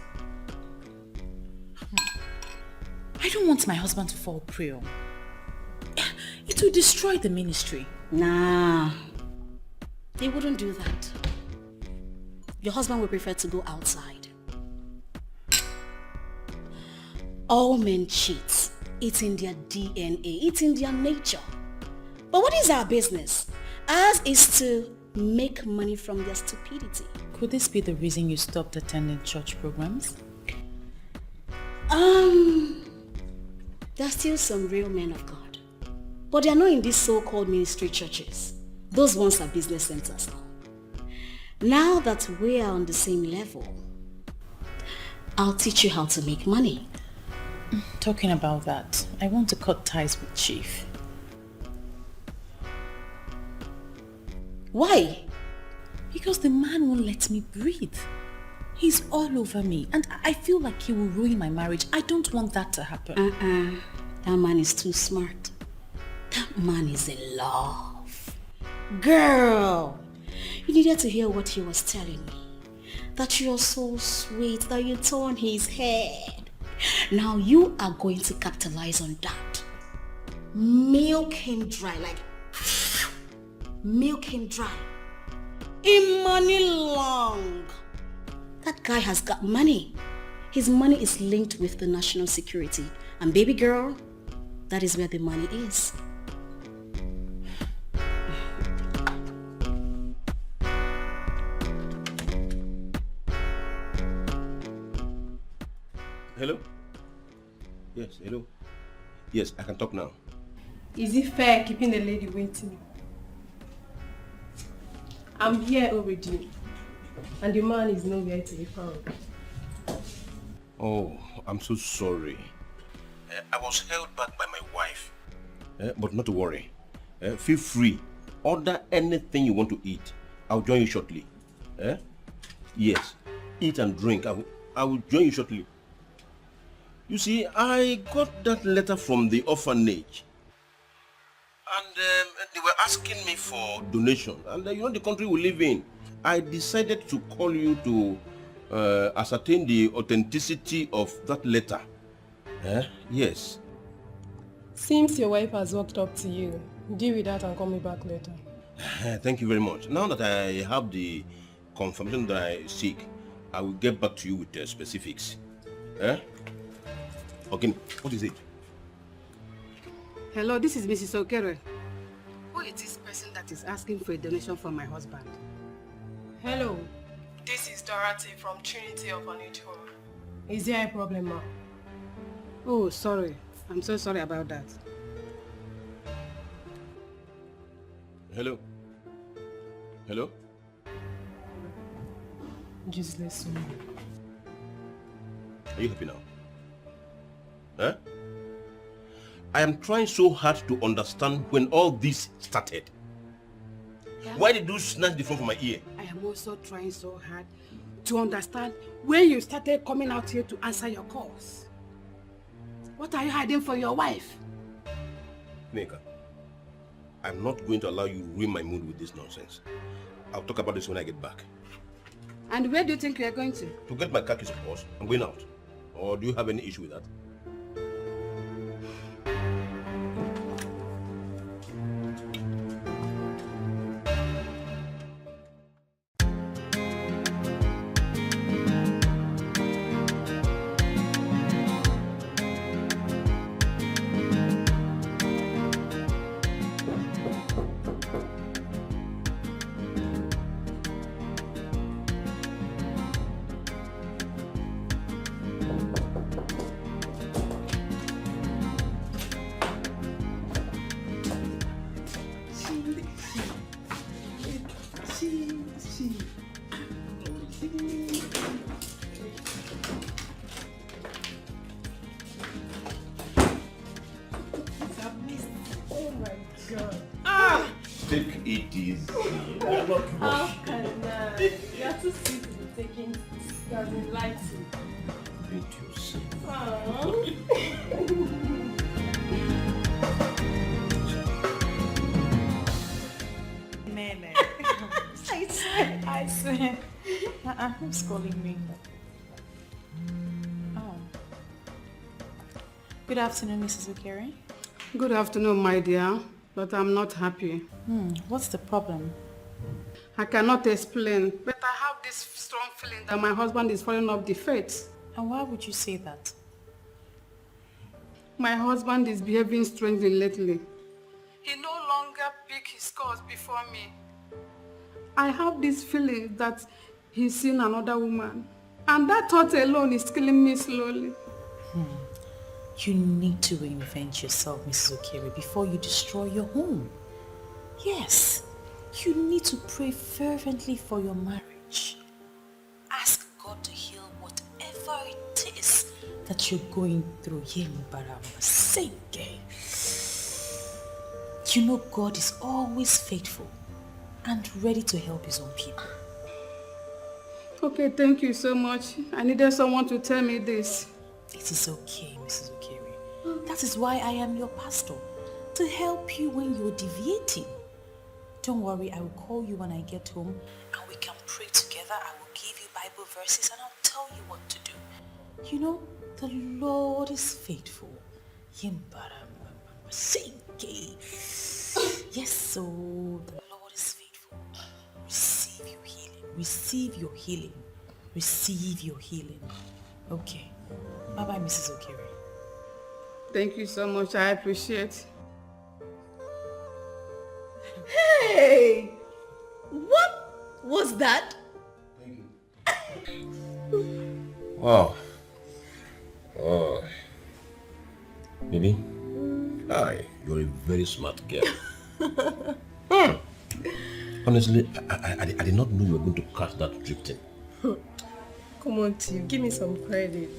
I don't want my husband to fall prey. It will destroy the ministry. Nah, they wouldn't do that. Your husband would prefer to go outside. All men cheat. It's in their DNA. It's in their nature. But what is our business? Ours is to make money from their stupidity. Could this be the reason you stopped attending church programs? There are still some real men of God. But they are not in these so-called ministry churches. Those ones are business centers now. Now that we are on the same level, I'll teach you how to make money. Talking about that, I want to cut ties with Chief. Why? Because the man won't let me breathe. He's all over me and I feel like he will ruin my marriage. I don't want that to happen. That man is too smart. That man is in love. Girl, you needed to hear what he was telling me. That you're so sweet, that you turn his head. Now you are going to capitalize on that. Milk him dry, like milk him dry. In money long. That guy has got money. His money is linked with the national security. And baby girl, that is where the money is. Hello? Yes, hello. Yes, I can talk now. Is it fair keeping the lady waiting? I'm here already, and the man is nowhere to be found. Oh, I'm so sorry. I was held back by my wife. But not to worry. Feel free. Order anything you want to eat. I'll join you shortly. Yes, eat and drink. I will join you shortly. You see, I got that letter from the orphanage. And they were asking me for donation. And you know the country we live in. I decided to call you to ascertain the authenticity of that letter. Yes. Seems your wife has walked up to you. Deal with that and call me back later. Thank you very much. Now that I have the confirmation that I seek, I will get back to you with the specifics. Okay, what is it? Hello, this is Mrs. Okere. Who is this person that is asking for a donation from my husband? Hello, this is Dorothy from Trinity Orphanage Home. Is there a problem, ma? Oh, sorry. I'm so sorry about that. Hello? Hello? Just listen. Are you happy now? I am trying so hard to understand when all this started. Yeah. Why did you snatch the phone from my ear? I am also trying so hard to understand when you started coming out here to answer your calls. What are you hiding from your wife? Nneka, I'm not going to allow you to ruin my mood with this nonsense. I'll talk about this when I get back. And where do you think you are going to? To get my car keys, of course. I'm going out. Or do you have any issue with that? God. Take it easy. How can I? You are too sweet to be taking lightly. Beat yourself. Nene. I swear. Who's calling me? Oh. Good afternoon, Mrs. Okere. Good afternoon, my dear, but I'm not happy. What's the problem? I cannot explain, but I have this strong feeling that my husband is falling off the faith. And why would you say that? My husband is behaving strangely lately. He no longer picks his calls before me. I have this feeling that he's seen another woman. And that thought alone is killing me slowly. You need to reinvent yourself, Mrs. Okere, before you destroy your home. Yes, you need to pray fervently for your marriage. Ask God to heal whatever it is that you're going through. You know God is always faithful and ready to help his own people. Okay, thank you so much. I needed someone to tell me this. It is okay, Mrs. Okere. That is why I am your pastor, to help you when you're deviating. Don't worry, I will call you when I get home and we can pray together. I will give you Bible verses and I'll tell you what to do. You know, the Lord is faithful. Yes, so the Lord is faithful. Receive your healing. Receive your healing. Receive your healing. Okay. Bye-bye, Mrs. Okere. Thank you so much. I appreciate. Hey! What was that? Wow. Oh. Baby? Hi, you're a very smart girl. Honestly, I did not know you were going to catch that drifting. Come on, Tim. Give me some credit.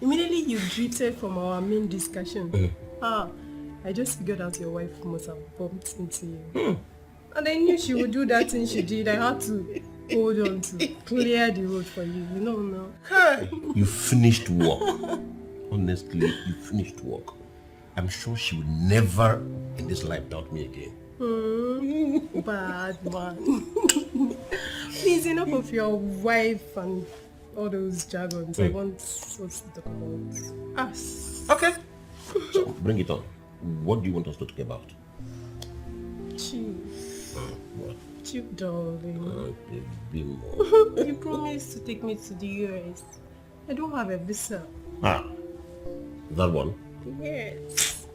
Immediately you drifted from our main discussion. I just figured out your wife must have bumped into you. And I knew she would do that thing she did. I had to hold on to clear the road for you. You know now. You finished work. Honestly, you finished work. I'm sure she will never in this life doubt me again. Bad man. Please, enough of your wife and all those jargons. I want what's the called? Us. Okay. So bring it on. What do you want us to talk about? Chief. What? Chief, darling. Baby more. You promised to take me to the US. I don't have a visa. That one? Yes.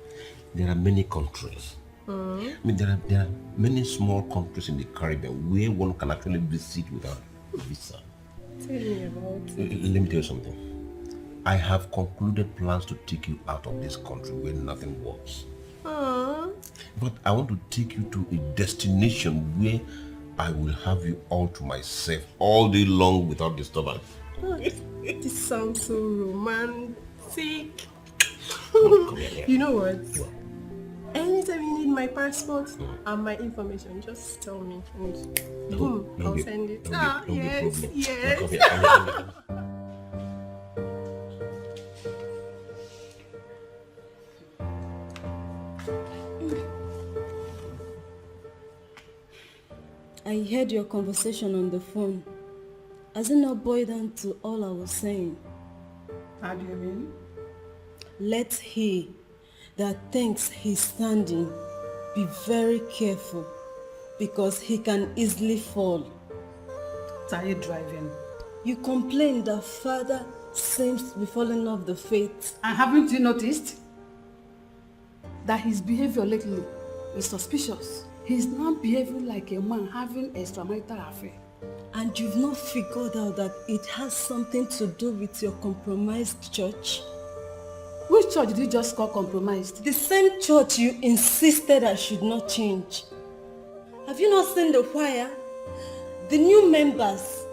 There are many countries. I mean, there are many small countries in the Caribbean where one can actually visit without a visa. Tell me about it. Let me tell you something. I have concluded plans to take you out of this country where nothing works. But I want to take you to a destination where I will have you all to myself all day long without disturbance. This sounds so romantic. Come here. You know what? Anytime you need my passport and my information, just tell me and boom, I'll send it. Yes, yes. Come here. I heard your conversation on the phone. Has it not boiled down to all I was saying? How do you mean? Let he that thinks he's standing be very careful, because he can easily fall. Are you driving? You complain that father seems to be falling off the faith. And haven't you noticed that his behavior lately is suspicious? He's now behaving like a man having extramarital affair. And you've not figured out that it has something to do with your compromised church? Which church did you just call compromised? The same church you insisted I should not change. Have you not seen the choir? The new members,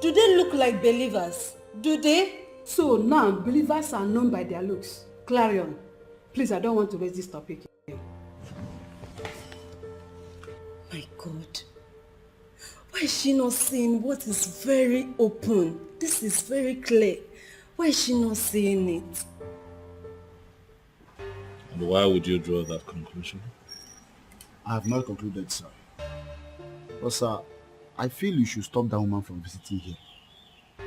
do they look like believers? Do they? So now believers are known by their looks. Clarion, please, I don't want to raise this topic again. Why is she not seeing what is very open? This is very clear. Why is she not seeing it? And why would you draw that conclusion? I have not concluded, sir. But sir, I feel you should stop that woman from visiting here.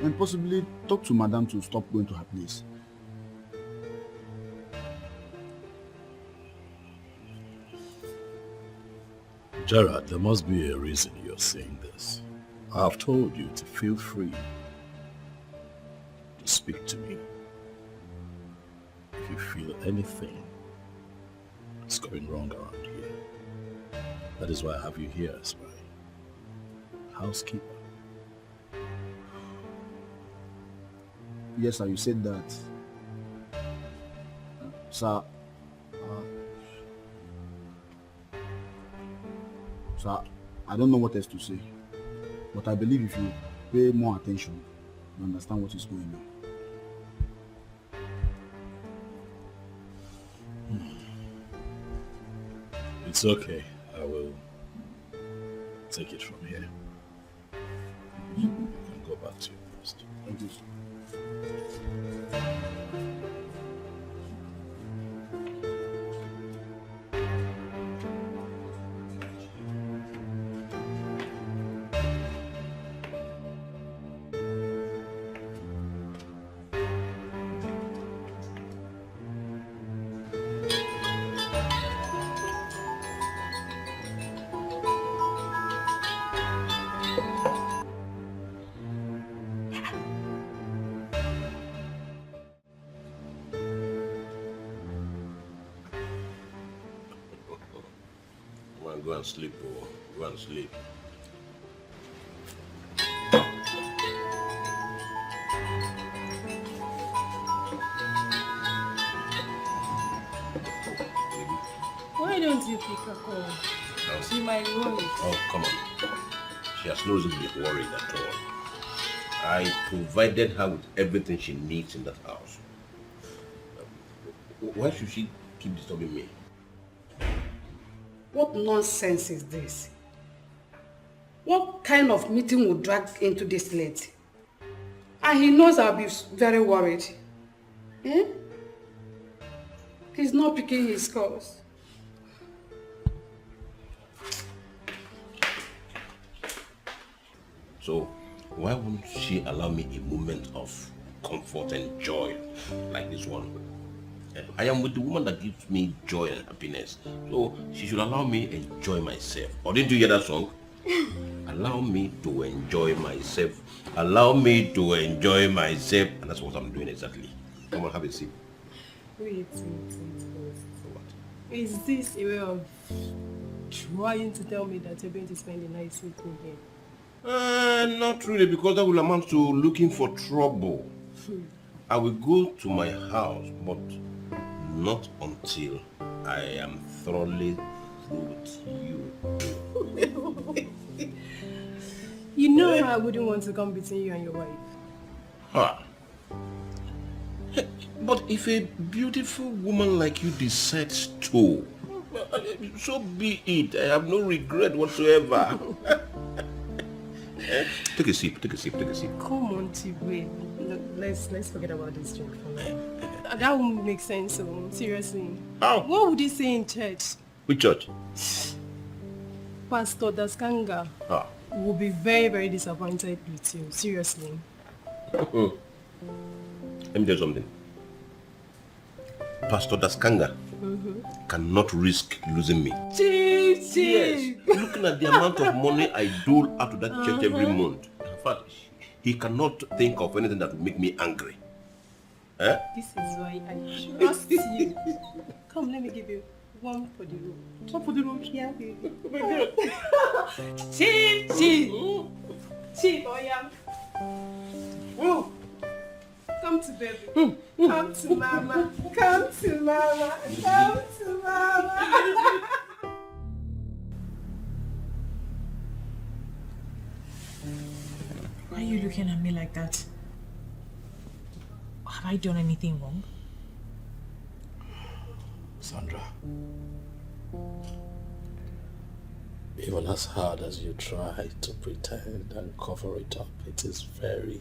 And possibly talk to Madame to stop going to her place. Gerard, there must be a reason you're saying this. I have told you to feel free to speak to me. If you feel anything is going wrong around here, that is why I have you here as my housekeeper. Yes, sir, you said that. Sir, sir, I don't know what else to say. But I believe if you pay more attention, you understand what is going on. It's okay. I will take it from here. You can go back to your post. Thank you, sir. Go and sleep, oh. Go and sleep. Why don't you pick a call? She might worry. Oh, come on. She has no reason to be worried at all. I provided her with everything she needs in that house. Why should she keep disturbing me? What nonsense is this? What kind of meeting would drag into this late? And he knows I'll be very worried. Eh? He's not picking his calls. So, why won't she allow me a moment of comfort and joy like this one? I am with the woman that gives me joy and happiness. So she should allow me enjoy myself. Or didn't you hear that song? Allow me to enjoy myself. Allow me to enjoy myself. And that's what I'm doing exactly. Come on, have a seat. Wait. Is this a way of trying to tell me that you're going to spend the night with me here? Not really, because that will amount to looking for trouble. I will go to my house, but not until I am thoroughly through with you. You know I wouldn't want to come between you and your wife. Huh. But if a beautiful woman like you decides to, so be it. I have no regret whatsoever. Take a sip. Come on, Chibwe. Let's forget about this drink for now. That won't make sense, so seriously. How? What would he say in church? Which church? Pastor Daskanga will be very, very disappointed with you. Seriously. Let me tell you something. Pastor Daskanga cannot risk losing me. Chief! Yes. Looking at the amount of money I dole out to that church every month. In fact, he cannot think of anything that will make me angry. Eh? This is why I trust you. Come, let me give you one for the road. One for the road? Yeah, baby. Oh my God. Chief, oh yeah. Oh. Come to baby. Come to mama. Come to mama. Come to mama. Why are you looking at me like that? Have I done anything wrong? Sandra, Even as hard as you try to pretend and cover it up, it is very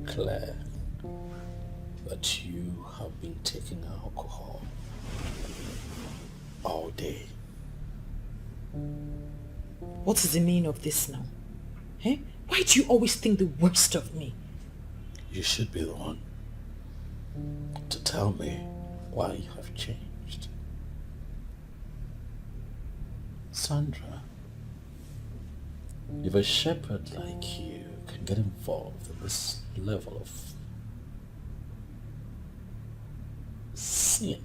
clear that you have been taking alcohol all day. What is the meaning of this now? Eh? Why do you always think the worst of me? You should be the one to tell me why you have changed. Sandra, if a shepherd like you can get involved in this level of sin,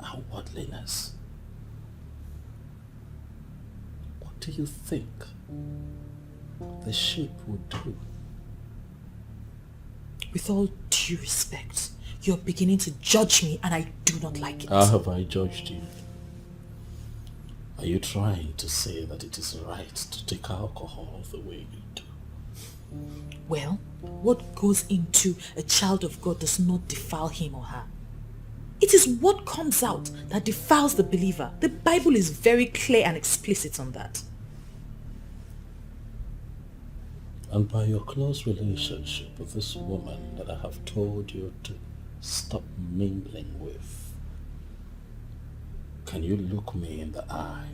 unworldliness, what do you think the sheep would do? With all due respect, you're beginning to judge me and I do not like it. How have I judged you? Are you trying to say that it is right to take alcohol the way you do? Well, what goes into a child of God does not defile him or her. It is what comes out that defiles the believer. The Bible is very clear and explicit on that. And by your close relationship with this woman that I have told you to stop mingling with, can you look me in the eye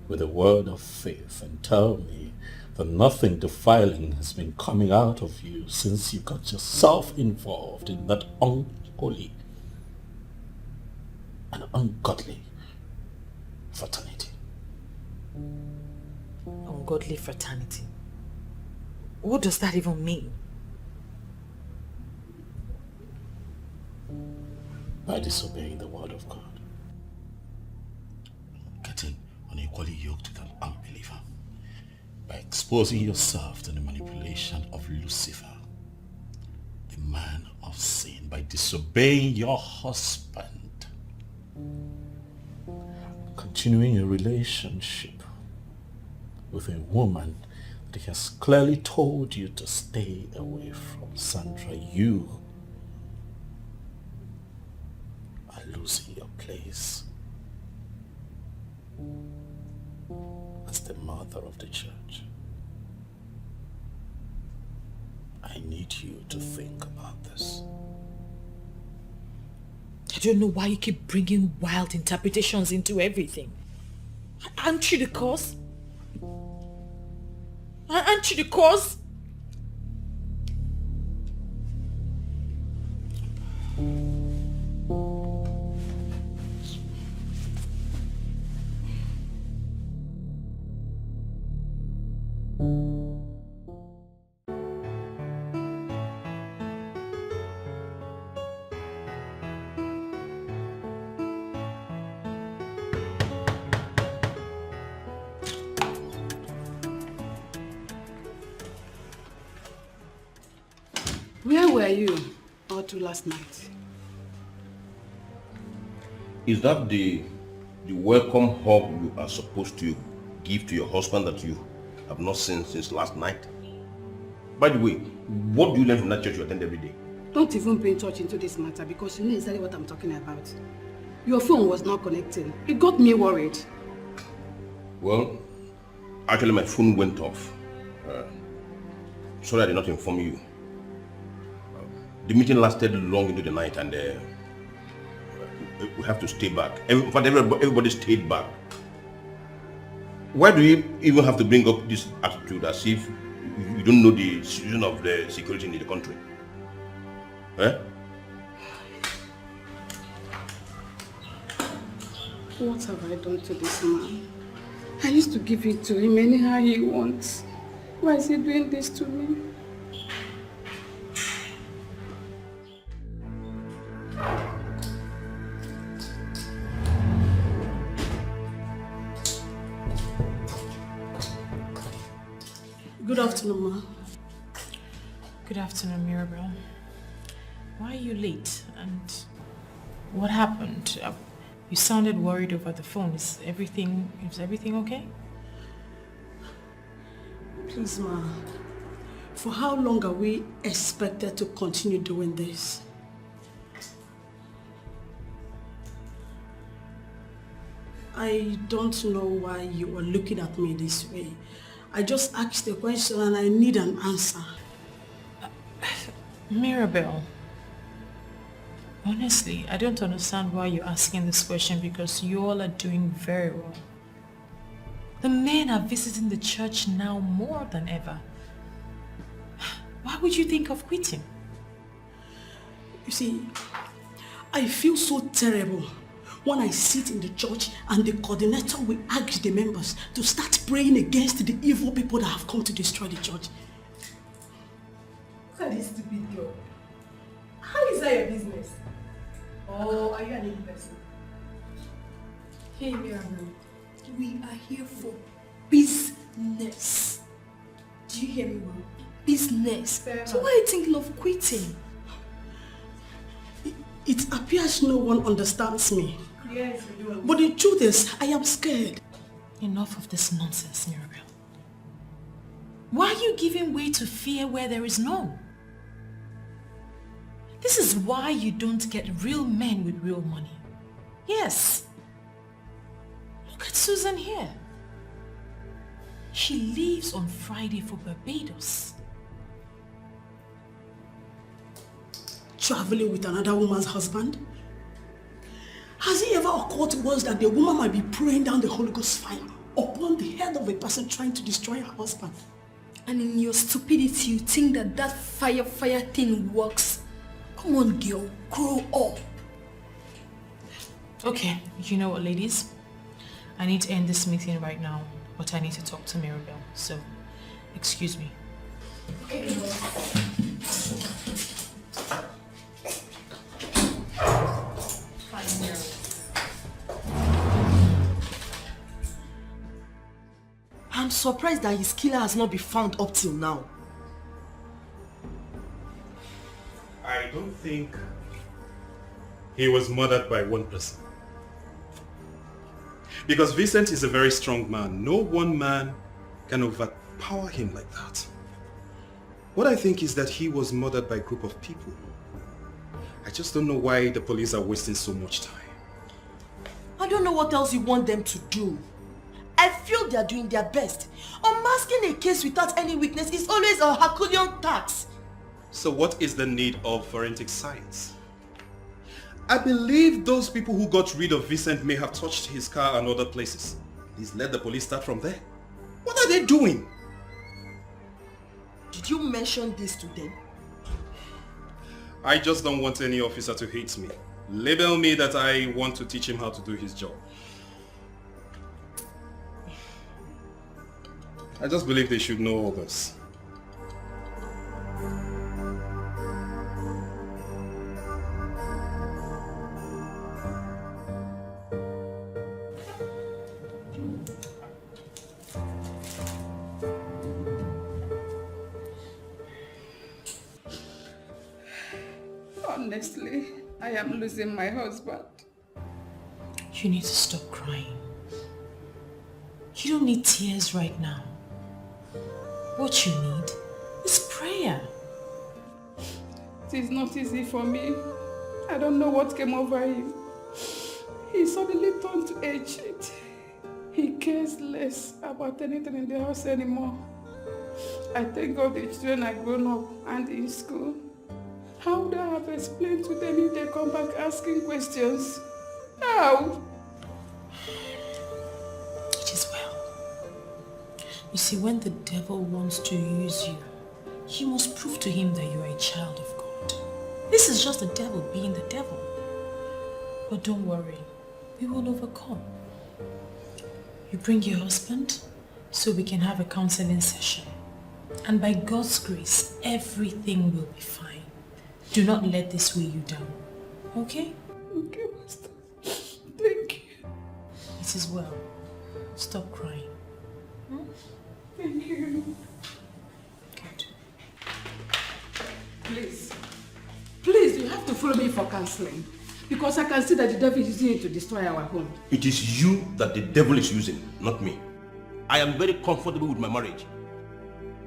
with a word of faith and tell me that nothing defiling has been coming out of you since you got yourself involved in that unholy and ungodly fraternity? Ungodly fraternity? What does that even mean? By disobeying the word of God, getting unequally yoked with an unbeliever, by exposing yourself to the manipulation of Lucifer, the man of sin, by disobeying your husband, continuing a relationship with a woman that he has clearly told you to stay away from. Sandra, you are losing your place as the mother of the church. I need you to think about this. I don't know why you keep bringing wild interpretations into everything. Aren't you the cause? Aren't you the cause? Where were you all to last night? Is that the welcome hug you are supposed to give to your husband that you have not seen since last night? By the way, what do you learn from that church you attend every day? Don't even bring touch into this matter because you know exactly what I'm talking about. Your phone was not connecting. It got me worried. Well, actually my phone went off. Sorry I did not inform you. The meeting lasted long into the night and we have to stay back. In fact, everybody stayed back. Why do you even have to bring up this attitude as if you don't know the situation of the security in the country? Eh? What have I done to this man? I used to give it to him anyhow he wants. Why is he doing this to me? Good afternoon, Ma. Good afternoon, Mirabel. Why are you late? And what happened? You sounded worried over the phone. Is everything okay? Please, Ma. For how long are we expected to continue doing this? I don't know why you are looking at me this way. I just asked a question and I need an answer. Mirabel, honestly, I don't understand why you're asking this question because you all are doing very well. The men are visiting the church now more than ever. Why would you think of quitting? You see, I feel so terrible when I sit in the church and the coordinator will ask the members to start praying against the evil people that have come to destroy the church. Look at this stupid girl. How is that your business? Or are you an evil person? Hey, Mirabel, we are here for business. Do you hear me well? Business. So why are you thinking of quitting? It appears no one understands me. Yes, we do. But the truth is, I am scared. Enough of this nonsense, Mirabel. Why are you giving way to fear where there is none? This is why you don't get real men with real money. Yes. Look at Susan here. She leaves on Friday for Barbados. Traveling with another woman's husband? Has it ever occurred to us that the woman might be praying down the Holy Ghost fire upon the head of a person trying to destroy her husband? And in your stupidity, you think that that fire thing works? Come on, girl, grow up. Okay, you know what, ladies? I need to end this meeting right now, but I need to talk to Mirabel, so excuse me. Okay, I'm surprised that his killer has not been found up till now. I don't think he was murdered by one person. Because Vincent is a very strong man. No one man can overpower him like that. What I think is that he was murdered by a group of people. I just don't know why the police are wasting so much time. I don't know what else you want them to do. I feel they are doing their best. Unmasking a case without any witness is always a Herculean task. So what is the need of forensic science? I believe those people who got rid of Vincent may have touched his car and other places. Please let the police start from there. What are they doing? Did you mention this to them? I just don't want any officer to hate me. Label me that I want to teach him how to do his job. I just believe they should know all this. Honestly, I am losing my husband. You need to stop crying. You don't need tears right now. What you need is prayer. It is not easy for me. I don't know what came over him. He suddenly turned to a cheat. He cares less about anything in the house anymore. I thank God the children are grown up and in school. How would I have explained to them if they come back asking questions? How? It is well. You see, when the devil wants to use you, you must prove to him that you are a child of God. This is just the devil being the devil. But don't worry, we will overcome. You bring your husband so we can have a counseling session. And by God's grace, everything will be fine. Do not let this weigh you down. Okay? Okay, Master. Thank you. It is well. Stop crying. Thank you. Good. Please, you have to follow me for counseling. Because I can see that the devil is using it to destroy our home. It is you that the devil is using, not me. I am very comfortable with my marriage.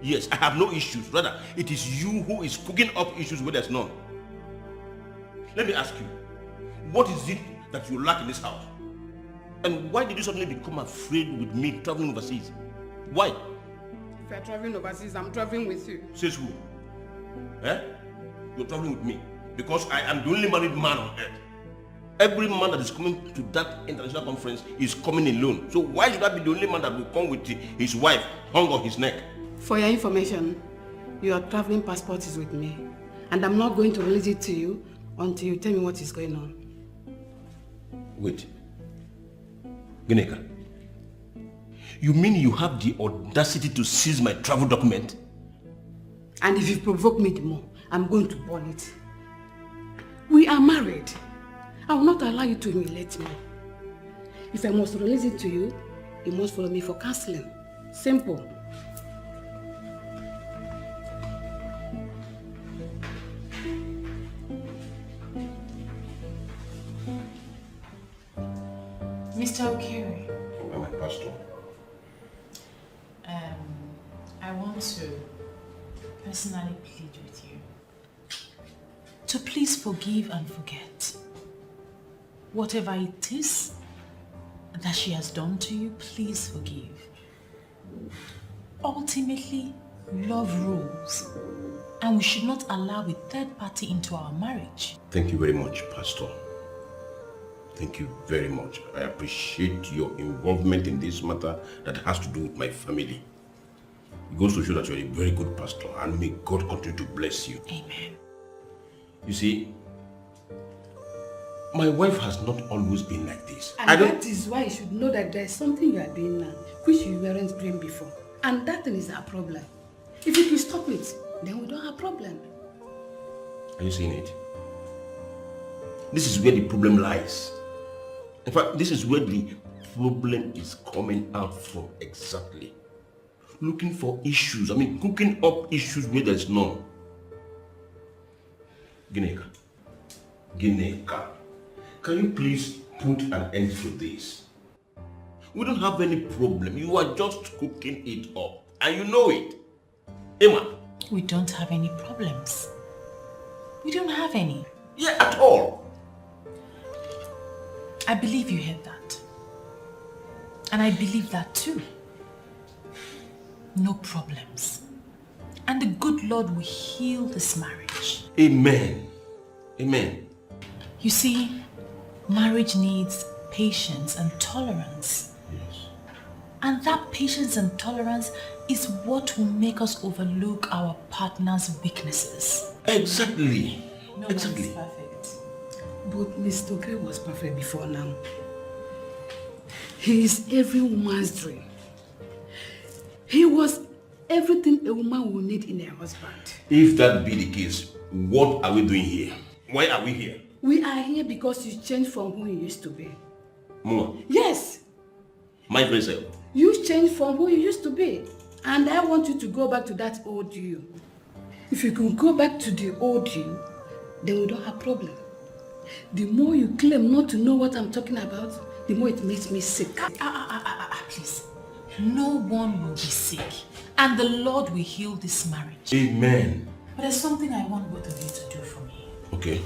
Yes, I have no issues. Rather, it is you who is cooking up issues where there's none. Let me ask you, what is it that you lack in this house? And why did you suddenly become afraid with me traveling overseas? Why? If you're traveling overseas, I'm traveling with you. Says who? Eh? You're traveling with me because I am the only married man on earth. Every man that is coming to that international conference is coming alone. So why should I be the only man that will come with his wife hung on his neck? For your information, your traveling passport is with me. And I'm not going to release it to you until you tell me what is going on. Wait. Gineka, you mean you have the audacity to seize my travel document? And if you provoke me the more, I'm going to burn it. We are married. I will not allow you to humiliate me. If I must release it to you, you must follow me for counseling. Simple. Mr. Okiri. My pastor. I want to personally plead with you to please forgive and forget. Whatever it is that she has done to you, please forgive. Ultimately, love rules, and we should not allow a third party into our marriage. Thank you very much, Pastor. Thank you very much. I appreciate your involvement in this matter that has to do with my family. It goes to show that you're a very good pastor, and may God continue to bless you. Amen. You see, my wife has not always been like this. And that is why you should know that there is something you are doing now, which you weren't doing before. And that thing is our problem. If you can stop it, then we don't have a problem. Are you seeing it? This is where the problem lies. In fact, this is where the problem is coming out from exactly. Looking for issues, cooking up issues where there's none. Gineka, can you please put an end to this? We don't have any problem. You are just cooking it up. And you know it. Emma. We don't have any problems. We don't have any. Yeah, at all. I believe you heard that. And I believe that too. No problems. And the good Lord will heal this marriage. Amen. Amen. You see, marriage needs patience and tolerance. Yes. And that patience and tolerance is what will make us overlook our partner's weaknesses. Exactly. No exactly. one is perfect. But Mr. Gray was perfect before now. He is every woman's dream. He was everything a woman will need in her husband. If that be the case, what are we doing here? Why are we here? We are here because you changed from who you used to be. Mama. Yes. My very self. You changed from who you used to be. And I want you to go back to that old you. If you can go back to the old you, then we don't have problem. The more you claim not to know what I'm talking about, the more it makes me sick. Please. No one will be sick. And the Lord will heal this marriage. Amen. But there's something I want both of you to do for me. Okay.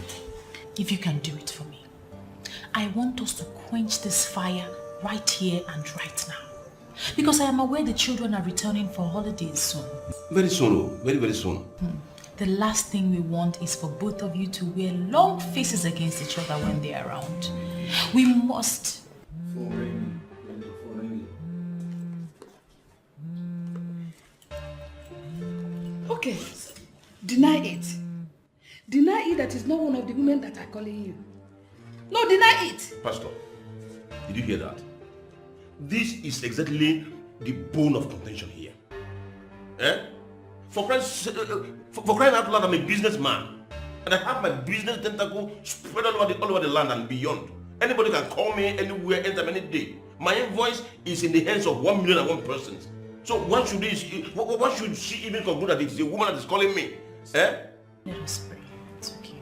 If you can do it for me. I want us to quench this fire right here and right now. Because I am aware the children are returning for holidays soon. Very soon, very, very soon. The last thing we want is for both of you to wear long faces against each other when they are around. We must... Okay, deny it. Deny it that is not one of the women that are calling you. No, deny it. Pastor, did you hear that? This is exactly the bone of contention here. Eh? For crying out loud, I'm a businessman. And I have my business tentacle spread all over the land and beyond. Anybody can call me anywhere, anytime, any day. My invoice is in the hands of 1,001 persons. So what should she even conclude that it's a woman that is calling me? Eh? Let us pray. It's okay.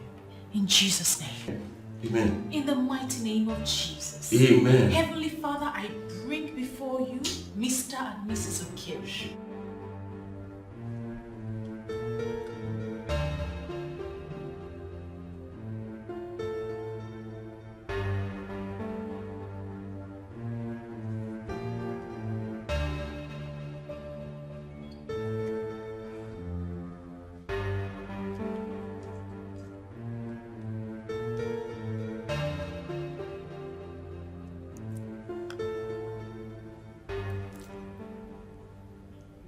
In Jesus' name. Amen. In the mighty name of Jesus. Amen. Heavenly Father, I bring before you Mr. and Mrs. Okiri.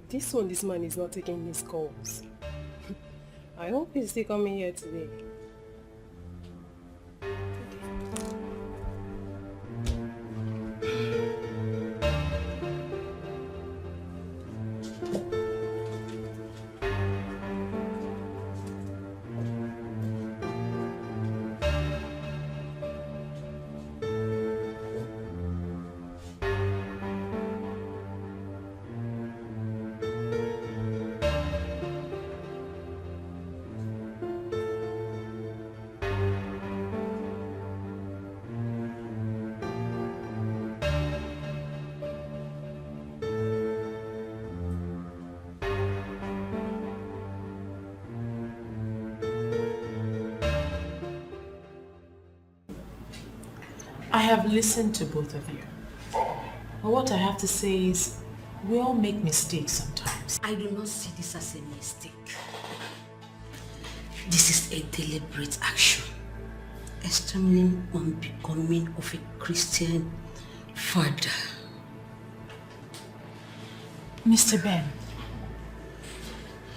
This man is not taking his calls. I hope he's still coming here today. I have listened to both of you. But what I have to say is, we all make mistakes sometimes. I do not see this as a mistake. This is a deliberate action, extremely unbecoming of a Christian father. Mr. Ben,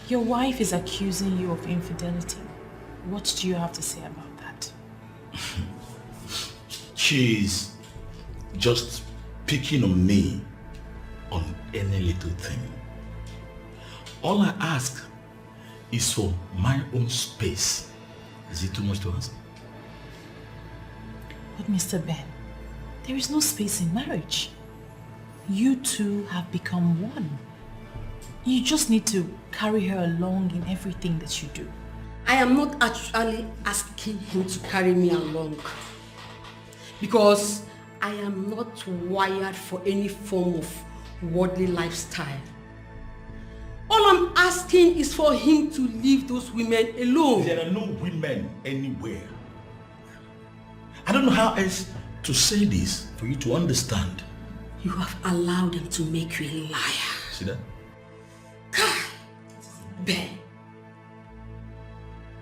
your wife is accusing you of infidelity. What do you have to say about that? She's just picking on me on any little thing. All I ask is for my own space. Is it too much to ask? But Mr. Ben, there is no space in marriage. You two have become one. You just need to carry her along in everything that you do. I am not actually asking him to carry me along, because I am not wired for any form of worldly lifestyle. All I'm asking is for him to leave those women alone. There are no women anywhere. I don't know how else to say this for you to understand. You have allowed them to make you a liar. See that? Ben,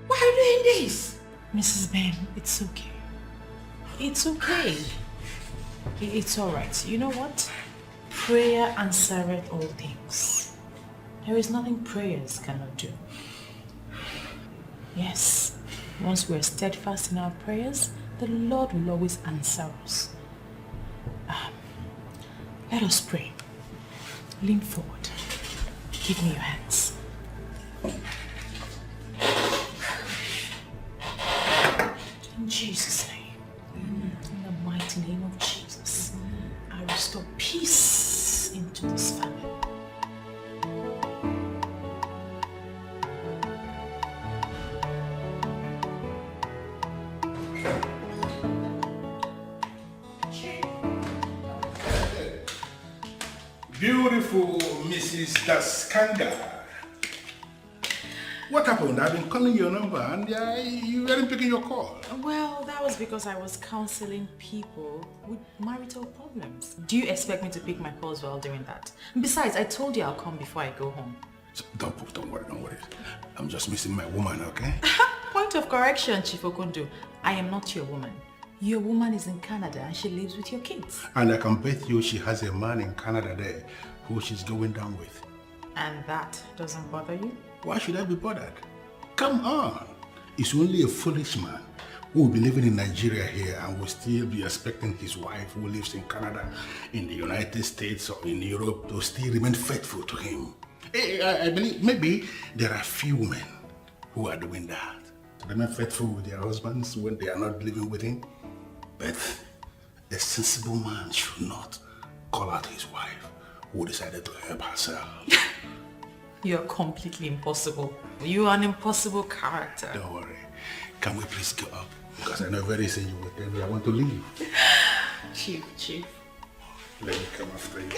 why are you doing this? Mrs. Ben, it's okay. It's okay. It's alright. You know what? Prayer answereth all things. There is nothing prayers cannot do. Yes, once we're steadfast in our prayers, the Lord will always answer us. Let us pray. Lean forward. Give me your hands. In Jesus' name, in the mighty name of Jesus, I restore peace into this family. Beautiful Mrs. Daskanga. What happened? I've been calling your number and you weren't picking your call. Well, that was because I was counseling people with marital problems. Do you expect me to pick my calls while doing that? Besides, I told you I'll come before I go home. Don't worry. I'm just missing my woman, okay? Point of correction, Chief Okondo. I am not your woman. Your woman is in Canada and she lives with your kids. And I can bet you she has a man in Canada there who she's going down with. And that doesn't bother you? Why should I be bothered? Come on. It's only a foolish man who will be living in Nigeria here and will still be expecting his wife who lives in Canada, in the United States or in Europe to still remain faithful to him. I believe maybe there are few men who are doing that. To remain faithful with their husbands when they are not living with him. But a sensible man should not call out his wife who decided to help herself. You're completely impossible. You are an impossible character. Don't worry. Can we please go up? Because I know very soon you will tell me I want to leave. Chief. Let me come after you.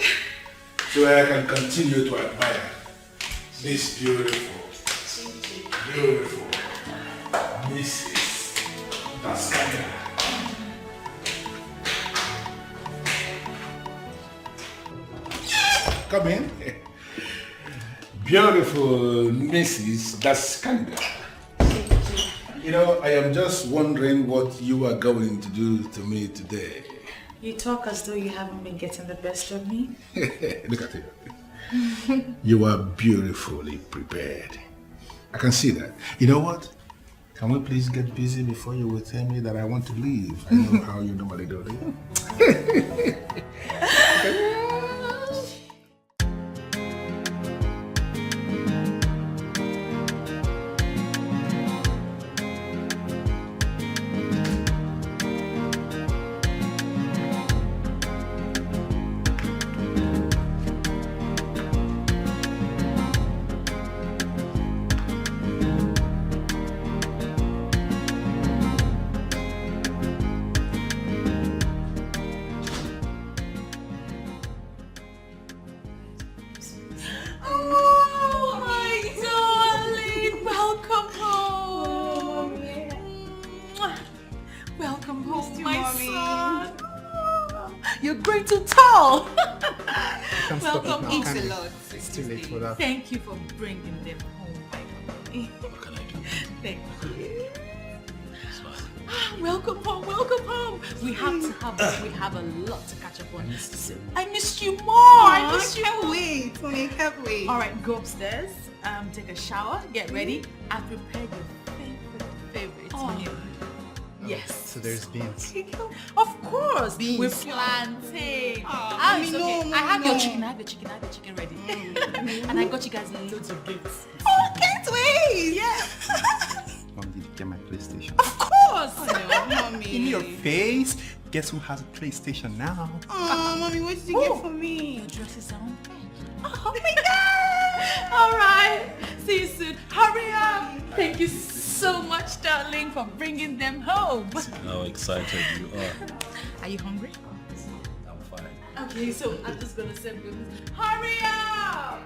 So I can continue to admire this beautiful Mrs. Daskanga. Come in. Beautiful Mrs. Daskanga. You know, I am just wondering what you are going to do to me today. You talk as though you haven't been getting the best of me. Look at you. You are beautifully prepared. I can see that. You know what? Can we please get busy before you will tell me that I want to leave? I know how you normally do it. Oh my darling, welcome home. Welcome home, my son. You're great to tell. Welcome home. It's too late for that. Thank you for bringing them home, my mommy. What can I do? Thank you. Welcome home, welcome home. We have a lot to catch up on. I missed you more. I missed you. Can't wait. Mommy, can't wait. All right, go upstairs, take a shower, get ready. I've prepared your favorite meal. Yes. So there's beans. Of course. Beans. With plantain. Mommy, It's okay. no, I have no. your chicken. I have the chicken ready. And I got you guys loads of gifts. Oh, can't wait. Yes. Mom, did you get my PlayStation? Of course. Oh, no, Mommy. In your face. Guess who has a PlayStation now? Oh, Mommy, what did you get for me? Your dress is on. Oh my God. All right. See you soon. Hurry up. Thank you so much, darling, for bringing them home. How excited you are. Are you hungry? I'm fine. Okay, so I'm just gonna send you. Hurry up!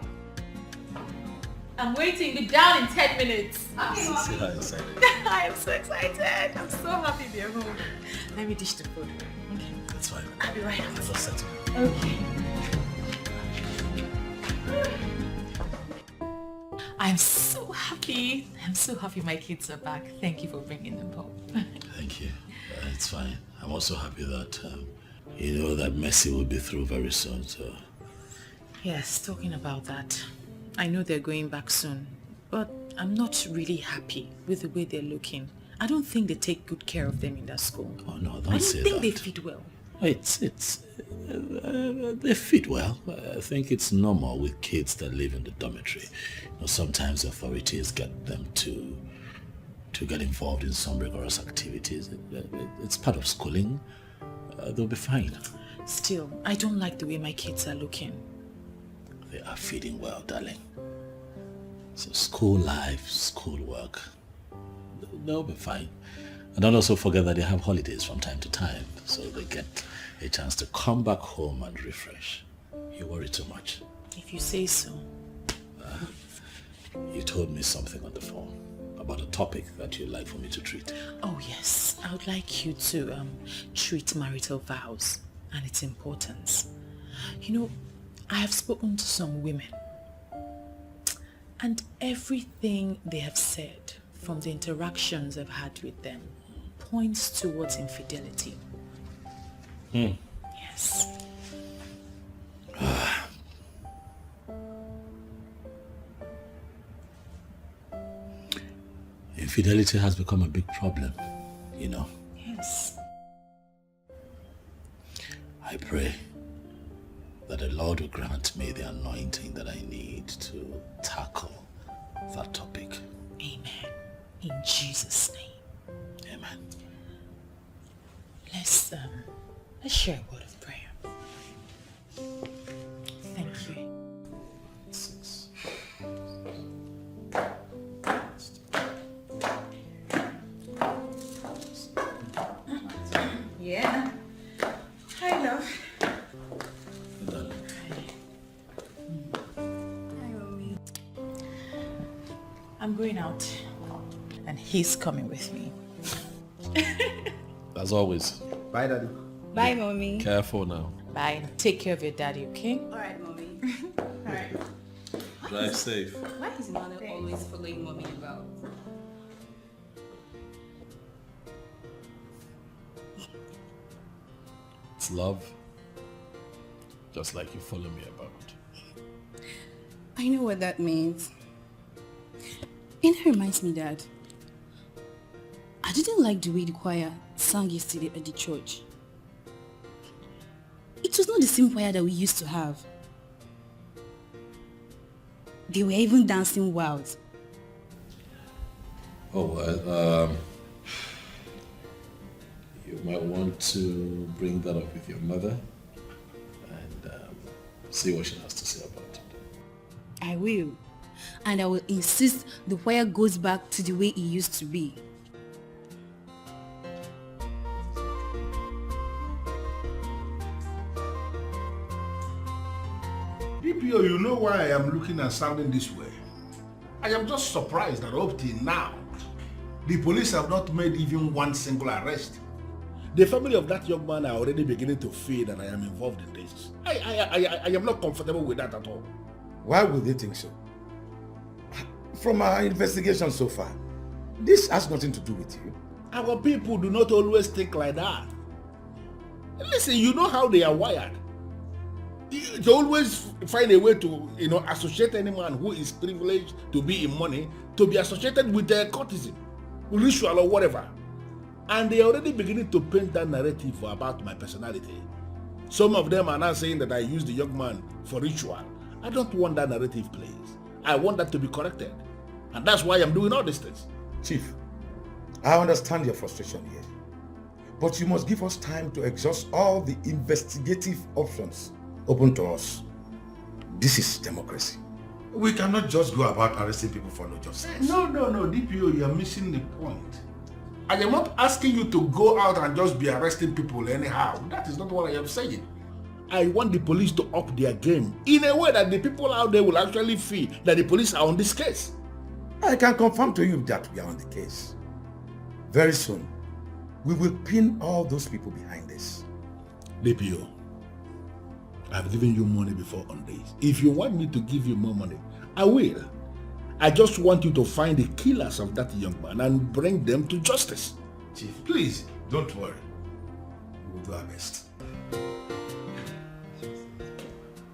I'm waiting. Be down in 10 minutes. See how excited. I am so excited. I'm so happy they're home. Let me dish the food. Okay. That's fine. I'll be right out. I'll just settle. Okay. I'm so happy. I'm so happy my kids are back. Thank you for bringing them home. Thank you. It's fine. I'm also happy that you know that Mercy will be through very soon. So Yes, talking about that. I know they're going back soon, but I'm not really happy with the way they're looking. I don't think they take good care of them in that school. Oh no, I don't say don't think that. they feed well. They fit well. I think it's normal with kids that live in the dormitory. You know, sometimes authorities get them to get involved in some rigorous activities. It's part of schooling. They'll be fine. Still, I don't like the way my kids are looking. They are feeding well, darling. So school life, school work, they'll be fine. And don't also forget that they have holidays from time to time, so they get a chance to come back home and refresh. You worry too much. If you say so. You told me something on the phone about a topic that you'd like for me to treat. Oh yes, I would like you to treat marital vows and its importance. You know, I have spoken to some women, and everything they have said from the interactions I've had with them points towards infidelity. Yes. Infidelity has become a big problem, you know. Yes. I pray that the Lord will grant me the anointing that I need to tackle that topic. Amen. In Jesus' name. Amen. Let's share a word of prayer. Thank you. Yeah. Hi, love. I'm going out, and he's coming with me. As always. Bye, Daddy. Bye, Mommy. Careful now. Bye. Take care of your daddy, okay? Alright, Mommy. Alright. Drive safe. Why is Mother always following Mommy about? It's love. Just like you follow me about. I know what that means. And that reminds me that I didn't like the way the choir sang yesterday at the church. It was not the same choir that we used to have. They were even dancing wild. Oh, well, you might want to bring that up with your mother and see what she has to say about it. I will. And I will insist the choir goes back to the way it used to be. DPO, you know why I am looking and sounding this way? I am just surprised that up till now, the police have not made even one single arrest. The family of that young man are already beginning to fear that I am involved in this. I am not comfortable with that at all. Why would they think so? From our investigation so far, this has nothing to do with you. Our people do not always think like that. Listen, you know how they are wired. They always find a way to, associate any man who is privileged to be in money to be associated with their courtesan, ritual or whatever. And they are already beginning to paint that narrative about my personality. Some of them are now saying that I use the young man for ritual. I don't want that narrative, please. I want that to be corrected. And that's why I'm doing all these things. Chief, I understand your frustration here. But you must give us time to exhaust all the investigative options open to us. This is democracy. We cannot just go about arresting people for no just sense. No, DPO, you are missing the point. I am not asking you to go out and just be arresting people anyhow. That is not what I am saying. I want the police to up their game in a way that the people out there will actually feel that the police are on this case. I can confirm to you that we are on the case. Very soon, we will pin all those people behind this. DPO, I've given you money before on this. If you want me to give you more money, I will. I just want you to find the killers of that young man and bring them to justice. Chief, please, don't worry. We will do our best.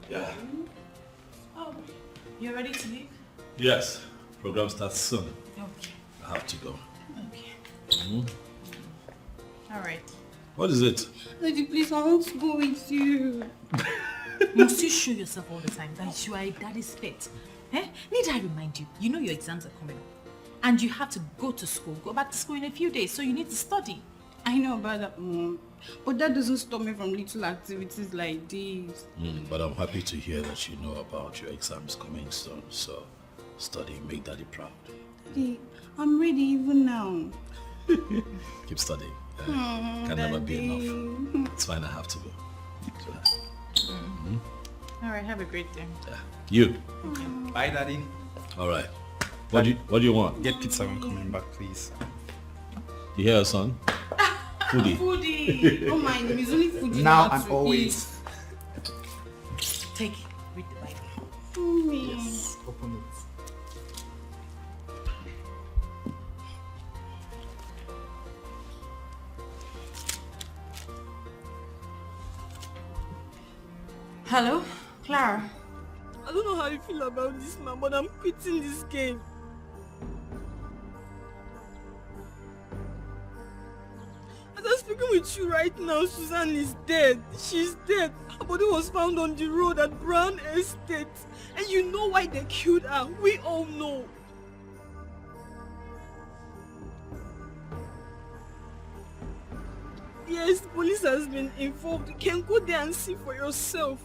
Yeah. Oh, you ready to leave? Yes. Program starts soon. Okay. I have to go. Okay. All right. What is it? Lady, please, I want to go with you. Must you show yourself all the time that you are a daddy's pet? Need I remind you? You know your exams are coming up. And you have to go to school, go back to school in a few days, so you need to study. I know about that, Mom. But that doesn't stop me from little activities like this. But I'm happy to hear that you know about your exams coming soon, so study, make Daddy proud. Daddy, I'm ready even now. Keep studying. Can never be enough. It's fine, I have to go. So, All right, have a great day. Yeah. You. Okay. Bye, Daddy. All right. What do you want? Get pizza when coming back, please. You hear, son? Foodie. Foodie. Don't mind him. He's only foodie Now and always. Take it. Read the Bible. Mommy. Yes, open it. Hello, Clara. I don't know how you feel about this, man, but I'm quitting this game. As I'm speaking with you right now, Susan is dead. She's dead. Her body was found on the road at Brown Estate. And you know why they killed her. We all know. Yes, police has been involved. You can go there and see for yourself.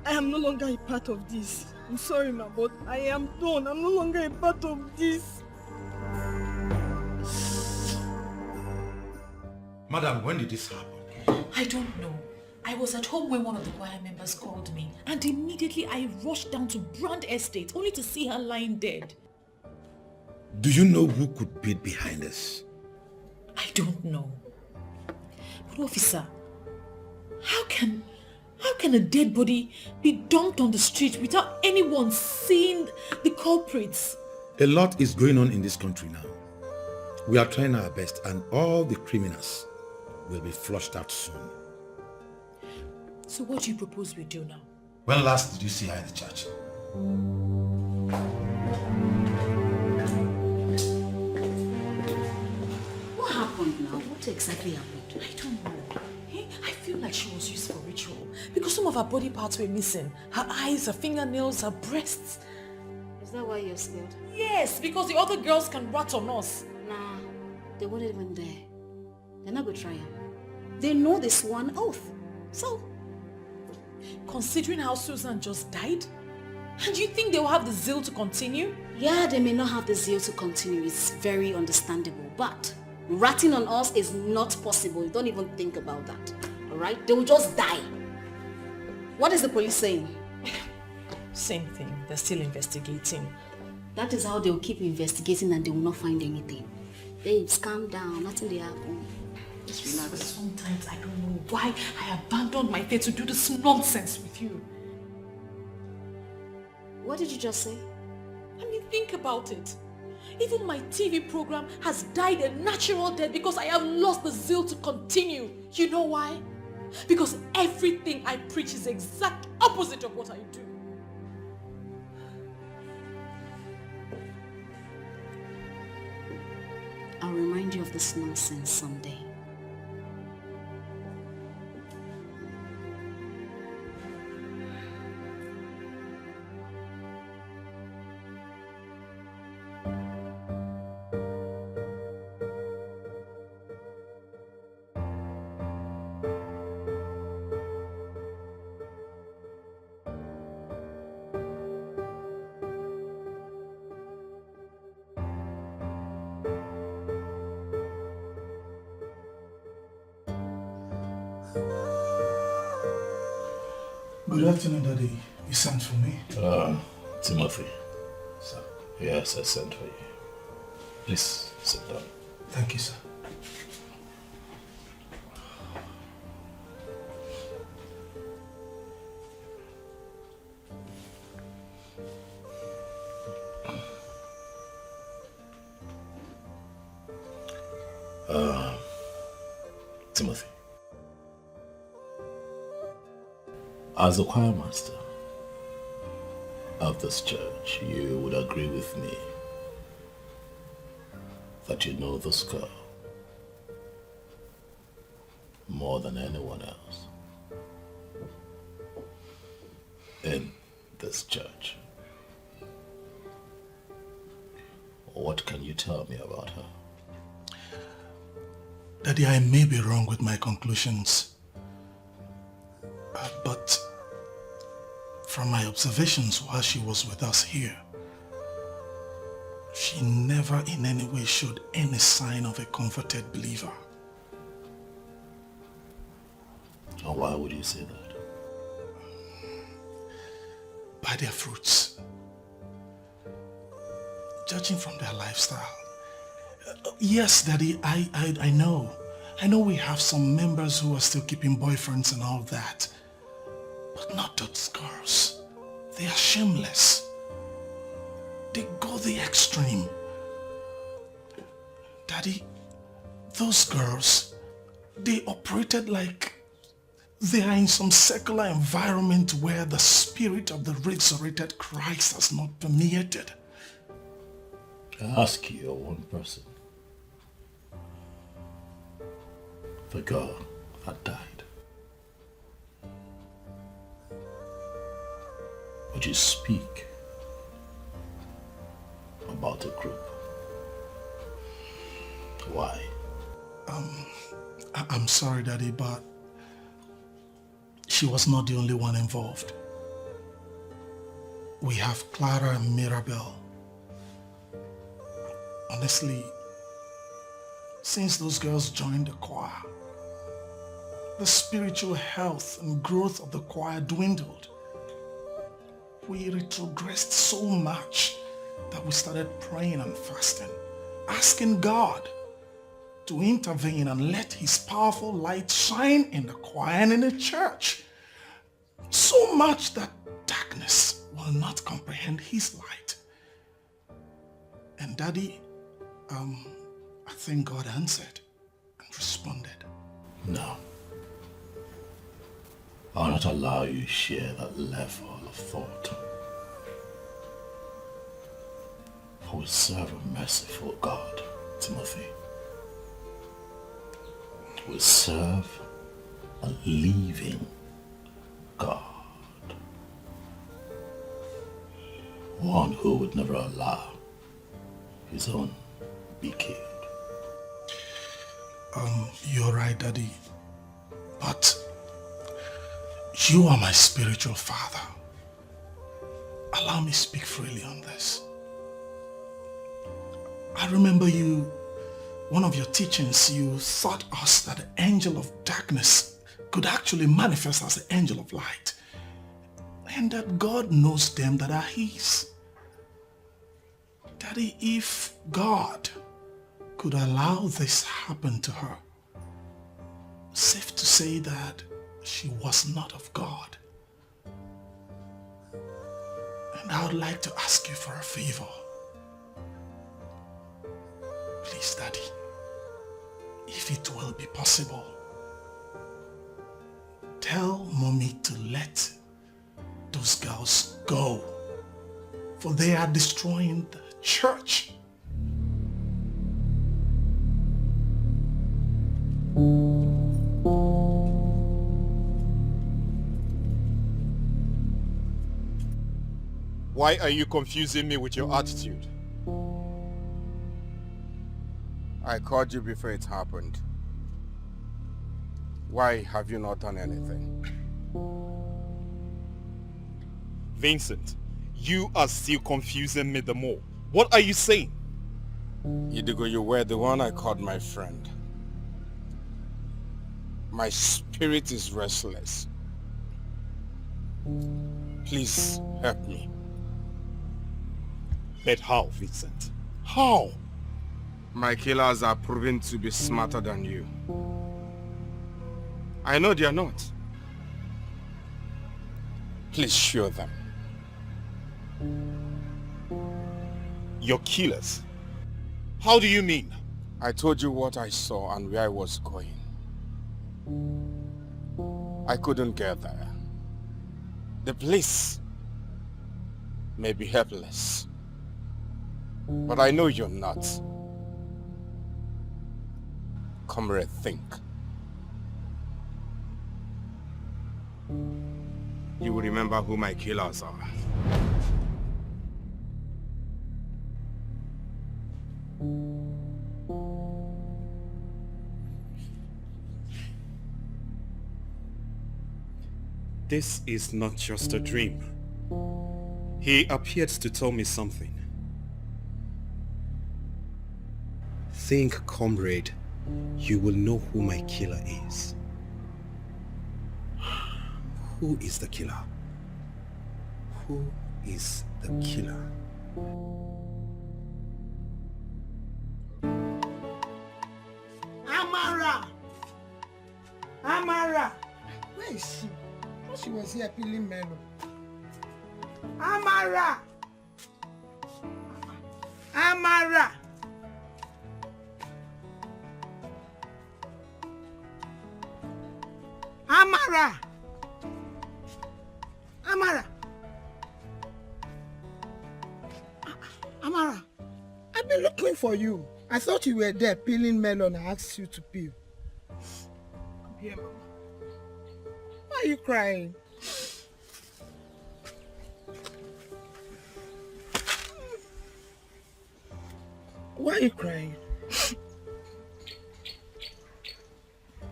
I am no longer a part of this. I'm sorry, ma, but I am done. I'm no longer a part of this. Madam, when did this happen? I don't know. I was at home when one of the choir members called me, and immediately I rushed down to Brand Estate only to see her lying dead. Do you know who could be behind this? I don't know. But officer, how can a dead body be dumped on the street without anyone seeing the culprits? A lot is going on in this country now. We are trying our best and all the criminals will be flushed out soon. So what do you propose we do now? When last did you see her in the church? What happened now? What exactly happened? I don't know. Hey, I feel like she was used for ritual because some of her body parts were missing. Her eyes, her fingernails, her breasts. Is that why you're scared? Yes, because the other girls can rat on us. Nah, they weren't even there. They're not gonna try it. They know they swore an oath. So, considering how Susan just died, and you think they will have the zeal to continue? Yeah, they may not have the zeal to continue. It's very understandable. But ratting on us is not possible. Don't even think about that. Alright? They will just die. What is the police saying? Same thing. They're still investigating. That is how they will keep investigating and they will not find anything. Babes, calm down. Nothing will happen. Just relax. Sometimes I don't know why I abandoned my faith to do this nonsense with you. What did you just say? I mean, think about it. Even my TV program has died a natural death because I have lost the zeal to continue. You know why? Because everything I preach is the exact opposite of what I do. I'll remind you of this nonsense someday. Good afternoon, Daddy. You sent for me? Timothy. Sir. Yes, I sent for you. Please sit down. Thank you, sir. Timothy. As a choir master of this church, you would agree with me that you know this girl more than anyone else in this church. What can you tell me about her? Daddy, I may be wrong with my conclusions, but from my observations while she was with us here, she never in any way showed any sign of a converted believer. And why would you say that? By their fruits. Judging from their lifestyle. Yes, Daddy, I know. I know we have some members who are still keeping boyfriends and all that. But not those girls. They are shameless. They go the extreme. Daddy, those girls, they operated like they are in some secular environment where the spirit of the resurrected Christ has not permeated. I ask you, one person. The girl that died. Would you speak about the group? Why? I'm sorry, Daddy, but she was not the only one involved. We have Clara and Mirabel. Honestly, since those girls joined the choir, the spiritual health and growth of the choir dwindled. We retrogressed so much that we started praying and fasting, asking God to intervene and let his powerful light shine in the choir and in the church. So much that darkness will not comprehend his light. And Daddy, I think God answered and responded. No. I'll not allow you to share that level of thought We serve a merciful God, Timothy. We serve a living God. One who would never allow his own be killed. You're right, Daddy. But you are my spiritual father. Allow me speak freely on this. I remember one of your teachings, you taught us that the angel of darkness could actually manifest as the angel of light. And that God knows them that are his. Daddy, if God could allow this happen to her, safe to say that she was not of God. And I would like to ask you for a favor. Please, Daddy, if it will be possible, tell Mommy to let those girls go, for they are destroying the church. Why are you confusing me with your attitude? I called you before it happened. Why have you not done anything? Vincent, you are still confusing me the more. What are you saying? Idigo, you were the one I called my friend. My spirit is restless. Please help me. But how, Vincent? How? My killers are proven to be smarter than you. I know they are not. Please show them. Your killers? How do you mean? I told you what I saw and where I was going. I couldn't get there. The police may be helpless, but I know you're not. Comrade, think. You will remember who my killers are. This is not just a dream. He appeared to tell me something. Think, comrade, you will know who my killer is. Who is the killer? Who is the killer? Amara! Amara! Where is she? I thought she was here peeling melon. Amara! Amara! Amara! Amara! Amara, I've been looking for you. I thought you were there peeling melon. I asked you to peel. Come here, Mama. Why are you crying? Why are you crying?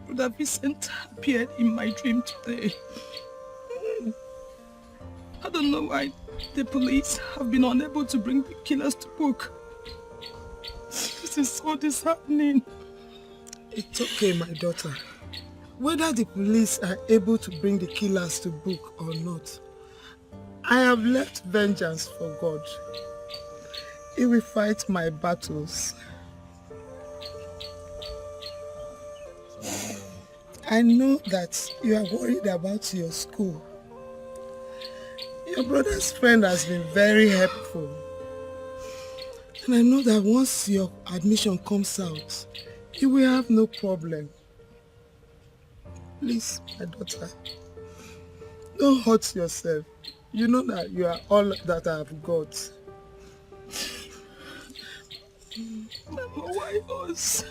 Brother Vincent appeared in my dream today. I don't know why the police have been unable to bring the killers to book. This is so disheartening. It's okay, my daughter. Whether the police are able to bring the killers to book or not, I have left vengeance for God. He will fight my battles. I know that you are worried about your school. Your brother's friend has been very helpful. And I know that once your admission comes out, you will have no problem. Please, my daughter, don't hurt yourself. You know that you are all that I have got. Mama, why us?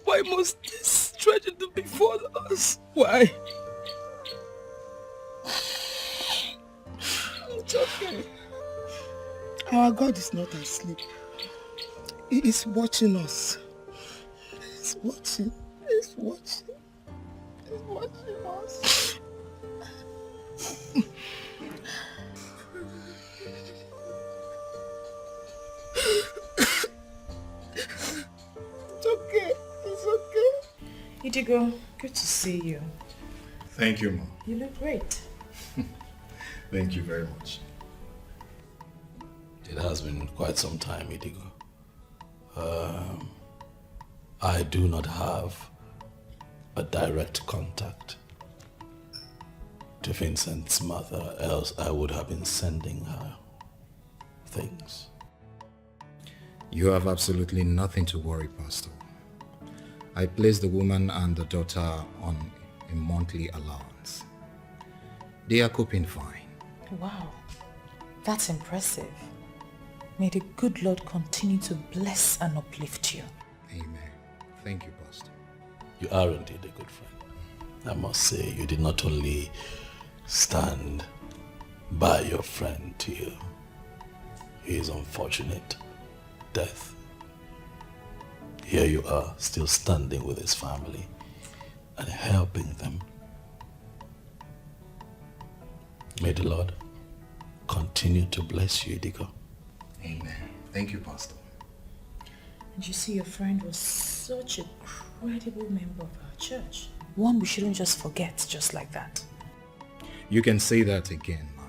Why must this tragedy befall us? Why? It's okay. Our God is not asleep. He is watching us. He's watching. He's watching. He's watching us. It's okay. It's okay. Idigo, good to see you. Thank you, Mom. You look great. Thank you very much. It has been quite some time, Idigo. I do not have a direct contact to Vincent's mother, else I would have been sending her things. You have absolutely nothing to worry, Pastor. I placed the woman and the daughter on a monthly allowance. They are coping fine. Wow, that's impressive. May the good Lord continue to bless and uplift you. Amen. Thank you, Pastor. You are indeed a good friend. I must say, you did not only stand by your friend till his unfortunate death. Here you are, still standing with his family and helping them. May the Lord continue to bless you, Idigo. Amen. Thank you, Pastor. And you see, your friend was such a credible member of our church. One we shouldn't just forget just like that. You can say that again, Ma.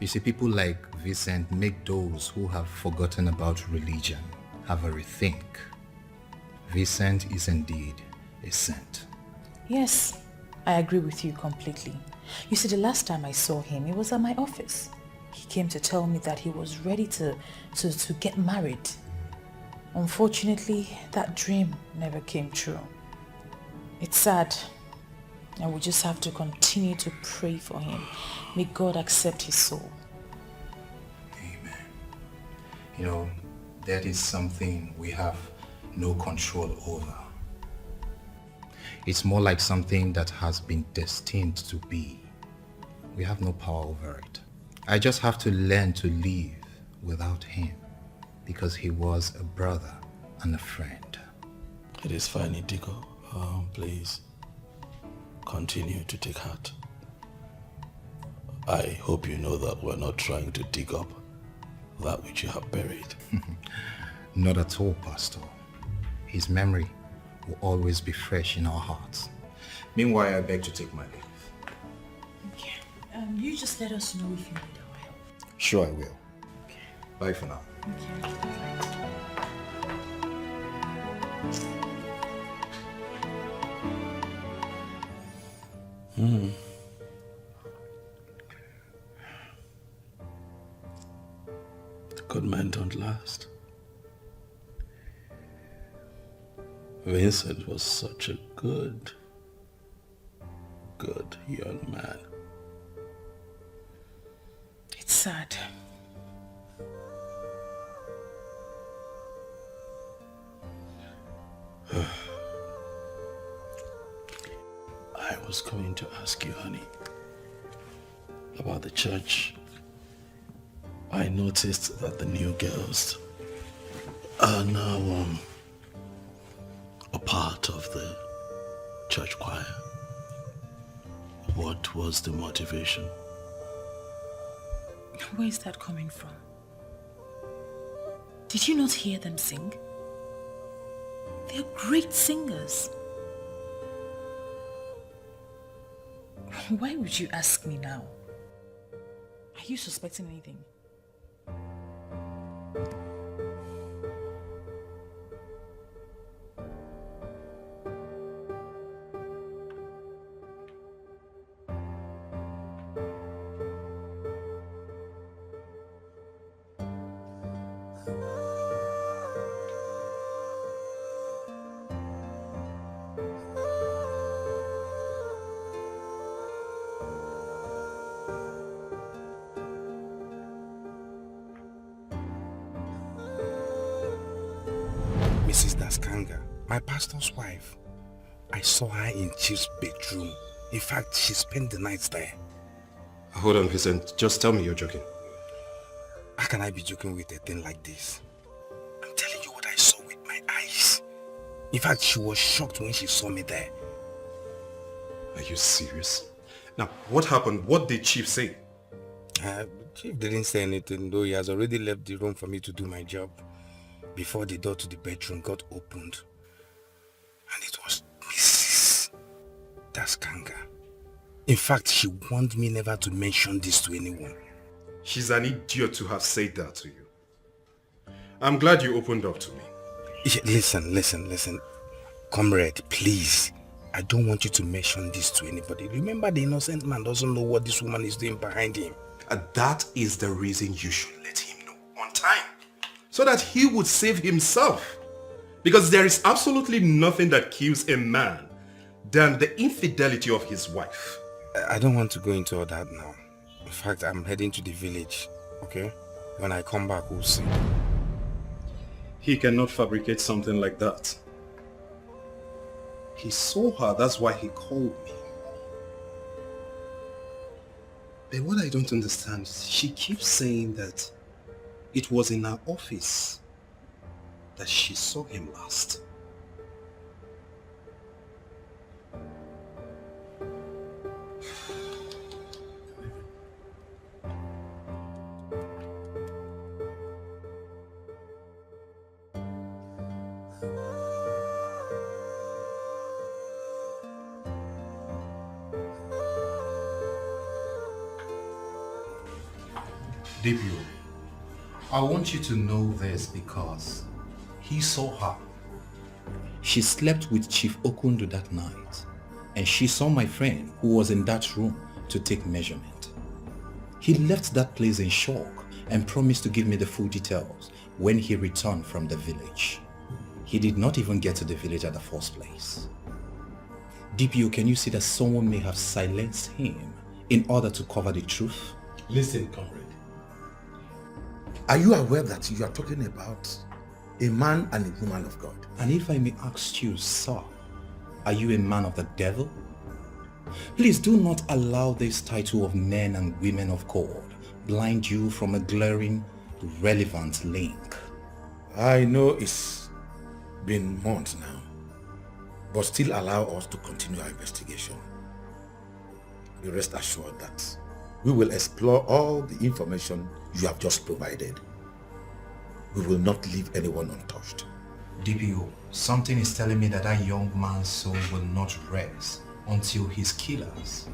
You see, people like Vincent make those who have forgotten about religion have a rethink. Vincent is indeed a saint. Yes, I agree with you completely. You see, the last time I saw him, it was at my office. He came to tell me that he was ready to get married. Unfortunately, that dream never came true. It's sad, and we just have to continue to pray for him. May God accept his soul. Amen. You know, that is something we have no control over. It's more like something that has been destined to be. We have no power over it. I just have to learn to live without him because he was a brother and a friend. It is fine, Idigo. Please continue to take heart. I hope you know that we're not trying to dig up that which you have buried. Not at all, Pastor. His memory will always be fresh in our hearts. Meanwhile, I beg to take my leave. Okay. You just let us know if you need our help. Sure, I will. Okay. Bye for now. Okay. Good men don't last. Vincent was such a good young man. It's sad. I was going to ask you, honey, about the church. I noticed that the new girls are now a part of the church choir. What was the motivation? Where is that coming from? Did you not hear them sing? They're great singers. Why would you ask me now? Are you suspecting anything? My pastor's wife. I saw her in Chief's bedroom. In fact, she spent the night there. Hold on, Vincent. Just tell me you're joking. How can I be joking with a thing like this? I'm telling you what I saw with my eyes. In fact, she was shocked when she saw me there. Are you serious? Now, what happened? What did Chief say? Chief didn't say anything, though he has already left the room for me to do my job before the door to the bedroom got opened. And it was Mrs. Daskanga. In fact, she warned me never to mention this to anyone. She's an idiot to have said that to you. I'm glad you opened up to me. Listen. Comrade, please. I don't want you to mention this to anybody. Remember, the innocent man doesn't know what this woman is doing behind him. That is the reason you should let him know on time. So that he would save himself. Because there is absolutely nothing that kills a man than the infidelity of his wife. I don't want to go into all that now. In fact, I'm heading to the village, okay? When I come back, we'll see. He cannot fabricate something like that. He saw her, that's why he called me. But what I don't understand is she keeps saying that it was in her office that she saw him last. Debut, I want you to know this because he saw her. She slept with Chief Okundu that night, and she saw my friend who was in that room to take measurement. He left that place in shock and promised to give me the full details when he returned from the village. He did not even get to the village at the first place. DPO, can you see that someone may have silenced him in order to cover the truth? Listen, comrade. Are you aware that you are talking about a man and a woman of God? And if I may ask you, sir, are you a man of the devil? Please do not allow this title of men and women of God blind you from a glaring, relevant link. I know it's been months now, but still allow us to continue our investigation. Be rest assured that we will explore all the information you have just provided. We will not leave anyone untouched. DPO, something is telling me that that young man's soul will not rest until his killers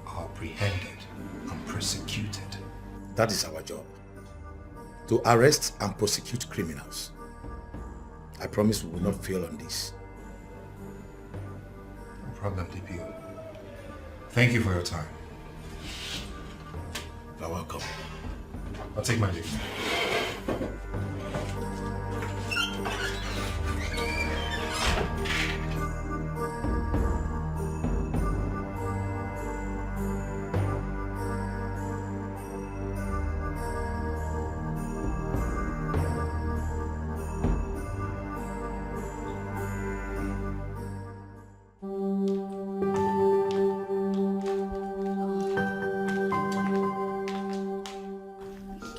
are apprehended and prosecuted. That is our job. To arrest and prosecute criminals. I promise we will not fail on this. No problem, DPO. Thank you for your time. You're welcome. I'll take my leave.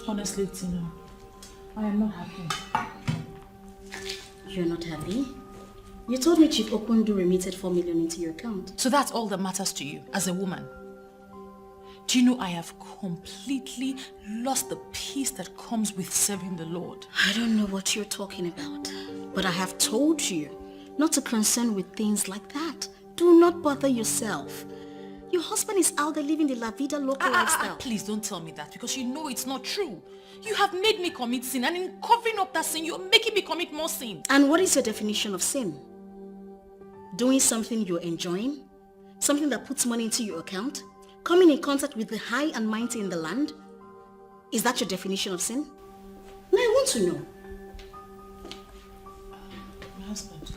Honestly, Tino, I am not happy. You're not happy? You told me Chief Okundu remitted 4 million into your account. So that's all that matters to you as a woman? Do you know I have completely lost the peace that comes with serving the Lord? I don't know what you're talking about, but I have told you not to concern with things like that. Do not bother yourself. Your husband is out there living the La Vida Loca lifestyle. Please don't tell me that because you know it's not true. You have made me commit sin, and in covering up that sin, you're making me commit more sin. And what is your definition of sin? Doing something you're enjoying? Something that puts money into your account? Coming in contact with the high and mighty in the land? Is that your definition of sin? Now I want to know. My husband.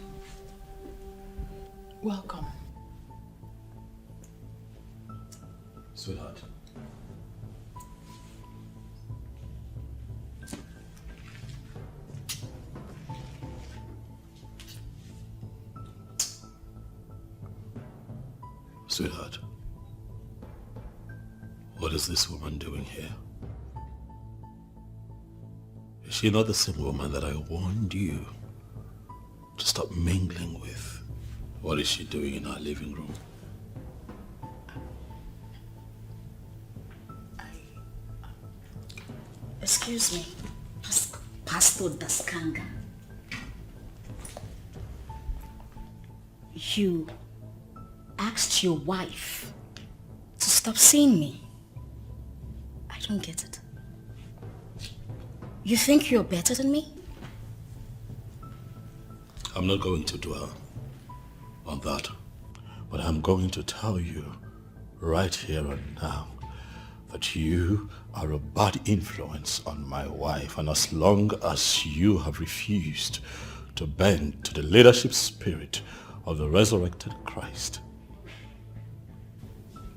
Welcome. Sweetheart. Sweetheart, what is this woman doing here? Is she not the same woman that I warned you to stop mingling with? What is she doing in our living room? Excuse me, Pastor Daskanga. You asked your wife to stop seeing me. I don't get it. You think you're better than me? I'm not going to dwell on that, but I'm going to tell you right here and now that you are a bad influence on my wife, and as long as you have refused to bend to the leadership spirit of the resurrected Christ,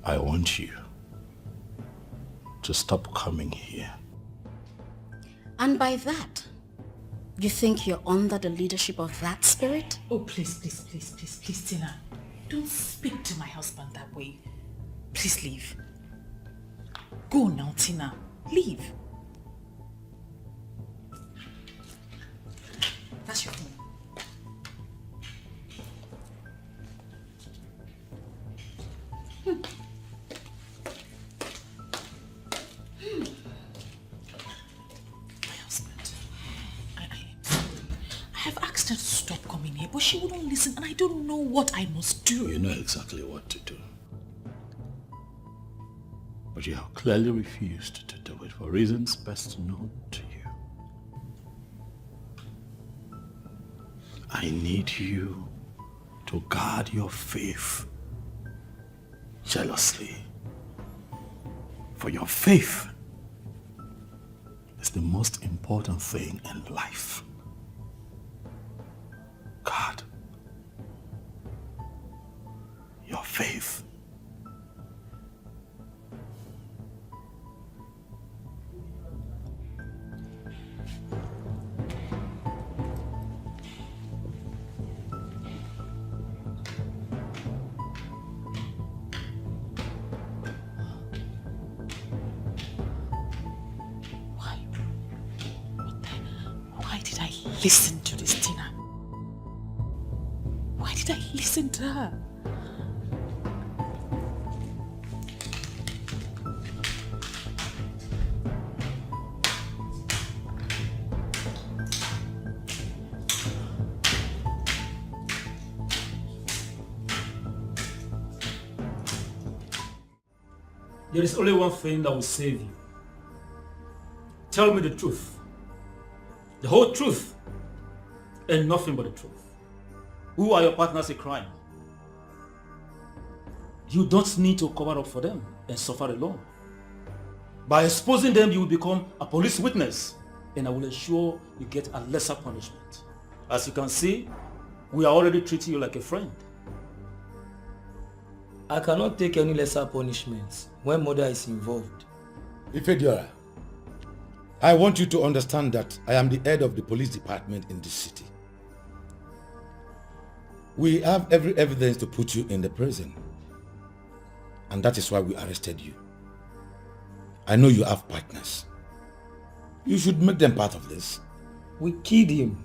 I want you to stop coming here. And by that, you think you're under the leadership of that spirit? Oh, please, Tina. Don't speak to my husband that way. Please leave. Go now, Tina. Leave. That's your phone. My husband. I have asked her to stop coming here, but she wouldn't listen, and I don't know what I must do. You know exactly what to do. But you have clearly refused to do it for reasons best known to you. I need you to guard your faith jealously. For your faith is the most important thing in life. God, your faith. Listen to this, Tina. Why did I listen to her? There is only one thing that will save you. Tell me the truth. The whole truth and nothing but the truth. Who are your partners in crime? You don't need to cover up for them and suffer alone. By exposing them, you will become a police witness, and I will ensure you get a lesser punishment. As you can see, we are already treating you like a friend. I cannot take any lesser punishments when murder is involved. Ifediora, I want you to understand that I am the head of the police department in this city. We have every evidence to put you in the prison. And that is why we arrested you. I know you have partners. You should make them part of this. We killed him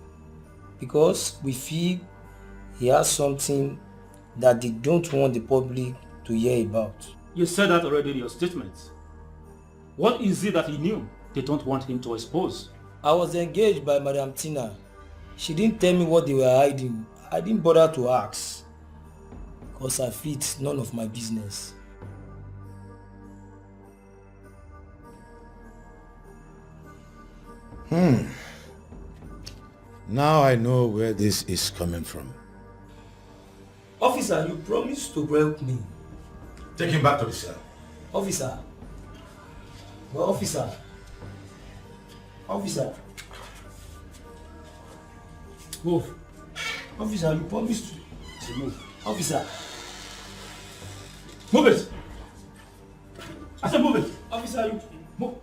because we feel he has something that they don't want the public to hear about. You said that already in your statement. What is it that he knew they don't want him to expose? I was engaged by Madam Tina. She didn't tell me what they were hiding. I didn't bother to ask because I feel it's none of my business. Now I know where this is coming from. Officer, you promised to help me. Take him back to the cell. Officer. Well, officer. Officer. Move. Officer, you promised to move. Officer. Move it! I said move it! Officer, you move.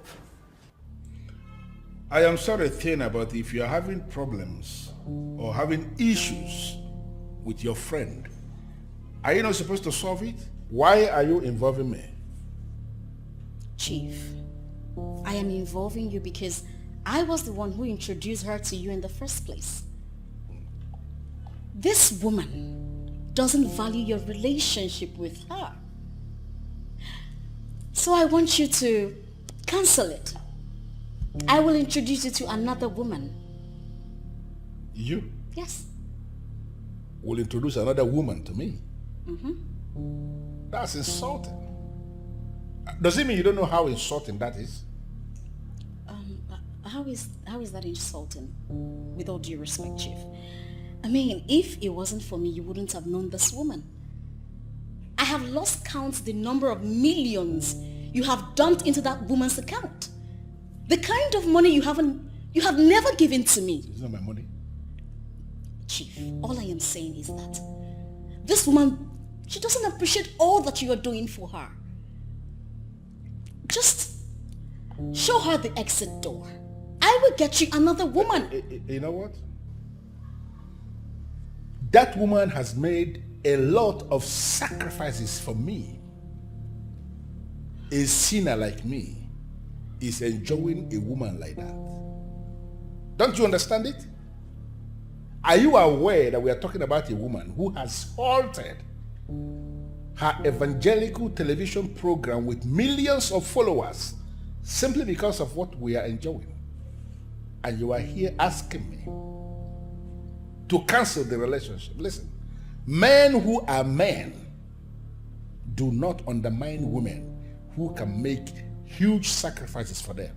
I am sorry, Tina, but if you are having problems or having issues with your friend, Are you not supposed to solve it? Why are you involving me? Chief, I am involving you because I was the one who introduced her to you in the first place. This woman doesn't value your relationship with her. So I want you to cancel it. I will introduce you to another woman. You Yes. will introduce another woman to me? Mm-hmm. That's insulting. Does it mean you don't know how insulting that is? How is that insulting? With all due respect, Chief. I mean, if it wasn't for me, you wouldn't have known this woman. I have lost count the number of millions you have dumped into that woman's account. The kind of money you have never given to me. It's not my money. Chief, all I am saying is that this woman, she doesn't appreciate all that you are doing for her. Just show her the exit door. I will get you another woman. You know what? That woman has made a lot of sacrifices for me. A sinner like me is enjoying a woman like that. Don't you understand it? Are you aware that we are talking about a woman who has halted her evangelical television program with millions of followers simply because of what we are enjoying? And you are here asking me to cancel the relationship. Listen, men who are men do not undermine women who can make huge sacrifices for them.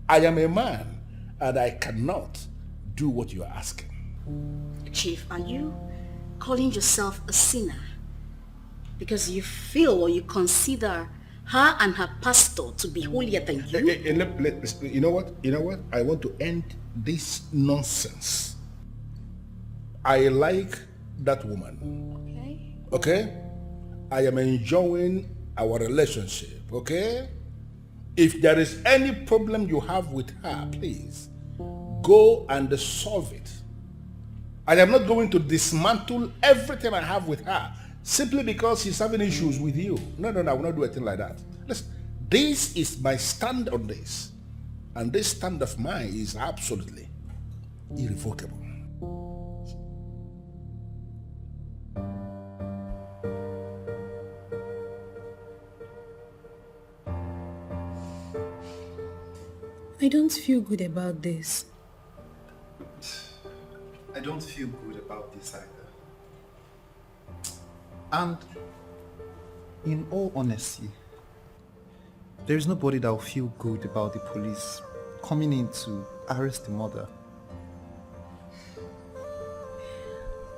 I am a man and I cannot do what you are asking. Chief, are you calling yourself a sinner because you feel or you consider her and her pastor to be holier than you? You know what? I want to end this nonsense. I like that woman. Okay? I am enjoying our relationship. Okay? If there is any problem you have with her, please go and solve it. I am not going to dismantle everything I have with her simply because she's having issues with you. No, I will not do a thing like that. Listen, this is my stand on this. And this stand of mine is absolutely irrevocable. I don't feel good about this. I don't feel good about this either. And in all honesty, there is nobody that will feel good about the police coming in to arrest the mother.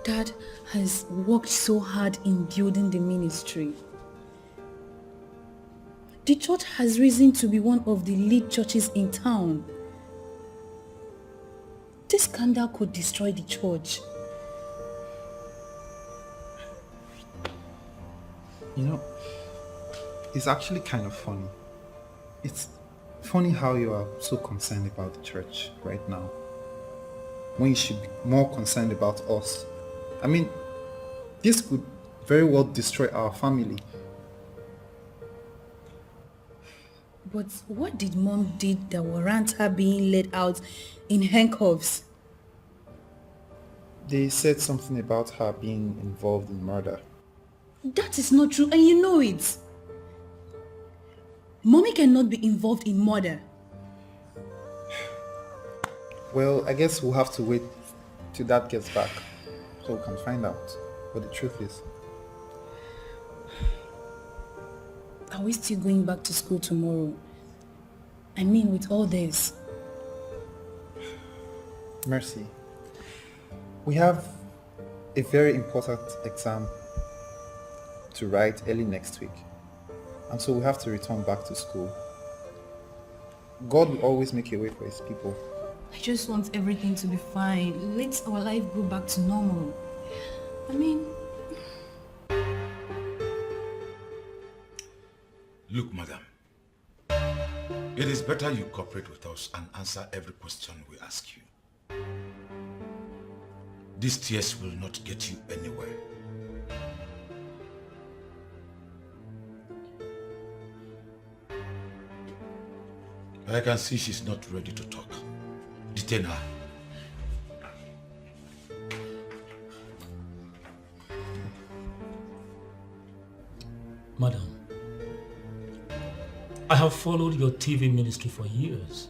Dad has worked so hard in building the ministry. The church has risen to be one of the lead churches in town. This scandal could destroy the church. You know, it's actually kind of funny. It's funny how you are so concerned about the church right now, when you should be more concerned about us. I mean, this could very well destroy our family. But what did Mom did that warrant her being let out in handcuffs? They said something about her being involved in murder. That is not true, and you know it. Mommy cannot be involved in murder. Well, I guess we'll have to wait till Dad gets back so we can find out what the truth is. Are we still going back to school tomorrow? I mean, with all this. Mercy, we have a very important exam to write early next week, and so we have to return back to school. God will always make a way for his people. I just want everything to be fine. Let our life go back to normal. I mean... Look, madam, it is better you cooperate with us and answer every question we ask you. These tears will not get you anywhere. I can see she's not ready to talk. Detain her. Madam, I have followed your TV ministry for years,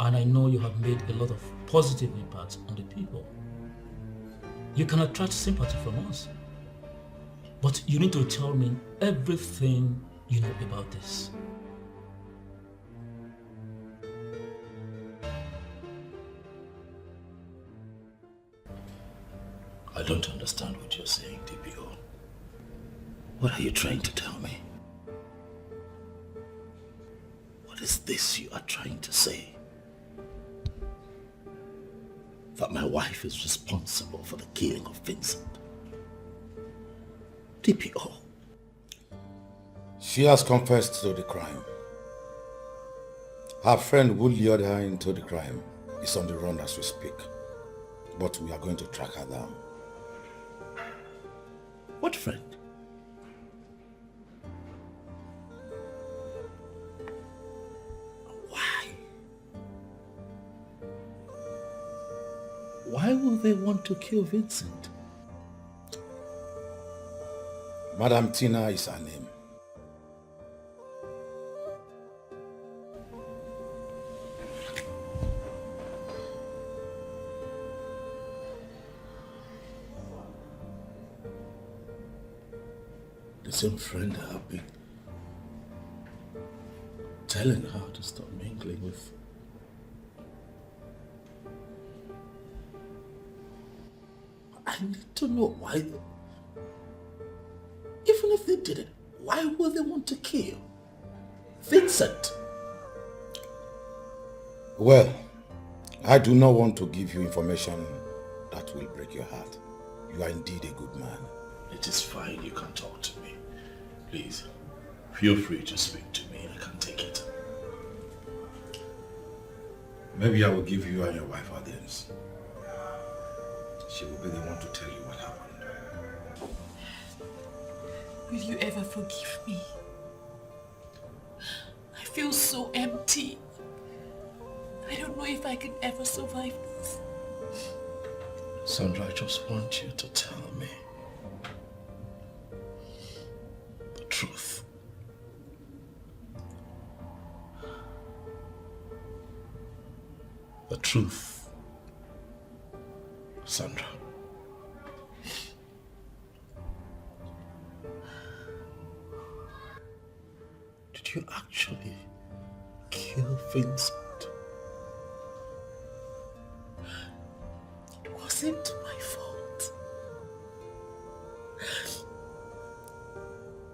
and I know you have made a lot of positive impact on the people. You can attract sympathy from us, but you need to tell me everything you know about this. I don't understand what you're saying, DPO. What are you trying to tell me? What is this you are trying to say? That my wife is responsible for the killing of Vincent? DPO. She has confessed to the crime. Her friend who lured her into the crime is on the run as we speak. But we are going to track her down. What friend? Why will they want to kill Vincent? Madam Tina is her name. The same friend I have been telling her to stop mingling with. I need to know why. Even if they did it, why would they want to kill Vincent? Well, I do not want to give you information that will break your heart. You are indeed a good man. It is fine, you can talk to me. Please, feel free to speak to me. I can take it. Maybe I will give you and your wife audience. She will be the one to tell you what happened. Will you ever forgive me? I feel so empty. I don't know if I can ever survive this. Sandra, I just want you to tell me the truth. The truth. Sandra. Did you actually kill Vincent? It wasn't my fault.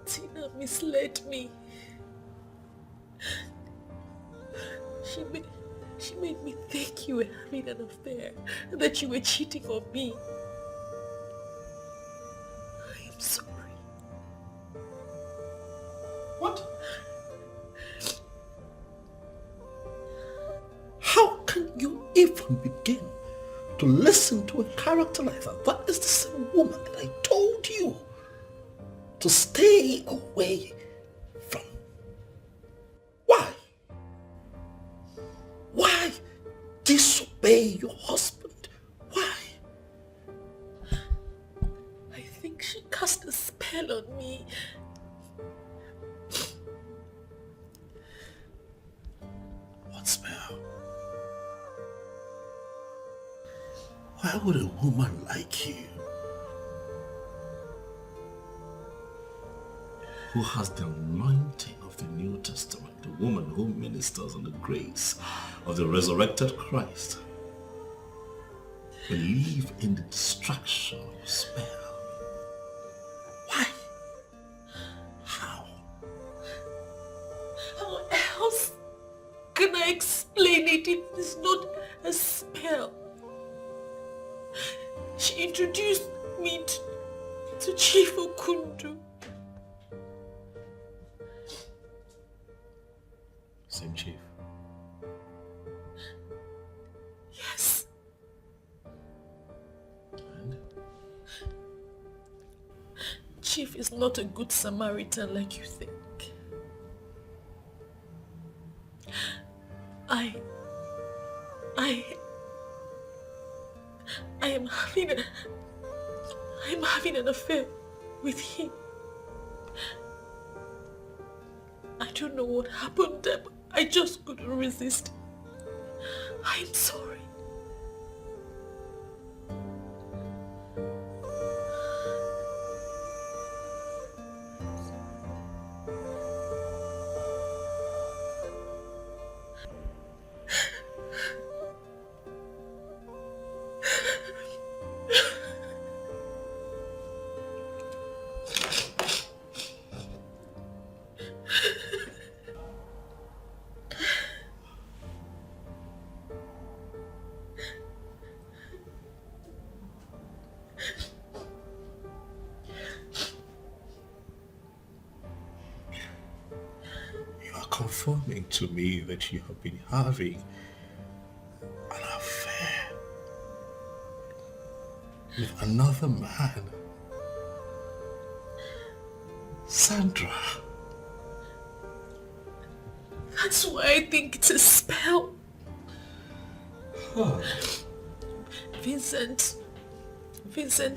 Tina misled me. She made me think you were having an affair and that you were cheating on me. I am sorry. What? How can you even begin to listen to a character like that? That is the same woman that I told you to stay away from. Why? Why disobey your husband? Why? I think she cast a spell on me. What spell? Why would a woman like you, who has the anointing of the New Testament, the woman who ministers on the grace of the resurrected Christ, believe in the destruction of a spell? Why? How? How else can I explain it if it's not a spell? She introduced me to Chief Okundu. Same chief? Yes. And? Chief is not a good Samaritan like you think. I'm having an affair with him. I don't know what happened, but I just couldn't resist. I'm sorry. Confirming to me that you have been having an affair with another man. Sandra. That's why I think it's a spell. Huh. Vincent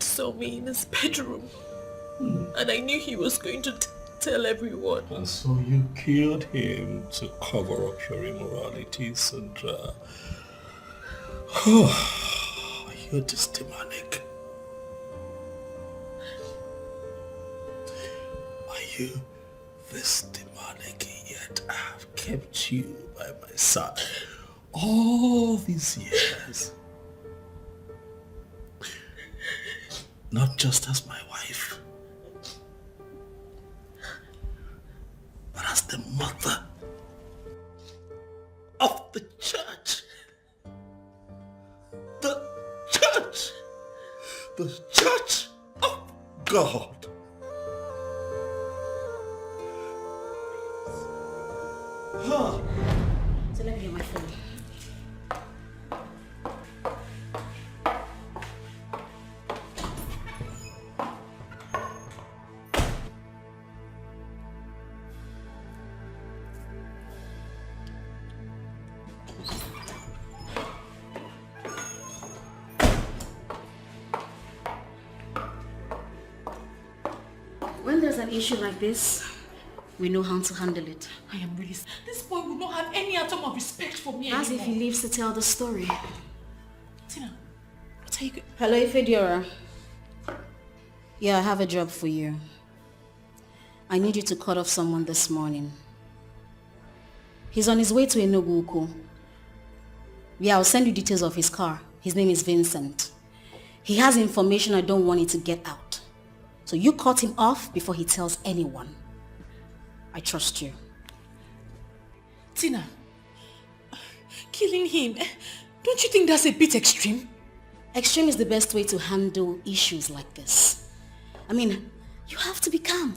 saw me in his bedroom. And I knew he was going to tell everyone. And so you killed him to cover up your immorality, Sandra. You're just demonic. Are you this demonic, yet I have kept you by my side all these years? Not just as my wife, but as the mother of the church. The church! The church of God! So let me get my phone. When there's an issue like this, we know how to handle it. I am really... This boy will not have any atom of respect for me As anymore. if he lives to tell the story. Tina, what are you... Hello, Ifediora. Yeah, I have a job for you. I need you to cut off someone this morning. He's on his way to Enugu. Yeah, I'll send you details of his car. His name is Vincent. He has information I don't want it to get out. So you cut him off before he tells anyone. I trust you. Tina, killing him, don't you think that's a bit extreme? Extreme is the best way to handle issues like this. I mean, you have to be calm.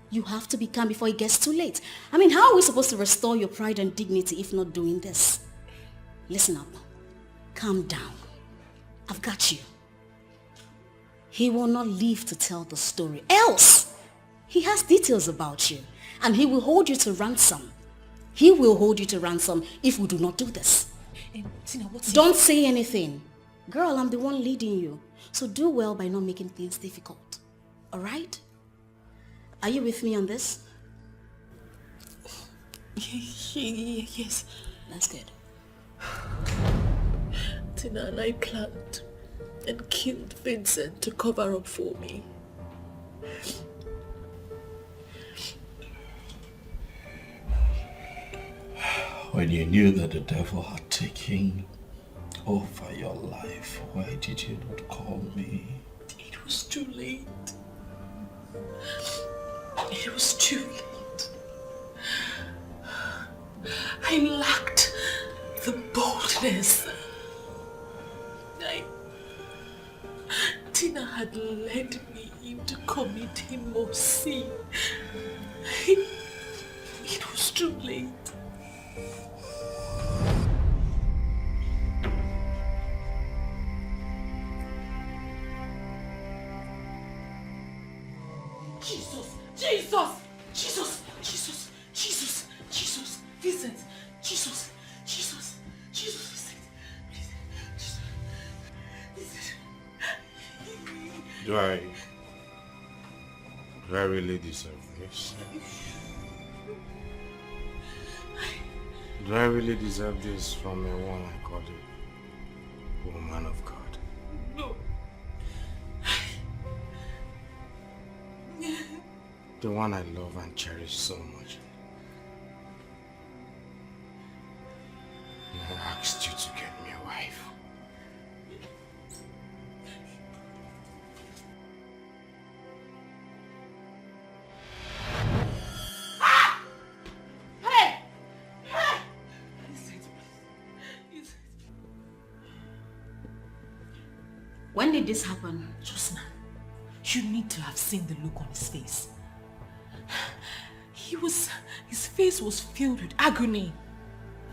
You have to be calm before it gets too late. I mean, how are we supposed to restore your pride and dignity if not doing this? Listen up. Calm down. I've got you. He will not live to tell the story. Else, he has details about you. And he will hold you to ransom. He will hold you to ransom if we do not do this. Tina, Don't say anything. Girl, I'm the one leading you. So do well by not making things difficult. Alright? Are you with me on this? Yes. That's good. Tina and I planned and killed Vincent to cover up for me. When you knew that the devil had taken over your life, why did you not call me? It was too late. It was too late. I lacked the boldness. Tina had led me into committing more sin. It was too late. Jesus! Vincent! Jesus! Do I really deserve this? Do I really deserve this from a one I call a woman of God? No. The one I love and cherish so much. And I asked you to get me a wife. When did this happen? Just now. You need to have seen the look on his face. His face was filled with agony.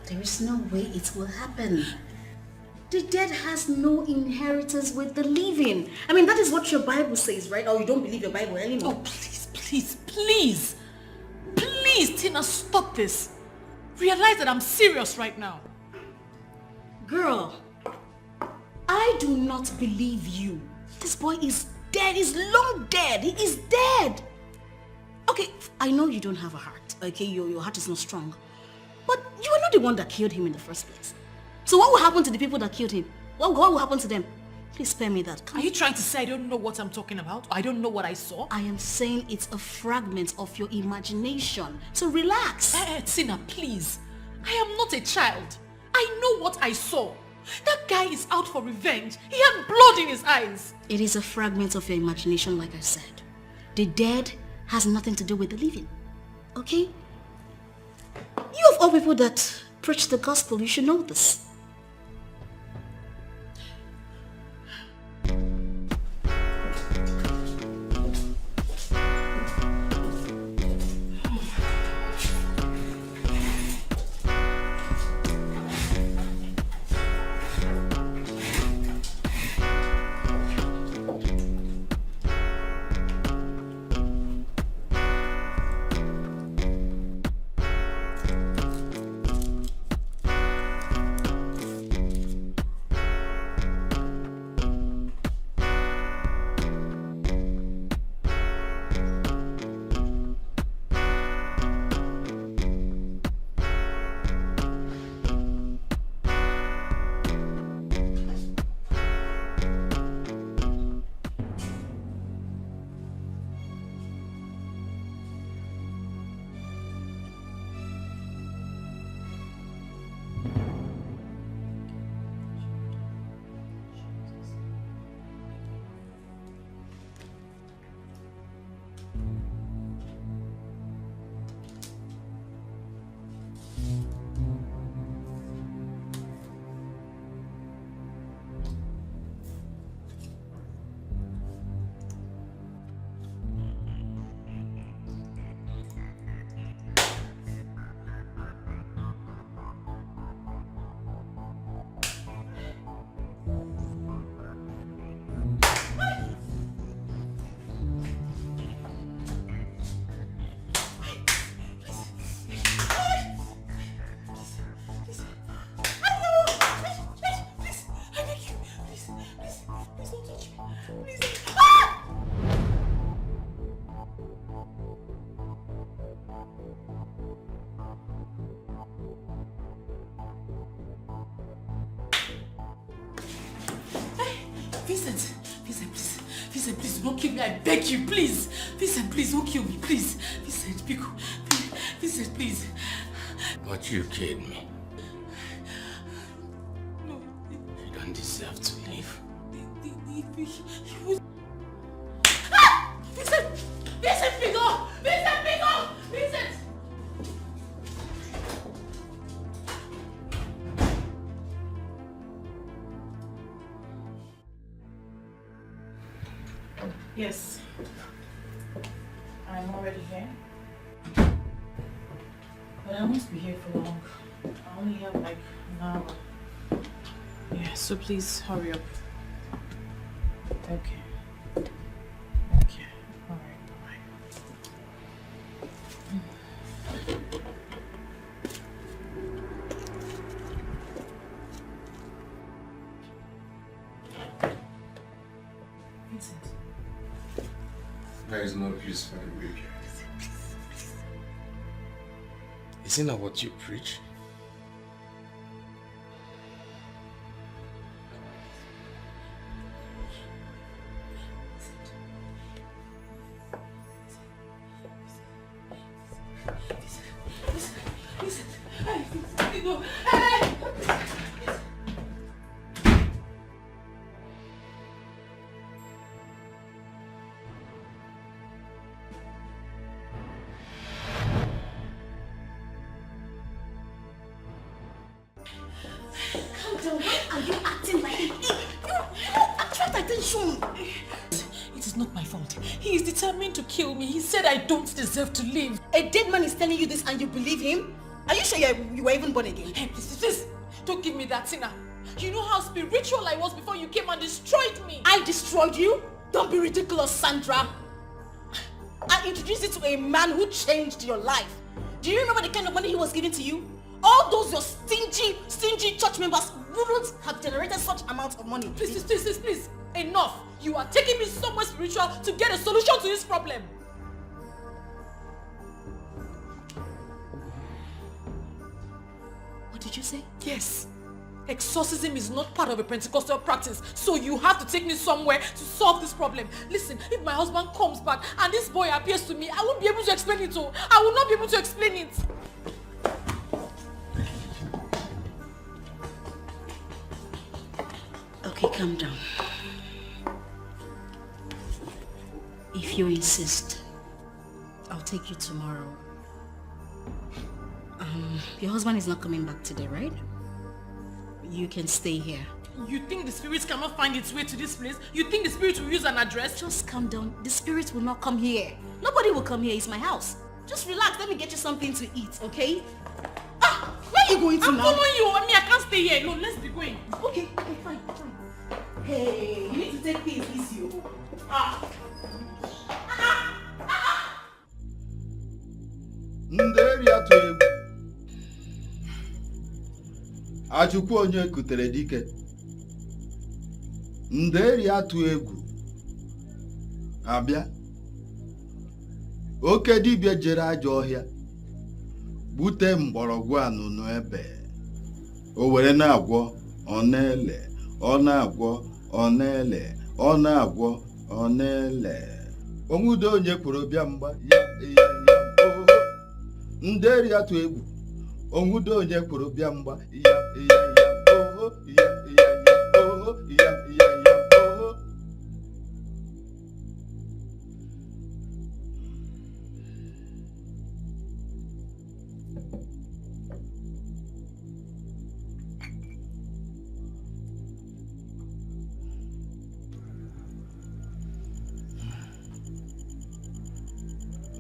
There is no way it will happen. The dead has no inheritance with the living. I mean, that is what your Bible says, right? Or you don't believe your Bible anymore. Oh, please, please, please. Please, Tina, stop this. Realize that I'm serious right now. Girl, I do not believe you. This boy is dead. He's long dead. He is dead. Okay, I know you don't have a heart. Okay, your heart is not strong. But you are not the one that killed him in the first place. So what will happen to the people that killed him? What will happen to them? Please spare me that. Are you trying to say I don't know what I'm talking about? I don't know what I saw? I am saying it's a fragment of your imagination. So relax. Tina, please. I am not a child. I know what I saw. That guy is out for revenge. He had blood in his eyes. It is a fragment of your imagination, like I said. The dead has nothing to do with the living. Okay? You of all people that preach the gospel, you should know this. Vincent, please don't kill me. I beg you, please. Vincent, please don't kill me, please. Vincent, Pico, Vincent, please. But you killed me. No. You don't deserve to live. He was... Ah! Vincent, Pico! Vincent! Yes. I'm already here. But I won't be here for long. I only have like an hour. Yeah, so please hurry up. Okay. Alright, bye. Vincent. is no peace for the wicked. Isn't that what you preach? To kill me. He said I don't deserve to live. A dead man is telling you this and you believe him? Are you sure you were even born again? Hey, please, don't give me that, Tina. You know how spiritual I was before you came and destroyed me. I destroyed you? Don't be ridiculous, Sandra. I introduced you to a man who changed your life. Do you remember the kind of money he was giving to you? All those your stingy church members wouldn't have generated such amount of money. Please. Enough. You are taking me somewhere spiritual to get a solution to this problem. What did you say? Yes. Exorcism is not part of a Pentecostal practice, so you have to take me somewhere to solve this problem. Listen, if my husband comes back and this boy appears to me, I won't be able to explain it all. I will not be able to explain it. Okay, calm down. If you insist, I'll take you tomorrow. Your husband is not coming back today, right? You can stay here. You think the spirit cannot find its way to this place? You think the spirit will use an address? Just calm down. The spirit will not come here. Nobody will come here. It's my house. Just relax. Let me get you something to eat, okay? Where are you going to now? I'm following you. I can't stay here. No, let's be going. Okay, fine. Hey, you need to take things easy. Nderi atụ egwu Achukwu onye kutere dike Nderi atụ egwu abịa oke dibịa jere ajọ ọhịa bute mgbọrọgwụ anụnụ ebe o were na-agwọ ọ na-ele ọ na-agwọ ọ na-ele ọ na-agwọ ọ na-ele onwude onye kwuru bịa mgba ya Nderi atụ egwu onwude onye kwuru bịa mgba ya oho ya oho ya oho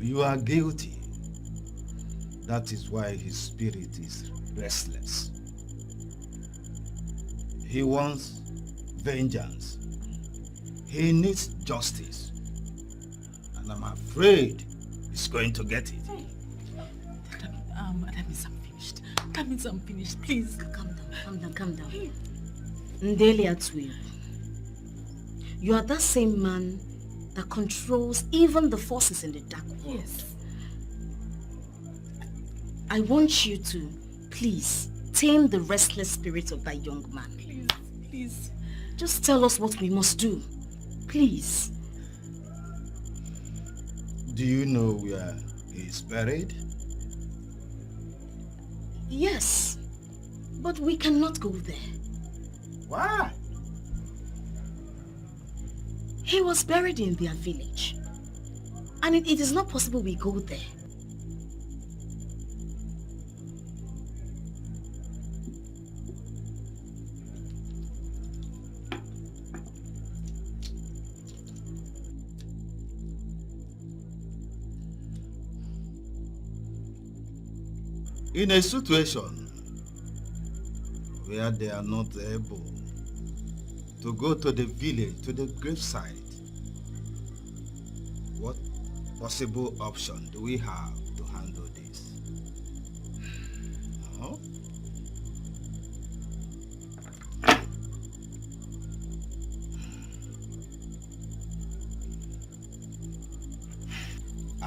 You are guilty. That is why his spirit is restless. He wants vengeance. He needs justice. And I'm afraid he's going to get it. That means I'm finished. That means I'm finished. Please. Calm down. Ndeli Atui, you are that same man that controls even the forces in the dark world. Yes. I want you to, please, tame the restless spirit of that young man. Please. Just tell us what we must do. Please. Do you know where he is buried? Yes, but we cannot go there. Why? He was buried in their village. And it is not possible we go there. In a situation where they are not able to go to the village, to the graveside, what possible option do we have to handle this? Huh?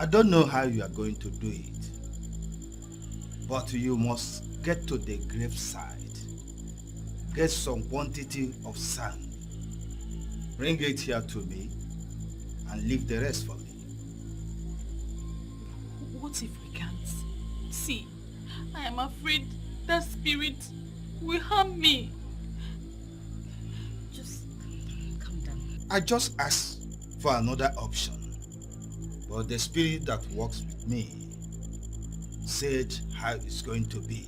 I don't know how you are going to do it, but you must get to the graveside. Get some quantity of sand. Bring it here to me and leave the rest for me. What if we can't? See, I am afraid that spirit will harm me. Just calm down. I just asked for another option, but the spirit that works with me said how it's going to be.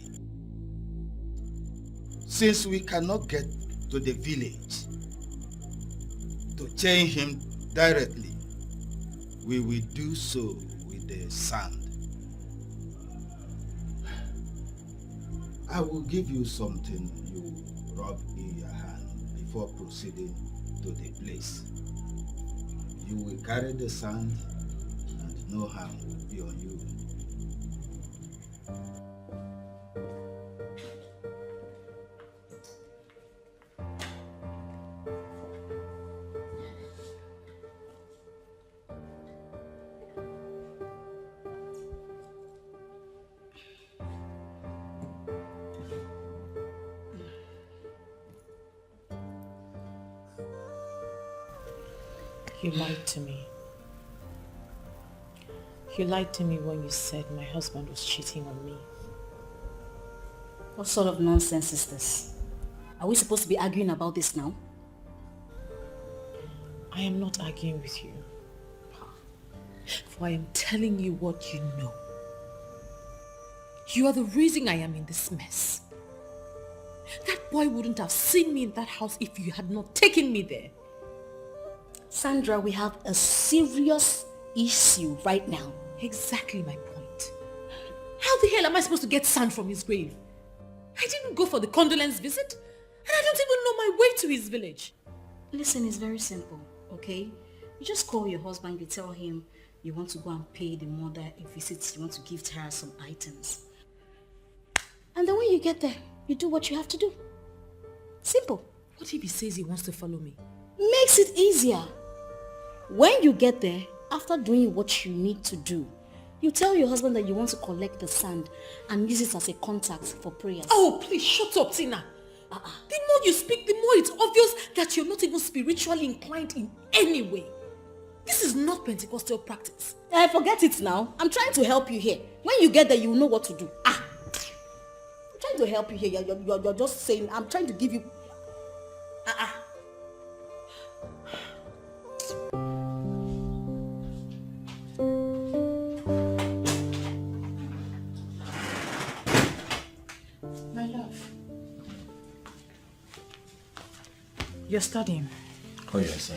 Since we cannot get to the village to chain him directly, we will do so with the sand. I will give you something you rub in your hand before proceeding to the place. You will carry the sand and no harm will be on you. You lied to me. You lied to me when you said my husband was cheating on me. What sort of nonsense is this? Are we supposed to be arguing about this now? I am not arguing with you. For I am telling you what you know. You are the reason I am in this mess. That boy wouldn't have seen me in that house if you had not taken me there. Sandra, we have a serious issue right now. Exactly my point. How the hell am I supposed to get sand from his grave? I didn't go for the condolence visit, and I don't even know my way to his village. Listen, it's very simple, okay? You just call your husband, you tell him you want to go and pay the mother a visit, you want to gift her some items. And then when you get there, you do what you have to do. Simple. What if he says he wants to follow me? Makes it easier. When you get there, after doing what you need to do, you tell your husband that you want to collect the sand and use it as a contact for prayers. Oh, please shut up, Tina. The more you speak, the more it's obvious that you're not even spiritually inclined in any way. This is not Pentecostal practice. Forget it now. I'm trying to help you here. When you get there, you will know what to do. I'm trying to help you here. You're just saying, I'm trying to give you... My love. You're studying? Oh yes, I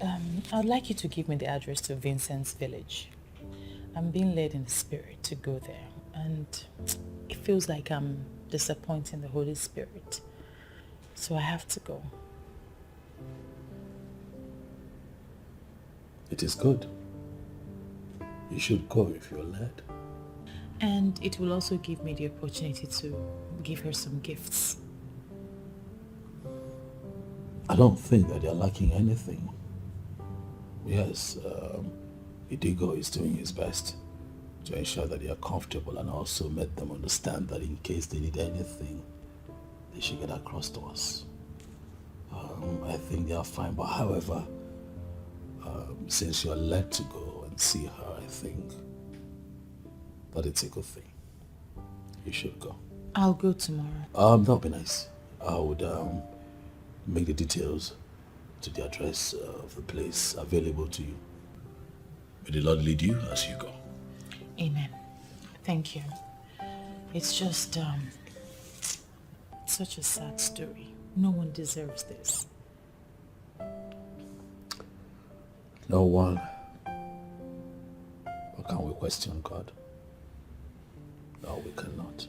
am. I'd like you to give me the address to Vincent's village. I'm being led in the spirit to go there, and it feels like I'm disappointing the Holy Spirit. So I have to go. It is good. You should go if you're led. And it will also give me the opportunity to give her some gifts. I don't think that they're lacking anything. Yes, Idigo is doing his best to ensure that they are comfortable and also make them understand that in case they need anything, they should get across to us. I think they are fine, but however, since you're led to go and see her, I think that it's a good thing. You should go. I'll go tomorrow. That would be nice. I would make the details to the address of the place available to you. May the Lord lead you as you go. Amen. Thank you. It's just such a sad story. No one deserves this. No one. Or can we question God? No, we cannot.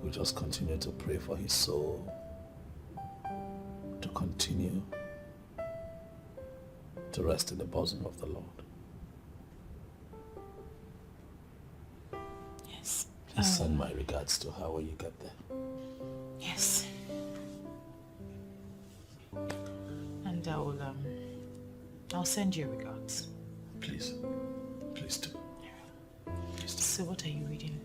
We just continue to pray for his soul to continue to rest in the bosom of the Lord. Yes. Please send my regards to her when you get there. Yes. And I will I'll send you regards. Please. Please do. So what are you reading?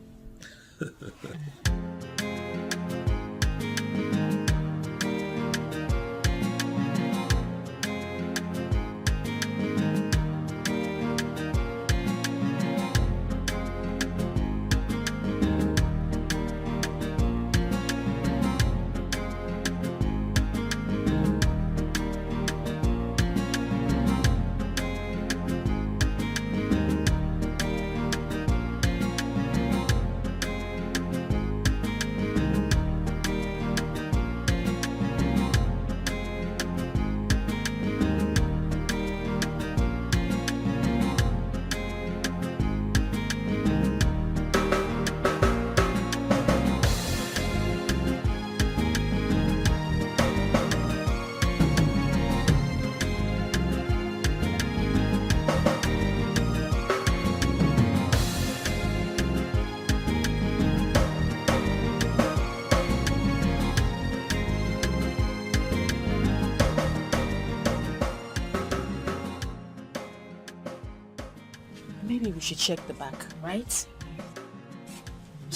Maybe we should check the back. Right?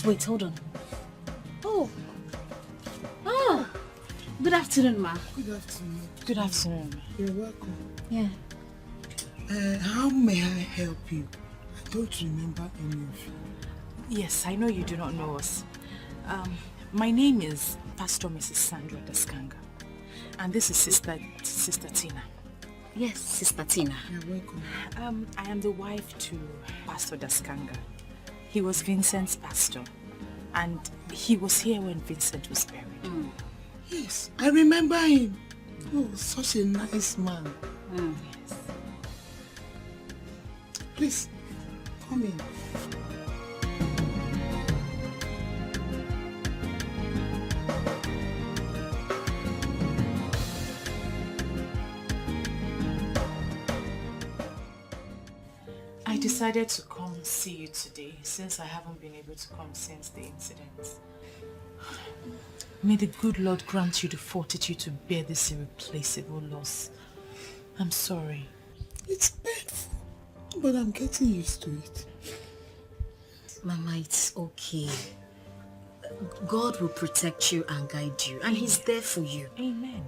Wait, hold on. Oh. Oh. Good afternoon, ma. Good afternoon. Good afternoon. You're welcome. Yeah. How may I help you? I don't remember any of you. Yes, I know you do not know us. My name is Pastor Mrs. Sandra Daskanga. And this is Sister Tina. Yes, Sister Tina. You're welcome. I am the wife to Pastor Daskanga. He was Vincent's pastor. And he was here when Vincent was buried. Yes, I remember him. Oh, such a nice man. Yes. Please, come in. I decided to come see you today since I haven't been able to come since the incident. May the good Lord grant you the fortitude to bear this irreplaceable loss. I'm sorry. It's painful, but I'm getting used to it. Mama, it's okay. God will protect you and guide you, and He's there for you. Amen.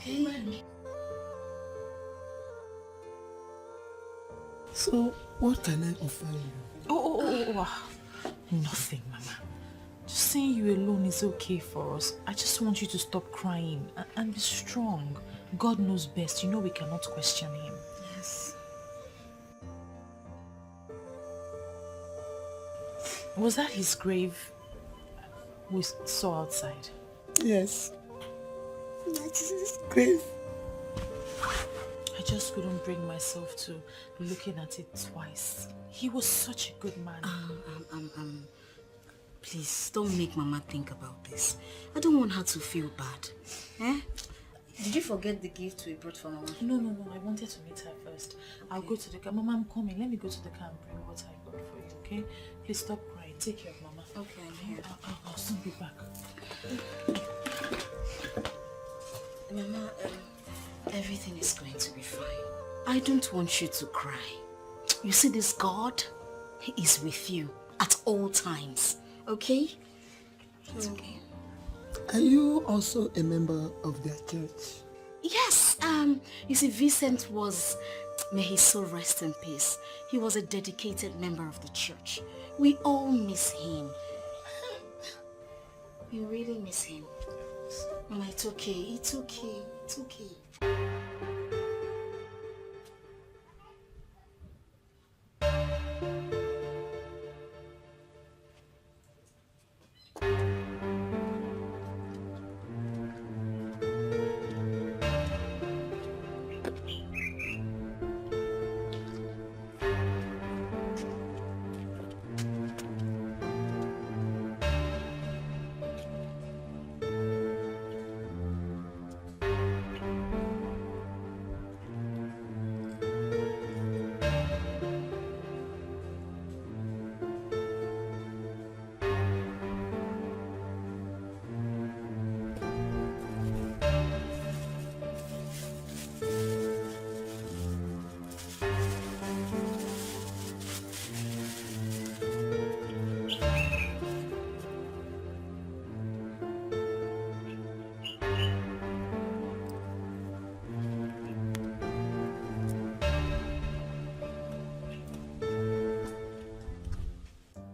Amen. So, what can I offer you? Oh. Nothing, Mama. Just seeing you alone is okay for us. I just want you to stop crying and be strong. God knows best. You know we cannot question Him. Yes. Was that his grave we saw outside? Yes. That's his grave. I just couldn't bring myself to looking at it twice. He was such a good man. Please, don't make Mama think about this. I don't want her to feel bad. Eh? Did you forget the gift we brought for Mama? No. I wanted to meet her first. Okay. I'll go to the car. Mama, I'm coming. Let me go to the car and bring what I brought for you, okay? Please stop crying. Take care of Mama. Okay, I'm here. I'll soon be back. Mama, everything is going to be fine. I don't want you to cry. You see, this God, He is with you at all times. Okay? It's okay. Are you also a member of their church? Yes. You see, Vincent was, may his soul rest in peace. He was a dedicated member of the church. We all miss him. We really miss him. Mama, it's okay. It's okay. It's okay.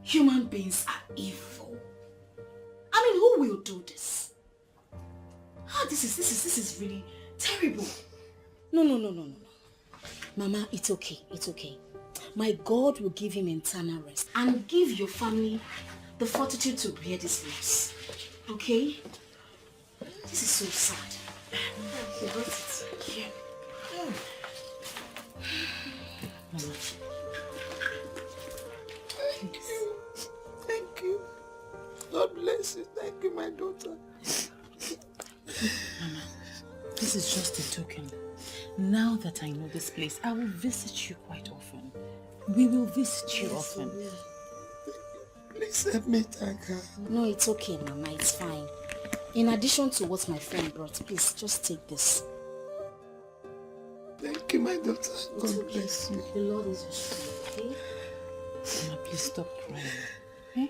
Human beings are evil. I mean, who will do this? This is really terrible. No. Mama, it's okay. My God will give him eternal rest and give your family the fortitude to bear this loss. Okay? This is so sad. You got it. Yeah. Mama. Thank you. God bless you. Thank you, my daughter. Mama, this is just a token. Now that I know this place, I will visit you quite often. We will visit you often. Please help me thank her. No, it's okay, Mama. It's fine. In addition to what my friend brought, please just take this. Thank you, my daughter. God bless you. The Lord is your strength, okay? Mama, please stop crying. Eh?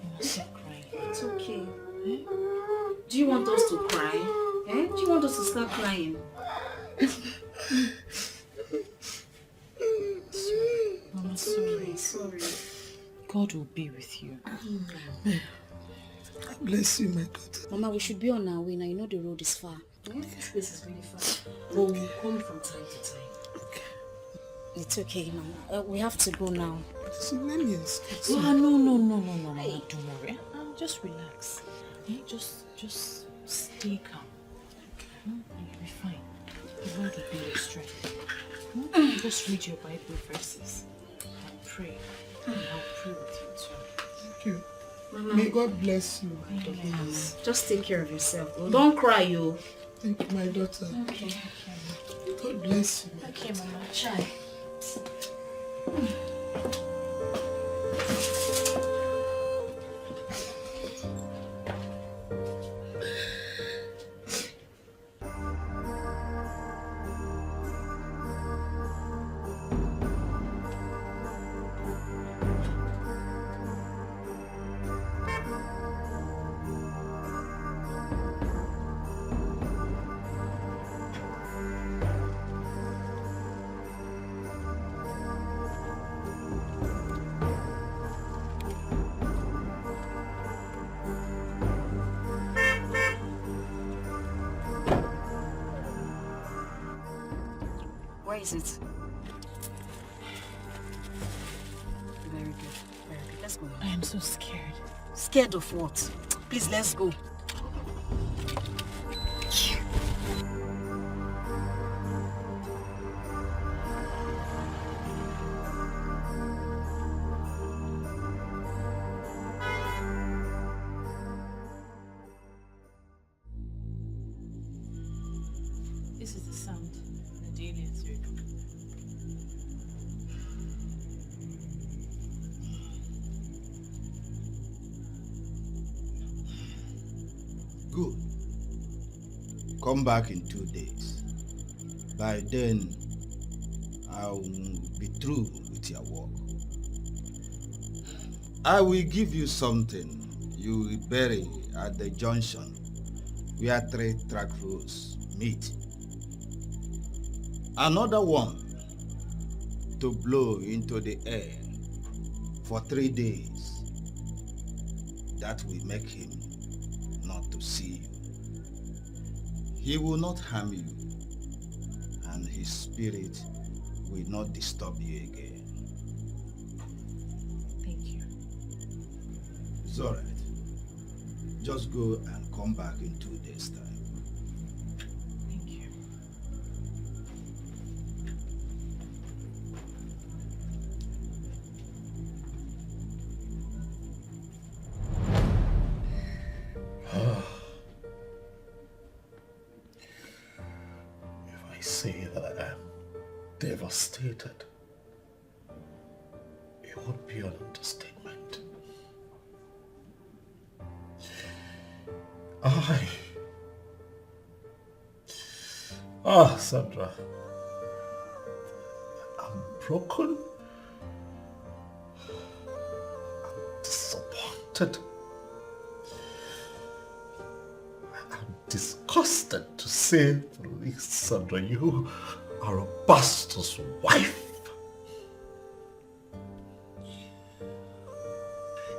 Mama, stop crying. It's okay. Eh? Do you want us to cry? Eh? Do you want us to start crying? Mama, sorry. God will be with you. God bless you, my daughter. Mama, we should be on our way now. You know the road is far. This place is really far. But we'll come from time to time. Okay. It's okay, Mama. We have to go now. So let me escape. No, Mama. Don't worry. Just relax. Just stay calm. You'll be fine. The Lord will be your strength. Just read your Bible verses and pray. And I'll pray with you too. Thank you. Mama. May God bless you. Mama, just take care of yourself. Oh, don't cry, you. Thank you, my daughter. Okay. God bless you. Okay, Mama. Try. Where is it? Very good. Let's go. I am so scared. Scared of what? Please, let's go. This is the sound the aliens heard. Good. Come back in 2 days. By then, I will be through with your work. I will give you something you will bury at the junction where 3 track roads meet. Another one to blow into the air for 3 days. That will make him not to see you. He will not harm you, and his spirit will not disturb you again. Thank you. It's all right. Just go and come back in 2 days' time. Thank you. If I say that I am devastated, it would be an understatement. Sandra, I'm broken. I'm disappointed. I'm disgusted to say the least, Sandra. You are a bastard's wife.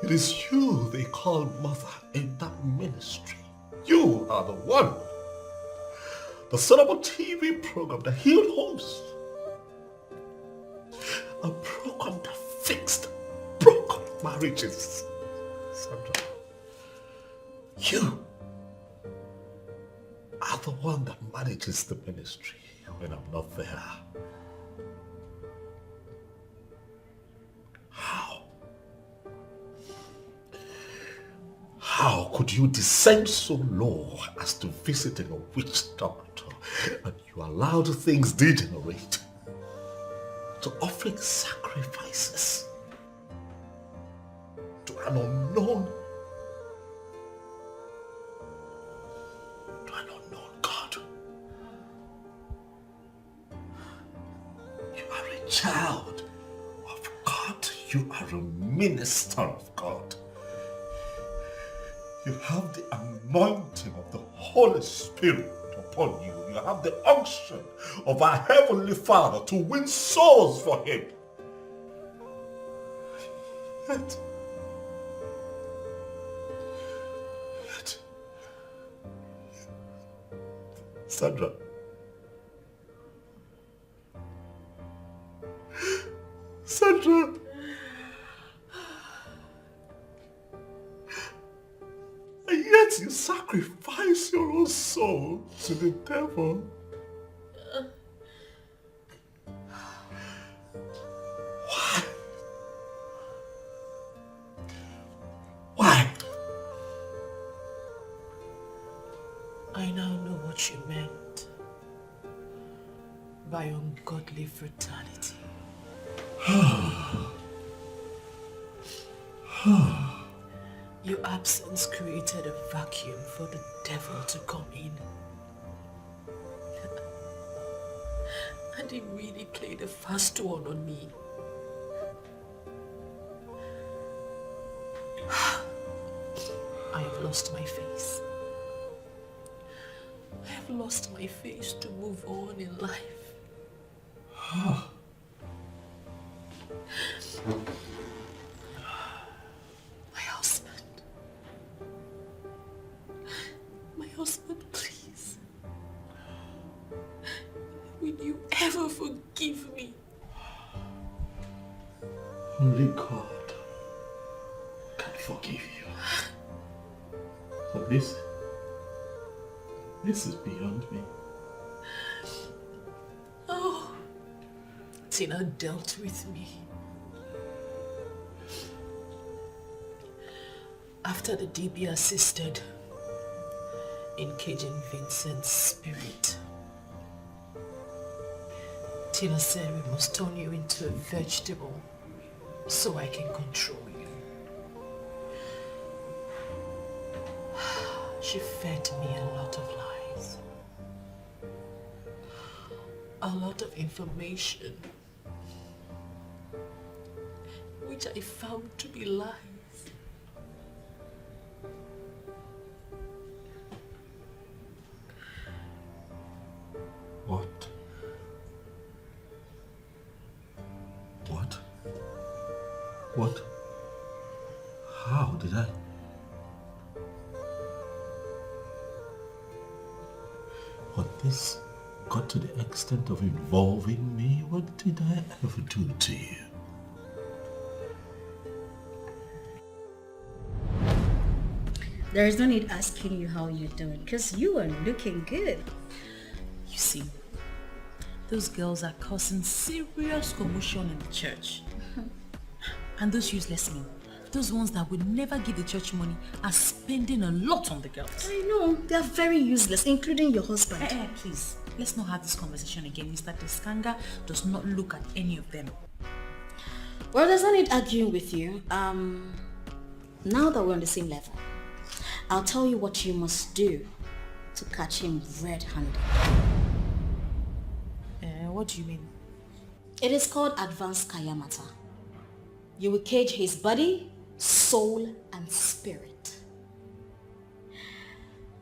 It is you they call mother in that ministry. You are the one. The son of a TV program that healed homes. A program that fixed broken marriages. Sandra, you are the one that manages the ministry when I'm not there. How could you descend so low as to visiting a witch doctor and you allowed things degenerate to offering sacrifices to an unknown God? You are a child of God. You are a minister of God. You have the anointing of the Holy Spirit upon you. You have the unction of our Heavenly Father to win souls for Him. Yet, Sandra, and yet you sacrifice your own soul to the devil. Why? Why? I now know what you meant by ungodly brutality. Your absence created a vacuum for the devil to come in. And he really played a fast one on me. I have lost my face. I have lost my face to move on in life. My husband, please. Will you ever forgive me? Only God can forgive you. But this is beyond me. Oh, Tina dealt with me. After the DB assisted in caging Vincent's spirit, Tina said we must turn you into a vegetable so I can control you. She fed me a lot of lies. A lot of information which I found to be lies. What? What? What? How did I? What, this got to the extent of involving me? What did I ever do to you? There is no need asking you how you're doing, because you are looking good. You see, those girls are causing serious commotion in the church. And those useless men, those ones that would never give the church money, are spending a lot on the girls. I know, they are very useless, including your husband. Please, let's not have this conversation again. Mr. Teskanga does not look at any of them. Well, there's no need arguing with you. Now that we're on the same level, I'll tell you what you must do to catch him red-handed. What do you mean? It is called advanced kayamata. You will cage his body, soul, and spirit.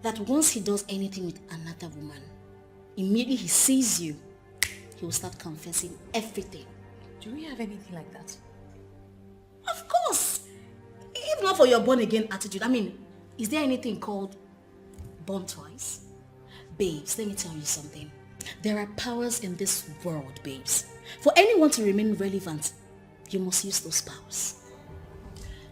That once he does anything with another woman, immediately he sees you, he will start confessing everything. Do we have anything like that? Of course! not for your born-again attitude. I mean, is there anything called born twice? Babes, let me tell you something. There are powers in this world, babes. For anyone to remain relevant, you must use those powers.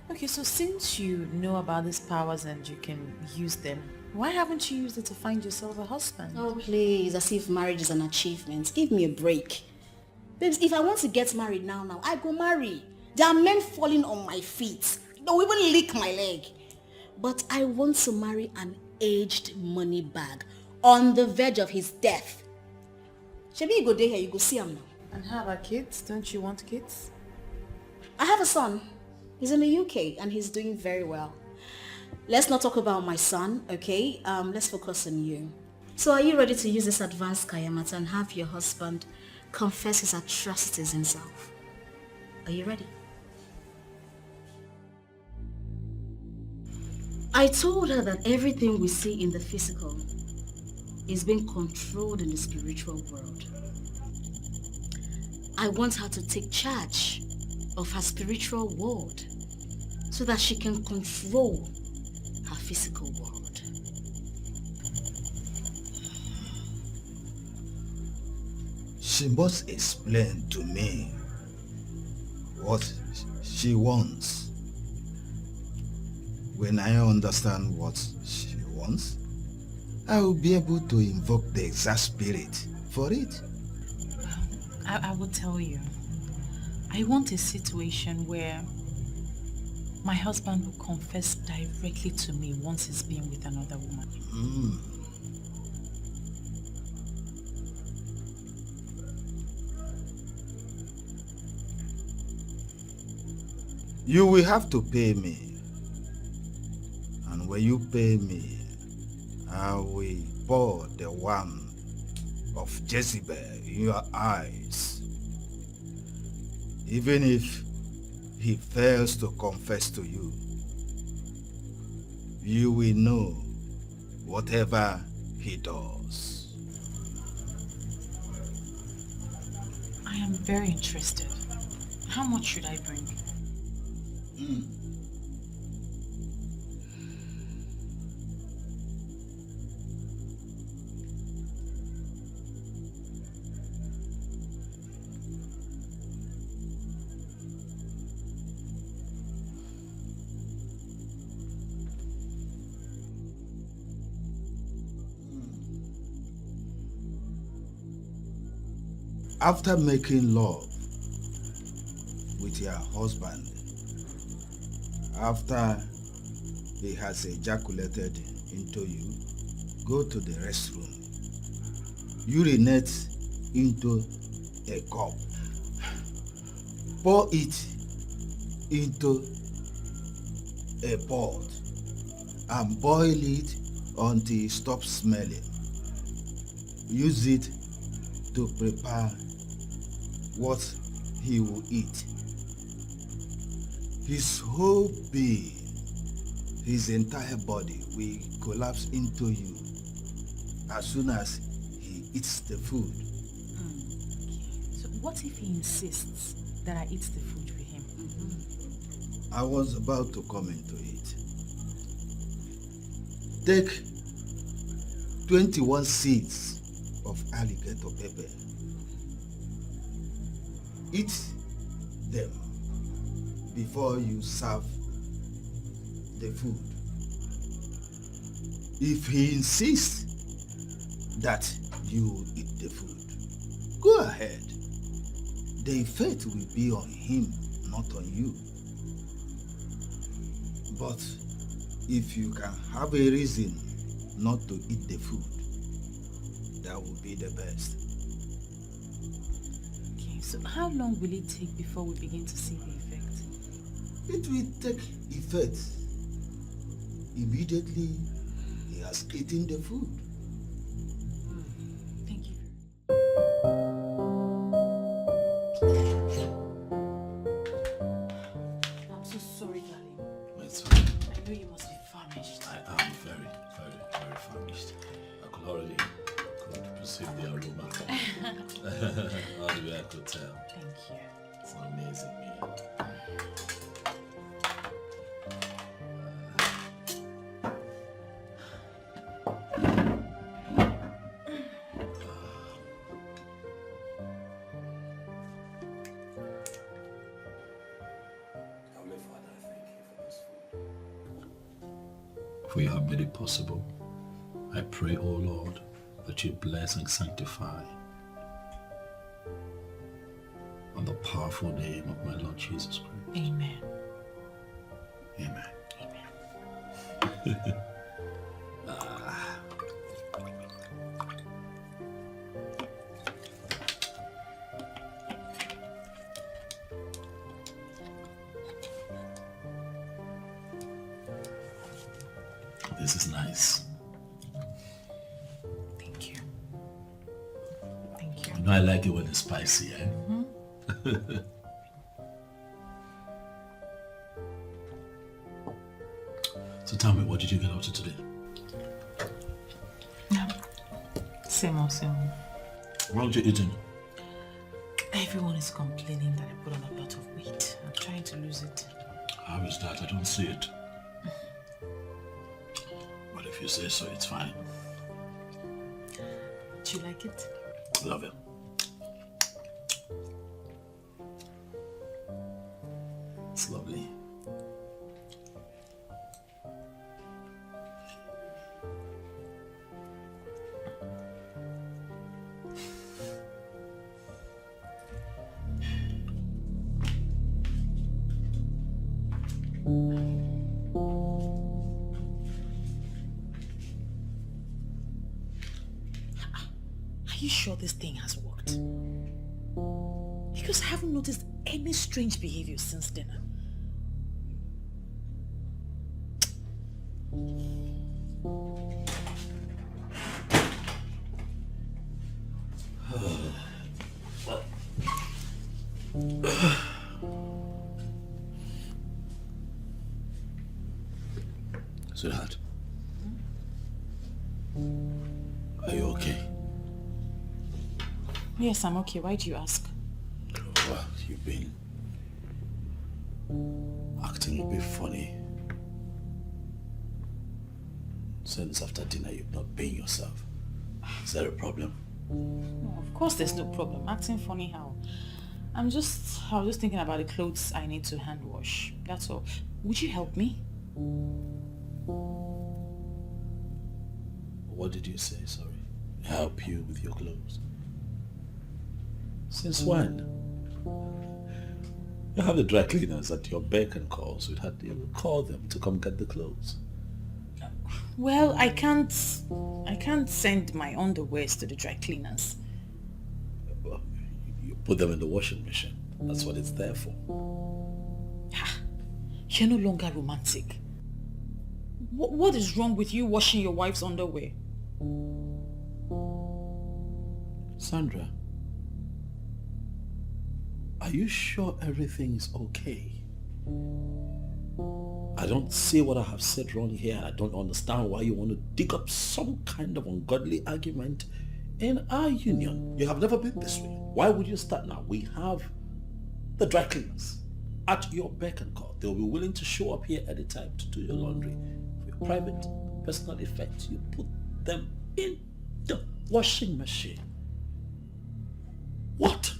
Okay, so since you know about these powers and you can use them, why haven't you used it to find yourself a husband? Oh, please, as if marriage is an achievement. Give me a break. Babes, if I want to get married now, I go marry. There are men falling on my feet. They'll even lick my leg. But I want to marry an aged money bag on the verge of his death. Shebi, you go there here, you go see him now. And how about kids? Don't you want kids? I have a son. He's in the UK and he's doing very well. Let's not talk about my son, okay? Let's focus on you. So are you ready to use this advanced kayamata and have your husband confess his atrocities himself? Are you ready? I told her that everything we see in the physical is being controlled in the spiritual world. I want her to take charge of her spiritual world so that she can control her physical world. She must explain to me what she wants. When I understand what she wants, I will be able to invoke the exact spirit for it. I will tell you. I want a situation where my husband will confess directly to me once he's been with another woman. You will have to pay me. And when you pay me, I will pour the wine of Jezebel in your eyes. Even if he fails to confess to you, you will know whatever he does. I am very interested. How much should I bring? After making love with your husband, after he has ejaculated into you, go to the restroom. Urinate into a cup. Pour it into a pot and boil it until it stops smelling. Use it to prepare what he will eat. His whole being, his entire body will collapse into you as soon as he eats the food. So what if he insists that I eat the food with him? I was about to come into it. Take 21 seeds of alligator pepper. Eat them before you serve the food. If he insists that you eat the food, go ahead. The effect will be on him, not on you. But if you can have a reason not to eat the food, that will be the best. So how long will it take before we begin to see the effect? It will take effect immediately he has eaten the food. Thank you. I'm so sorry, darling. It's fine. I know you must be famished. I am very, very, very famished. I could already perceive the aroma. All the way I could tell. Thank you. It's an amazing meal. for you have made it possible. I pray, O Lord, that you bless and sanctify on the powerful name of my Lord Jesus Christ. Amen. Amen. Amen. This is nice. Thank you. Thank you. You know I like it when it's spicy, eh? Mm-hmm. So tell me, what did you get up to today? Same old, same old. What did you eat? Everyone is complaining that I put on a lot of weight. I'm trying to lose it. How is that? I don't see it. But if you say so, it's fine. Do you like it? Love it. It's lovely. Are you sure this thing has worked? Because I haven't noticed any strange behavior since dinner. Sweetheart, are you okay? Yes, I'm okay. Why do you ask? Well, you've been acting a bit funny. Since after dinner you've not been yourself. Is there a problem? No, of course there's no problem. Acting funny how? I was just thinking about the clothes I need to hand wash. That's all. Would you help me? What did you say, sorry? Help you with your clothes? Since when? You have the dry cleaners at your beck and call, sweetheart. You call them to come get the clothes. Well, I can't send my underwears to the dry cleaners. Well, you put them in the washing machine. That's what it's there for. You're no longer romantic. What is wrong with you washing your wife's underwear? Sandra, are you sure everything is okay? I don't see what I have said wrong here. I don't understand why you want to dig up some kind of ungodly argument in our union. You have never been this way. Why would you start now? We have the dry cleaners at your beck and call. They'll be willing to show up here anytime to do your laundry. For your private, personal effect, you put them in the washing machine. What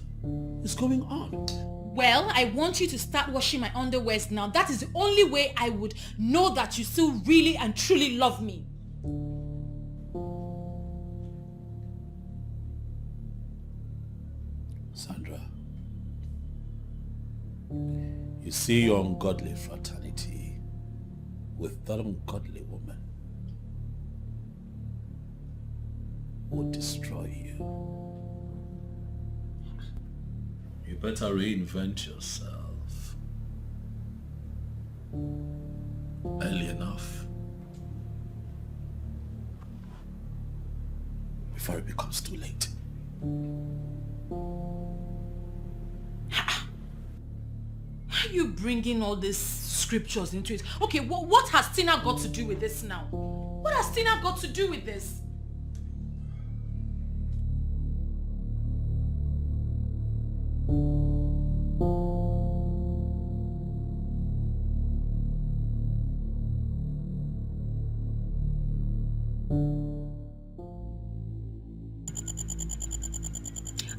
is going on? Well, I want you to start washing my underwears now. That is the only way I would know that you still really and truly love me. Sandra, you see your ungodly fraternity with that ungodly woman will destroy you. You better reinvent yourself early enough before it becomes too late. Why are you bringing all these scriptures into it? Okay, what has Tina got to do with this now? What has Tina got to do with this?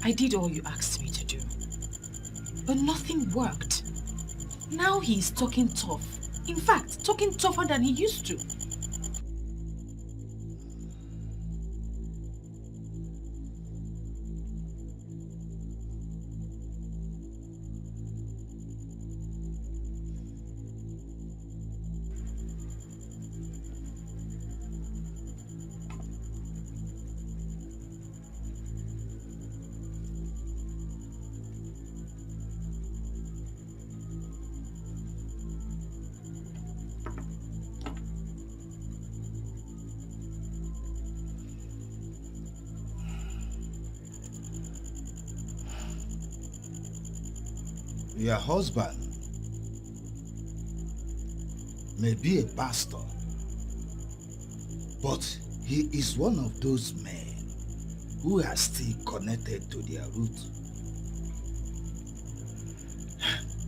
I did all you asked me to do, but nothing worked. Now he's talking tough. In fact, talking tougher than he used to. Your husband may be a pastor, but he is one of those men who are still connected to their roots.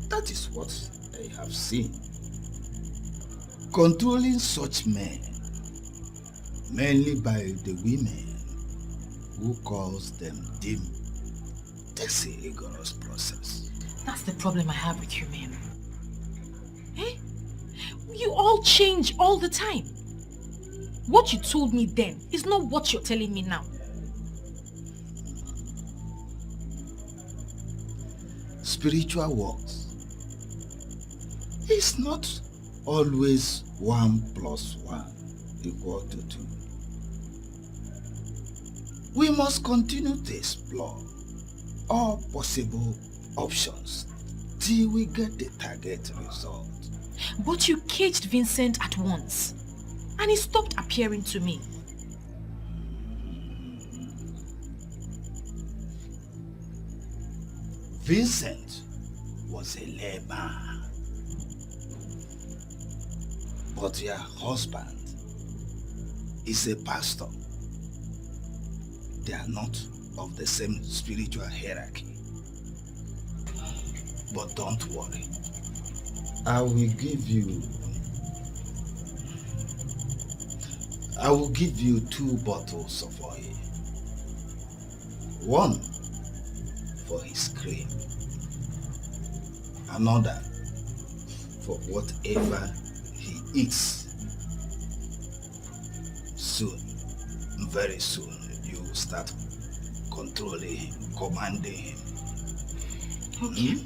That is what I have seen. Controlling such men, mainly by the women who calls them dim, takes a rigorous process. That's the problem I have with you men. Eh? You all change all the time. What you told me then is not what you're telling me now. Spiritual works is not always 1 + 1 = 2. We must continue to explore all possible options till we get the target result. But you caged Vincent at once, and he stopped appearing to me. Vincent was a layman, but your husband is a pastor. They are not of the same spiritual hierarchy. But don't worry. I will give you 2 bottles of oil. One for his cream, another for whatever he eats. Soon, very soon, you will start controlling him, commanding him. Okay.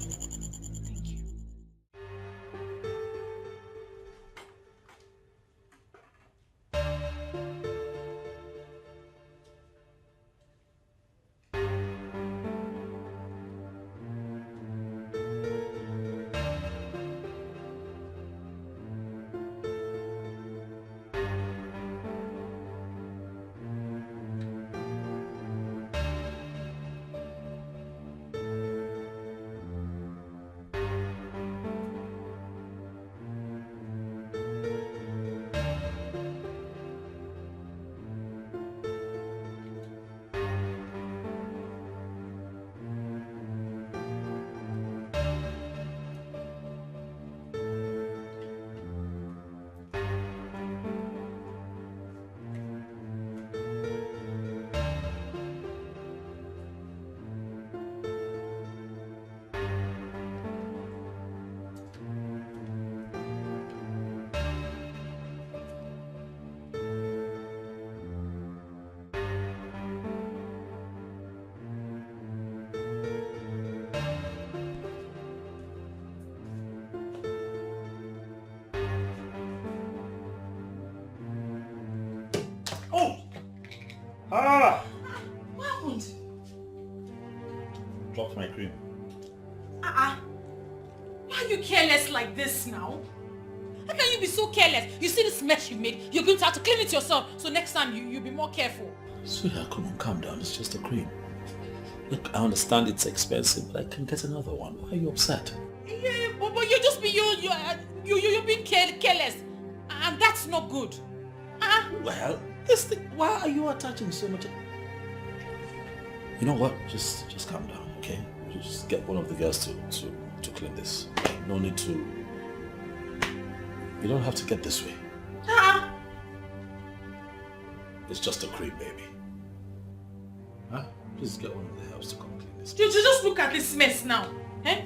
Ah! What happened? Dropped my cream. Why are you careless like this now? How can you be so careless? You see this mess you made? You're going to have to clean it yourself. So next time you'll be more careful. Sweetheart, come on, calm down. It's just a cream. Look, I understand it's expensive, but I can get another one. Why are you upset? Yeah, but you're just you're being careless. And that's not good. Well, this thing, why are you attaching so much? You know what? Just calm down, okay? Just get one of the girls to clean this. No need to. You don't have to get this way. It's just a cream, baby. Huh? Please get one of the girls to come clean this. You just look at this mess now. Eh?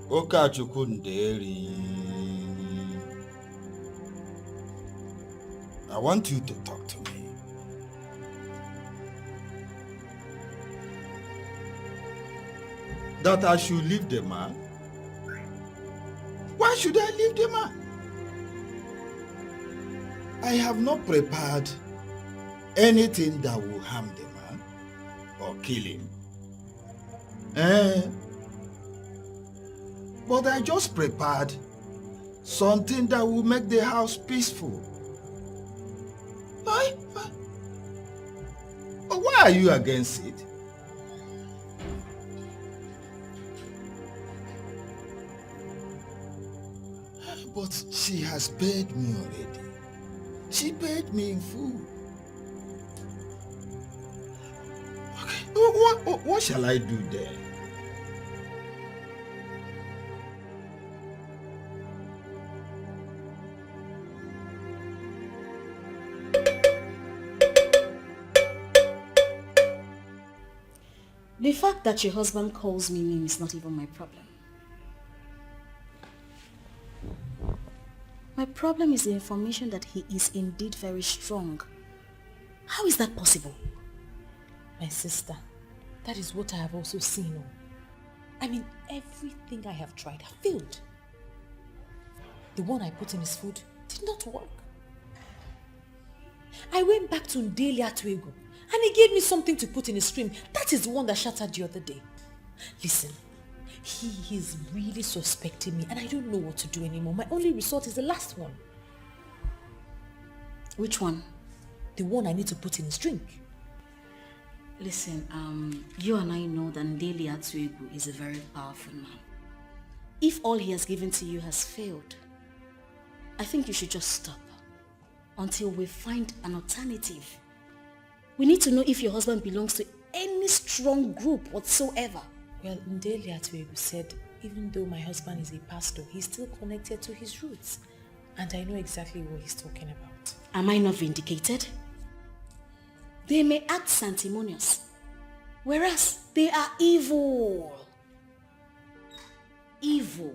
Okachukwu Nderi, I want you to talk to me. That I should leave the man? Why should I leave the man? I have not prepared anything that will harm the man or kill him. But I just prepared something that will make the house peaceful. Why are you against it? But she has paid me already. She paid me in full. Okay, what shall I do then? The fact that your husband calls me name is not even my problem. My problem is the information that he is indeed very strong. How is that possible? My sister, that is what I have also seen. I mean, everything I have tried have failed. The one I put in his food did not work. I went back to Ndeli Atuego and he gave me something to put in his stream. That is the one that shattered the other day. Listen, he is really suspecting me and I don't know what to do anymore. My only resort is the last one. Which one? The one I need to put in his drink. Listen, you and I know that Ndeli Atuego is a very powerful man. If all he has given to you has failed, I think you should just stop until we find an alternative. We need to know if your husband belongs to any strong group whatsoever. Well, Ndeli Atuego said, even though my husband is a pastor, he's still connected to his roots. And I know exactly what he's talking about. Am I not vindicated? They may act sanctimonious, whereas they are evil. Evil.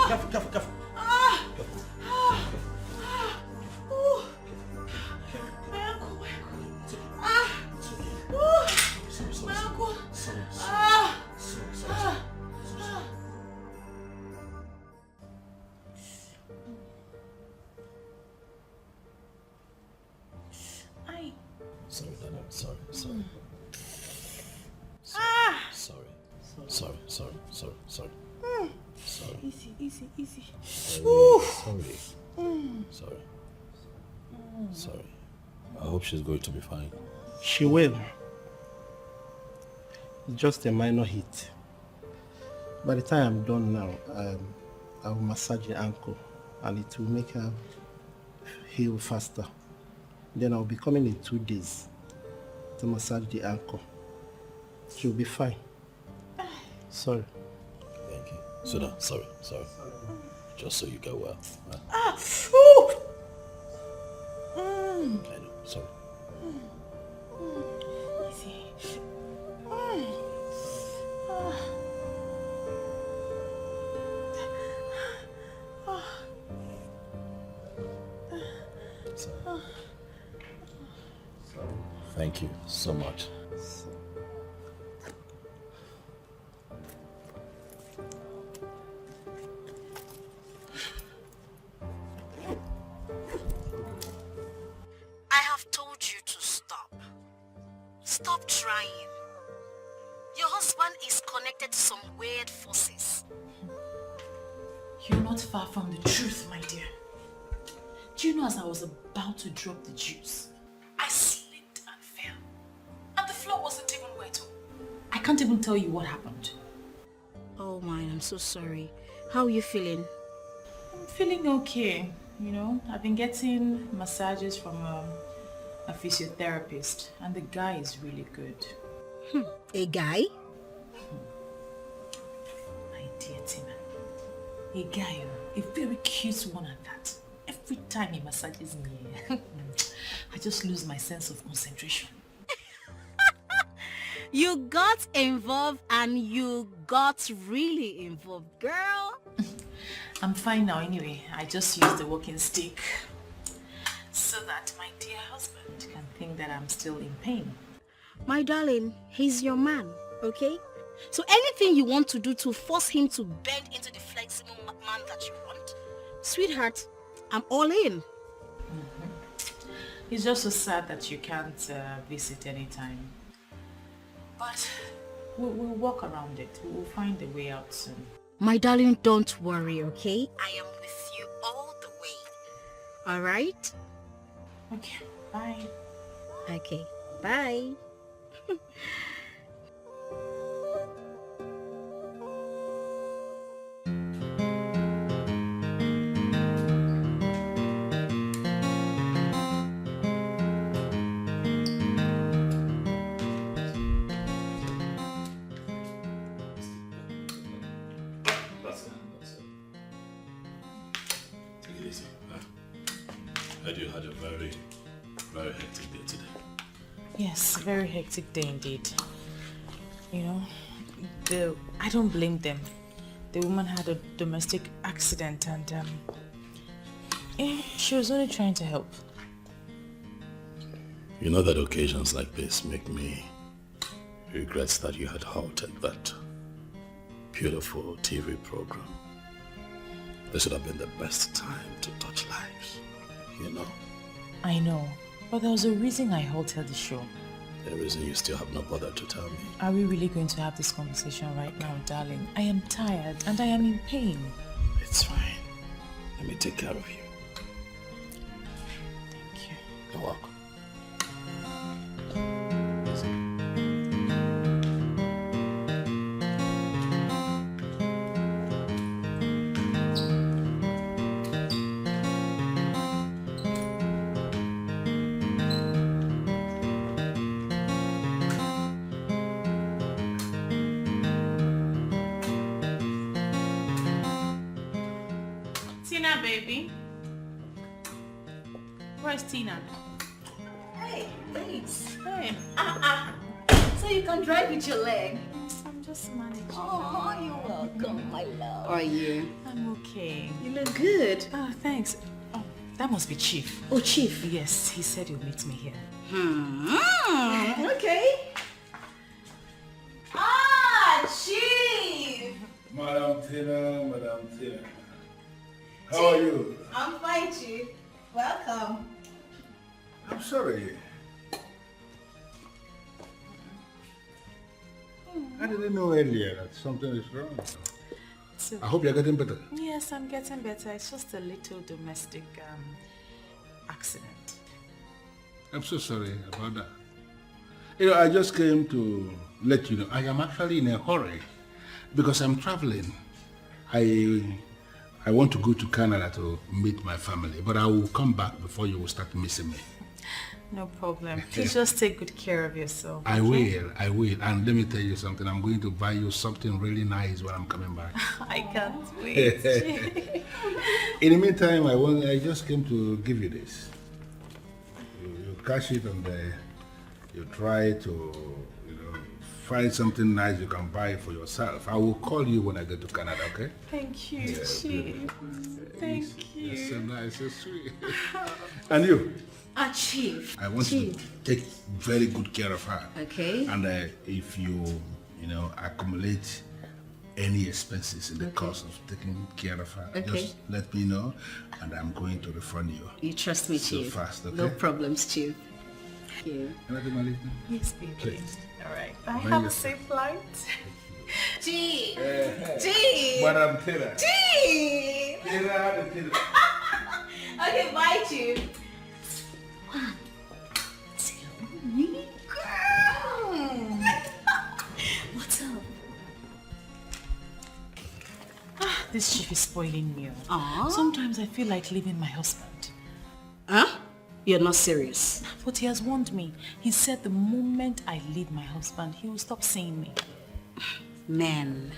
Careful. Sorry, darling. Sorry. Sorry. Easy. Sorry. I hope she's going to be fine. She will. It's just a minor hit. By the time I'm done now, I will massage the ankle and it will make her heal faster. Then I'll be coming in 2 days to massage the ankle. She'll be fine. Sorry. Thank you. Suda, sorry. Just so you get well. I know, sorry. Easy. Thank you so much. I have told you to stop. Stop trying. Your husband is connected to some weird forces. You're not far from the truth, my dear. Do you know, as I was about to drop the juice, I slipped and fell. And the floor wasn't even wet. I can't even tell you what happened. Oh my, I'm so sorry. How are you feeling? I'm feeling okay. You know, I've been getting massages from a physiotherapist and the guy is really good. A guy? My dear Tina, a guy, a very cute one at that. Every time he massages me, I just lose my sense of concentration. You got involved and you got really involved, girl. I'm fine now anyway. I just use the walking stick so that my dear husband can think that I'm still in pain. My darling, he's your man, okay? So anything you want to do to force him to bend into the flexible man that you want, sweetheart, I'm all in. It's just so sad that you can't visit anytime. But we'll walk around it. We'll find a way out soon. My darling, don't worry, okay? I am with you all the way. All right? Okay, bye. Okay, bye. Take it easy. Heard you had a very, very hectic day today. Yes, very hectic day indeed. You know, I don't blame them. The woman had a domestic accident and she was only trying to help. You know that occasions like this make me regret that you had halted that beautiful TV program. This should have been the best time to touch lives, you know. I know, but there was a reason I halted the show. The reason you still have not bothered to tell me. Are we really going to have this conversation right now, darling? I am tired and I am in pain. It's fine. Let me take care of you. Thank you. You're welcome. Tina, baby. Where's Tina? Hey, thanks. Hey. So you can drive with your leg? I'm just managing. Oh, you're welcome, my love. How are you? I'm okay. You look good. Oh, thanks. Oh, that must be Chief. Oh, Chief? Yes, he said he'll meet me here. Okay. Ah, Chief! Madam Tina. How are you? I'm fine, Chief. Welcome. I'm sorry. I didn't know earlier that something is wrong. So, I hope you're getting better. Yes, I'm getting better. It's just a little domestic accident. I'm so sorry about that. You know, I just came to let you know I am actually in a hurry because I'm traveling. I want to go to Canada to meet my family, but I will come back before you will start missing me. No problem. Please just take good care of yourself. I will. And let me tell you something. I'm going to buy you something really nice when I'm coming back. I can't wait. In the meantime, I just came to give you this. You cash it and you try to, find something nice you can buy for yourself. I will call you when I get to Canada, okay? Thank you, Chief. Thank you. You're so nice, so sweet. And you? Chief. I want you to take very good care of her. Okay. And if you accumulate any expenses in the course of taking care of her, just let me know and I'm going to refund you. You trust me, Chief. So fast, okay? No problems, Chief. Thank you. Anything, Malika? Yes, baby. Please. All right. Bye. Have a safe flight. Chief. Hey. Chief. Madam Tina. Chief. Tina. Okay, bye, Chief. 1, 2, 3, girl. What's up? This Chief is spoiling me. Aww. Sometimes I feel like leaving my husband. Huh? You're not serious. But he has warned me. He said the moment I leave my husband, he will stop seeing me. Man.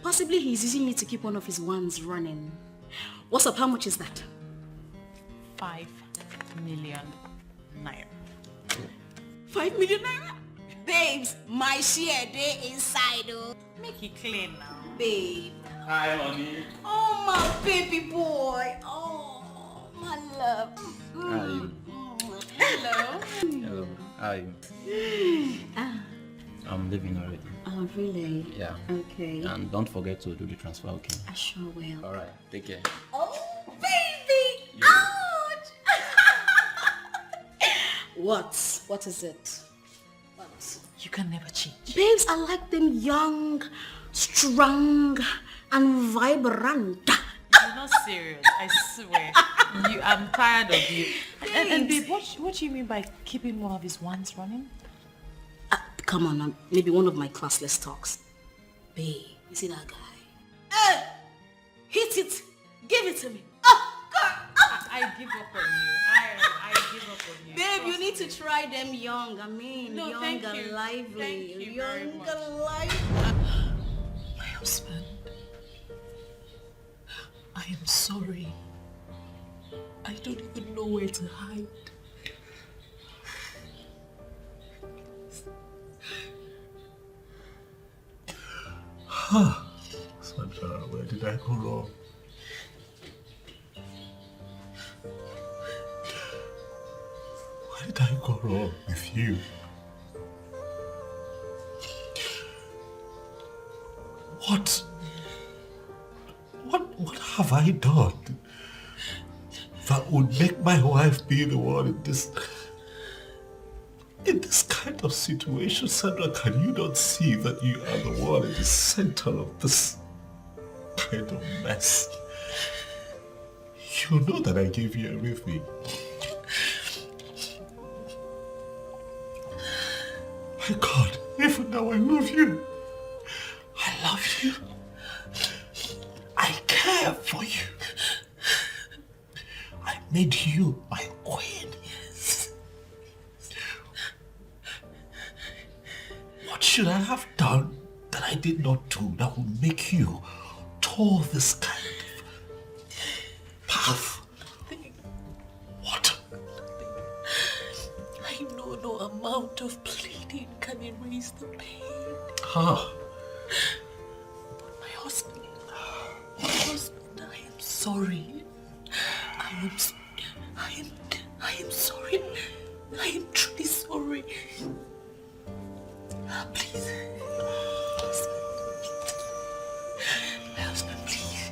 Possibly he's using me to keep one of his ones running. What's up? How much is that? 5 million naira. 5 million naira? Babes, my share they inside, oh. Make it clear now. Babe. Hi, honey. Oh, my baby boy. Oh, my love. How are you? Hello. Hello. How are you? I'm leaving already. Oh, really? Yeah. Okay. And don't forget to do the transfer, okay? I sure will. Alright, take care. Oh, baby! What? What is it? What? You can never change. Babes, I like them young, strong, and vibrant. You're not serious, I swear. I'm tired of you. And babe, what do you mean by keeping one of his ones running? Come on, maybe one of my classless talks. Babe, you see that guy? Hey! Hit it! Give it to me! Oh, God! Oh. I give up on you. I give up on you. Babe, you need to try them young. I mean, No, young thank and you. lively. Thank you young very much. and lively. My husband, I am sorry. I don't even know where to hide. Sandra, where did I go wrong? Where did I go wrong with you? What have I done that would make my wife be the one in this kind of situation? Sandra, can you not see that you are the one in the center of this kind of mess? You know that I gave you everything. My God, even now I love you. I love you. I care for you. I made you my queen. Yes. What should I have done that I did not do that would make you tour this kind of path? What? I know no amount of pleading can erase the pain. Huh? My husband, I am sorry. I am sorry. I am truly sorry. Please. My husband, please.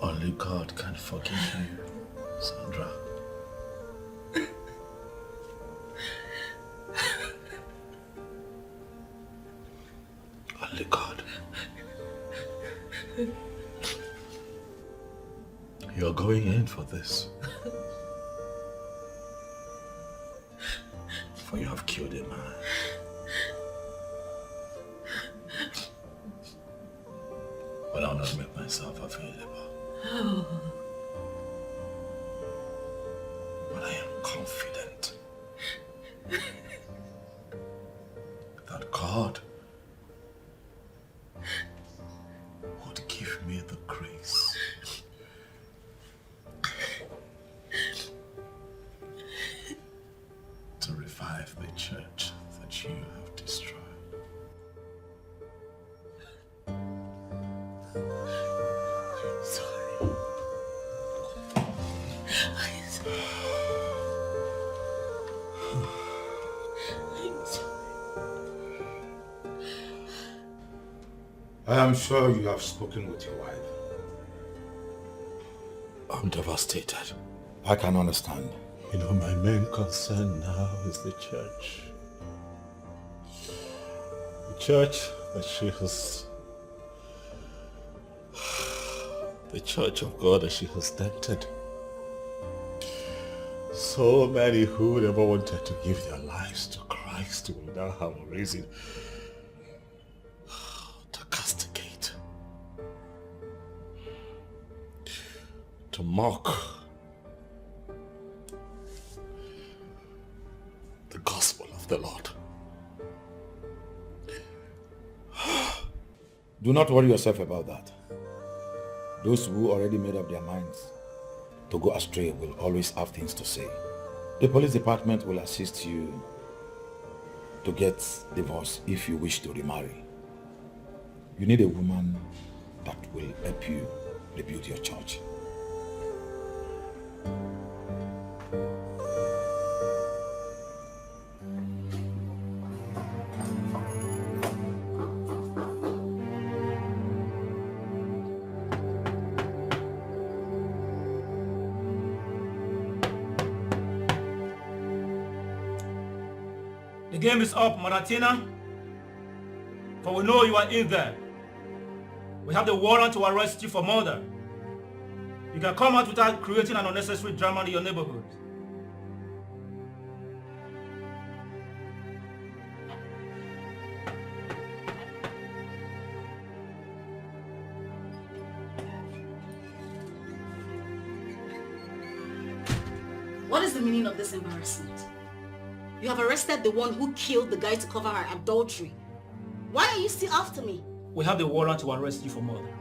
Only God can forgive you, Sandra. Only God. You're going in for this. For you have killed a man. But I'll not make myself available. But I am confident that God would give me the grace to revive the church that you have destroyed. I'm sorry. I'm sorry. I'm sorry. I am sure you have spoken with your wife. I'm devastated. I can understand. You know, my main concern now is the church. The church that she has... The church of God that she has dented. So many who never wanted to give their lives to Christ will now have a reason to castigate, to mock the gospel of the Lord. Do not worry yourself about that. Those who already made up their minds to go astray will always have things to say. The police department will assist you to get divorced if you wish to remarry. You need a woman that will help you rebuild your church. The game is up, Maratina. For we know you are in there. We have the warrant to arrest you for murder. You can come out without creating an unnecessary drama in your neighborhood. What is the meaning of this embarrassment? You have arrested the one who killed the guy to cover her adultery. Why are you still after me? We have the warrant to arrest you for murder.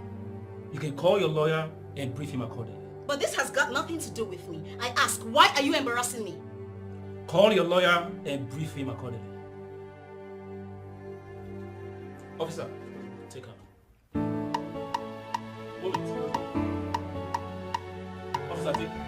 You can call your lawyer and brief him accordingly. But this has got nothing to do with me. I ask, why are you embarrassing me? Call your lawyer and brief him accordingly. Officer, take her. Move it. Officer, take her.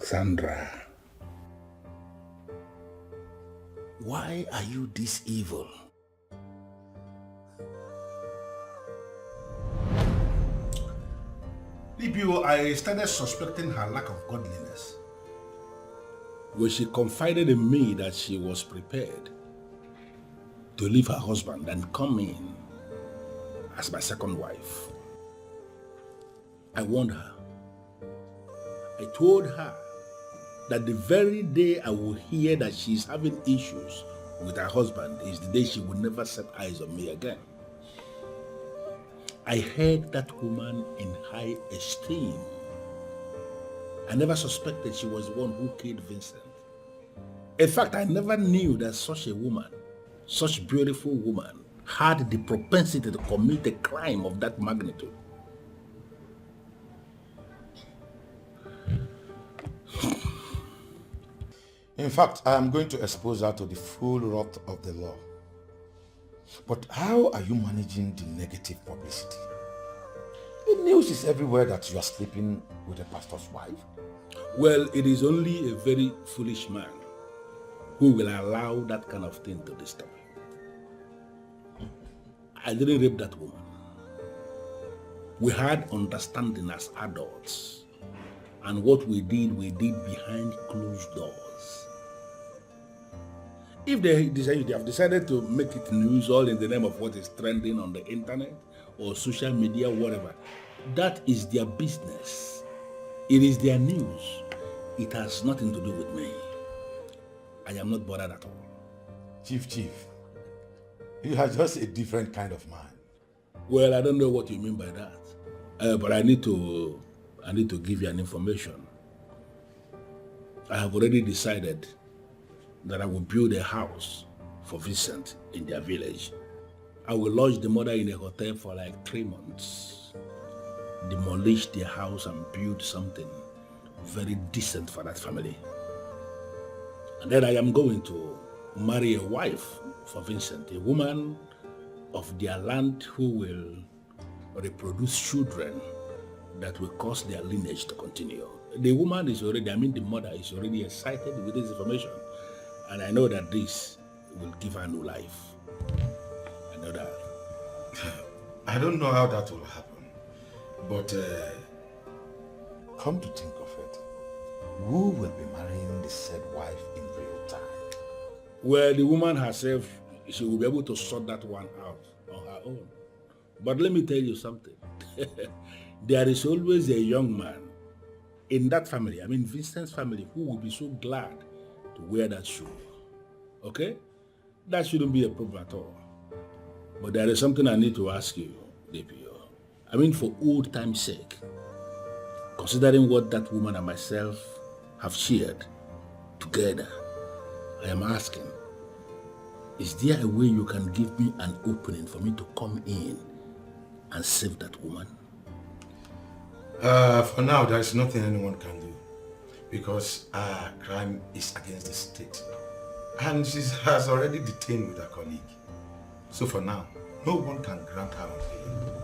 Sandra, why are you this evil? DPO, I started suspecting her lack of godliness when she confided in me that she was prepared to leave her husband and come in as my second wife. I warned her. I told her that the very day I will hear that she's having issues with her husband is the day she will never set eyes on me again. I held that woman in high esteem. I never suspected she was the one who killed Vincent. In fact, I never knew that such a woman, such beautiful woman, had the propensity to commit a crime of that magnitude. In fact, I am going to expose her to the full wrath of the law. But how are you managing the negative publicity? The news is everywhere that you are sleeping with a pastor's wife. Well, it is only a very foolish man who will allow that kind of thing to disturb him. I didn't rape that woman. We had understanding as adults. And what we did behind closed doors. If they have decided to make it news all in the name of what is trending on the internet or social media, whatever, that is their business. It is their news. It has nothing to do with me. I am not bothered at all. Chief, you are just a different kind of man. Well, I don't know what you mean by that. But I need to give you an information. I have already decided that I will build a house for Vincent in their village. I will lodge the mother in a hotel for like 3 months, demolish their house and build something very decent for that family. And then I am going to marry a wife for Vincent, a woman of their land who will reproduce children that will cause their lineage to continue. The woman is already, the mother is already excited with this information. And I know that this will give her new life. I know that. I don't know how that will happen. But come to think of it, who will be marrying the said wife in real time? Well, the woman herself, she will be able to sort that one out on her own. But let me tell you something. There is always a young man in that family, Vincent's family, who will be so glad to wear that shoe. Okay? That shouldn't be a problem at all. But there is something I need to ask you, DPO. For old time's sake, considering what that woman and myself have shared together, I am asking, is there a way you can give me an opening for me to come in and save that woman? For now, there is nothing anyone can do because crime is against the state and she has already detained with her colleague. So for now, no one can grant her bail.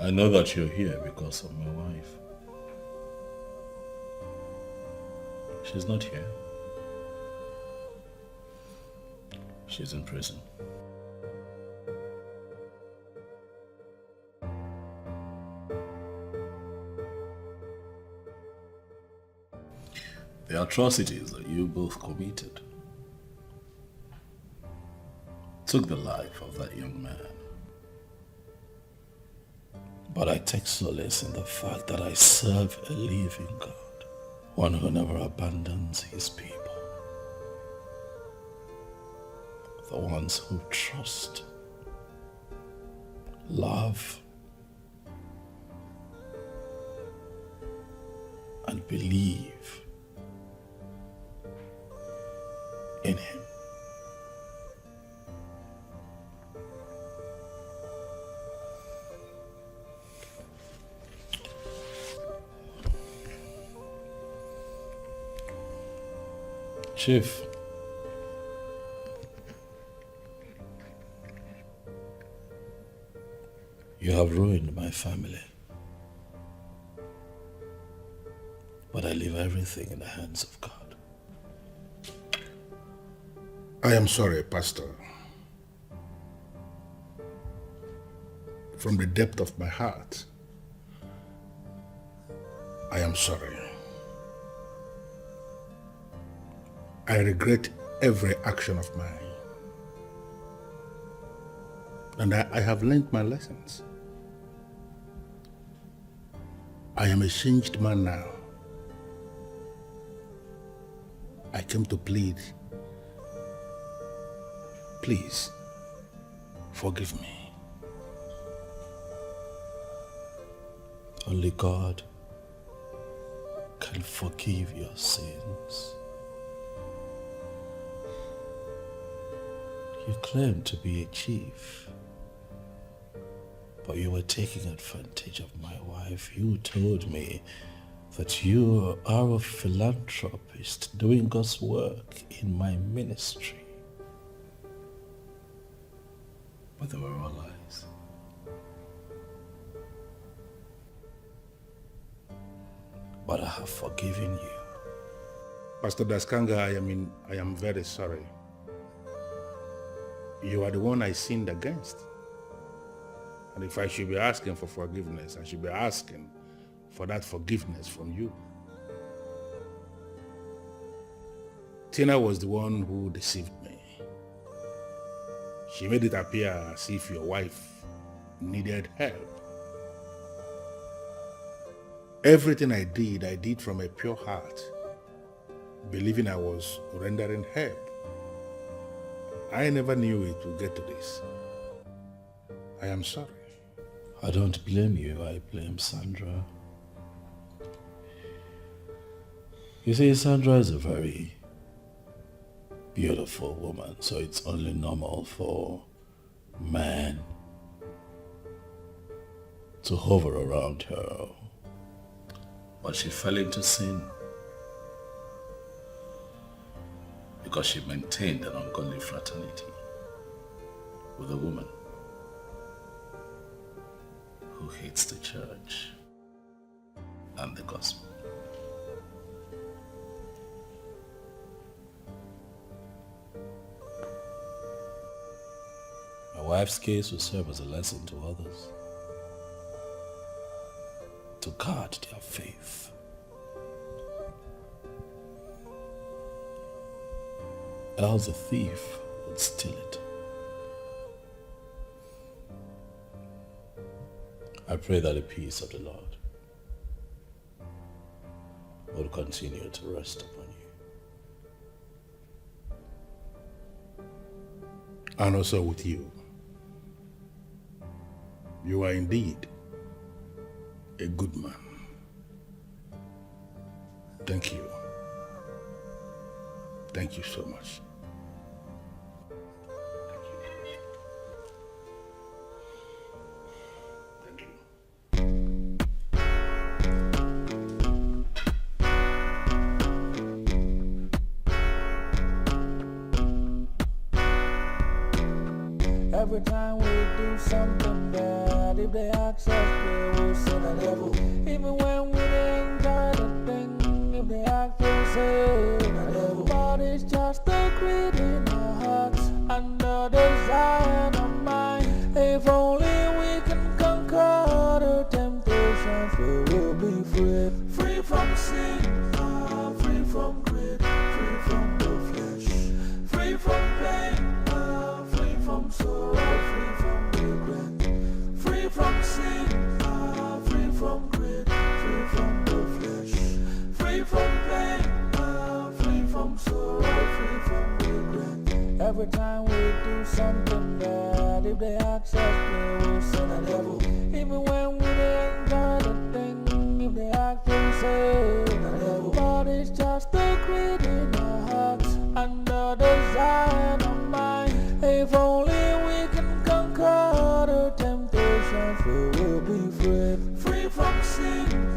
I know that you're here because of my wife. She's not here. She's in prison. The atrocities that you both committed took the life of that young man. But I take solace in the fact that I serve a living God, one who never abandons his people. The ones who trust, love, and believe in him. Chief, you have ruined my family, but I leave everything in the hands of God. I am sorry, Pastor. From the depth of my heart, I am sorry. I regret every action of mine. And I have learned my lessons. I am a changed man now. I came to plead. Please, forgive me. Only God can forgive your sins. You claim to be a chief, but you were taking advantage of my wife. You told me that you are a philanthropist doing God's work in my ministry. But they were all lies. But I have forgiven you. Pastor Daskanga, I am very sorry. You are the one I sinned against. And if I should be asking for forgiveness, I should be asking for that forgiveness from you. Tina was the one who deceived me. She made it appear as if your wife needed help. Everything I did from a pure heart, believing I was rendering help. I never knew it would get to this. I am sorry. I don't blame you, I blame Sandra. You see, Sandra is a very beautiful woman, so it's only normal for men to hover around her. But she fell into sin because she maintained an ungodly fraternity with a woman who hates the church and the gospel. My wife's case will serve as a lesson to others to guard their faith. Else a thief would steal it. I pray that the peace of the Lord will continue to rest upon you. And also with you. You are indeed a good man. Thank you. Thank you so much. Every time we do something bad, if they ask us, we will say the devil. Even when we enjoy the thing, if they ask us, say the devil. But it's just the greed in our hearts and the desire in our mind. If only we can conquer the temptations, we will be free. Free from sin, free from greed, free from the flesh, free from pain, free from sorrow, free from regret, free from sin, free from greed, free from the flesh, free from pain, free from sorrow, free from regret. Every time we do something bad, if they ask us, we will say the devil. Even when we enjoy the thing, if they ask us, say the devil. But it's just the greed in our hearts and the desire in our mind. If only we can conquer the temptations, we will be free. Free from sin,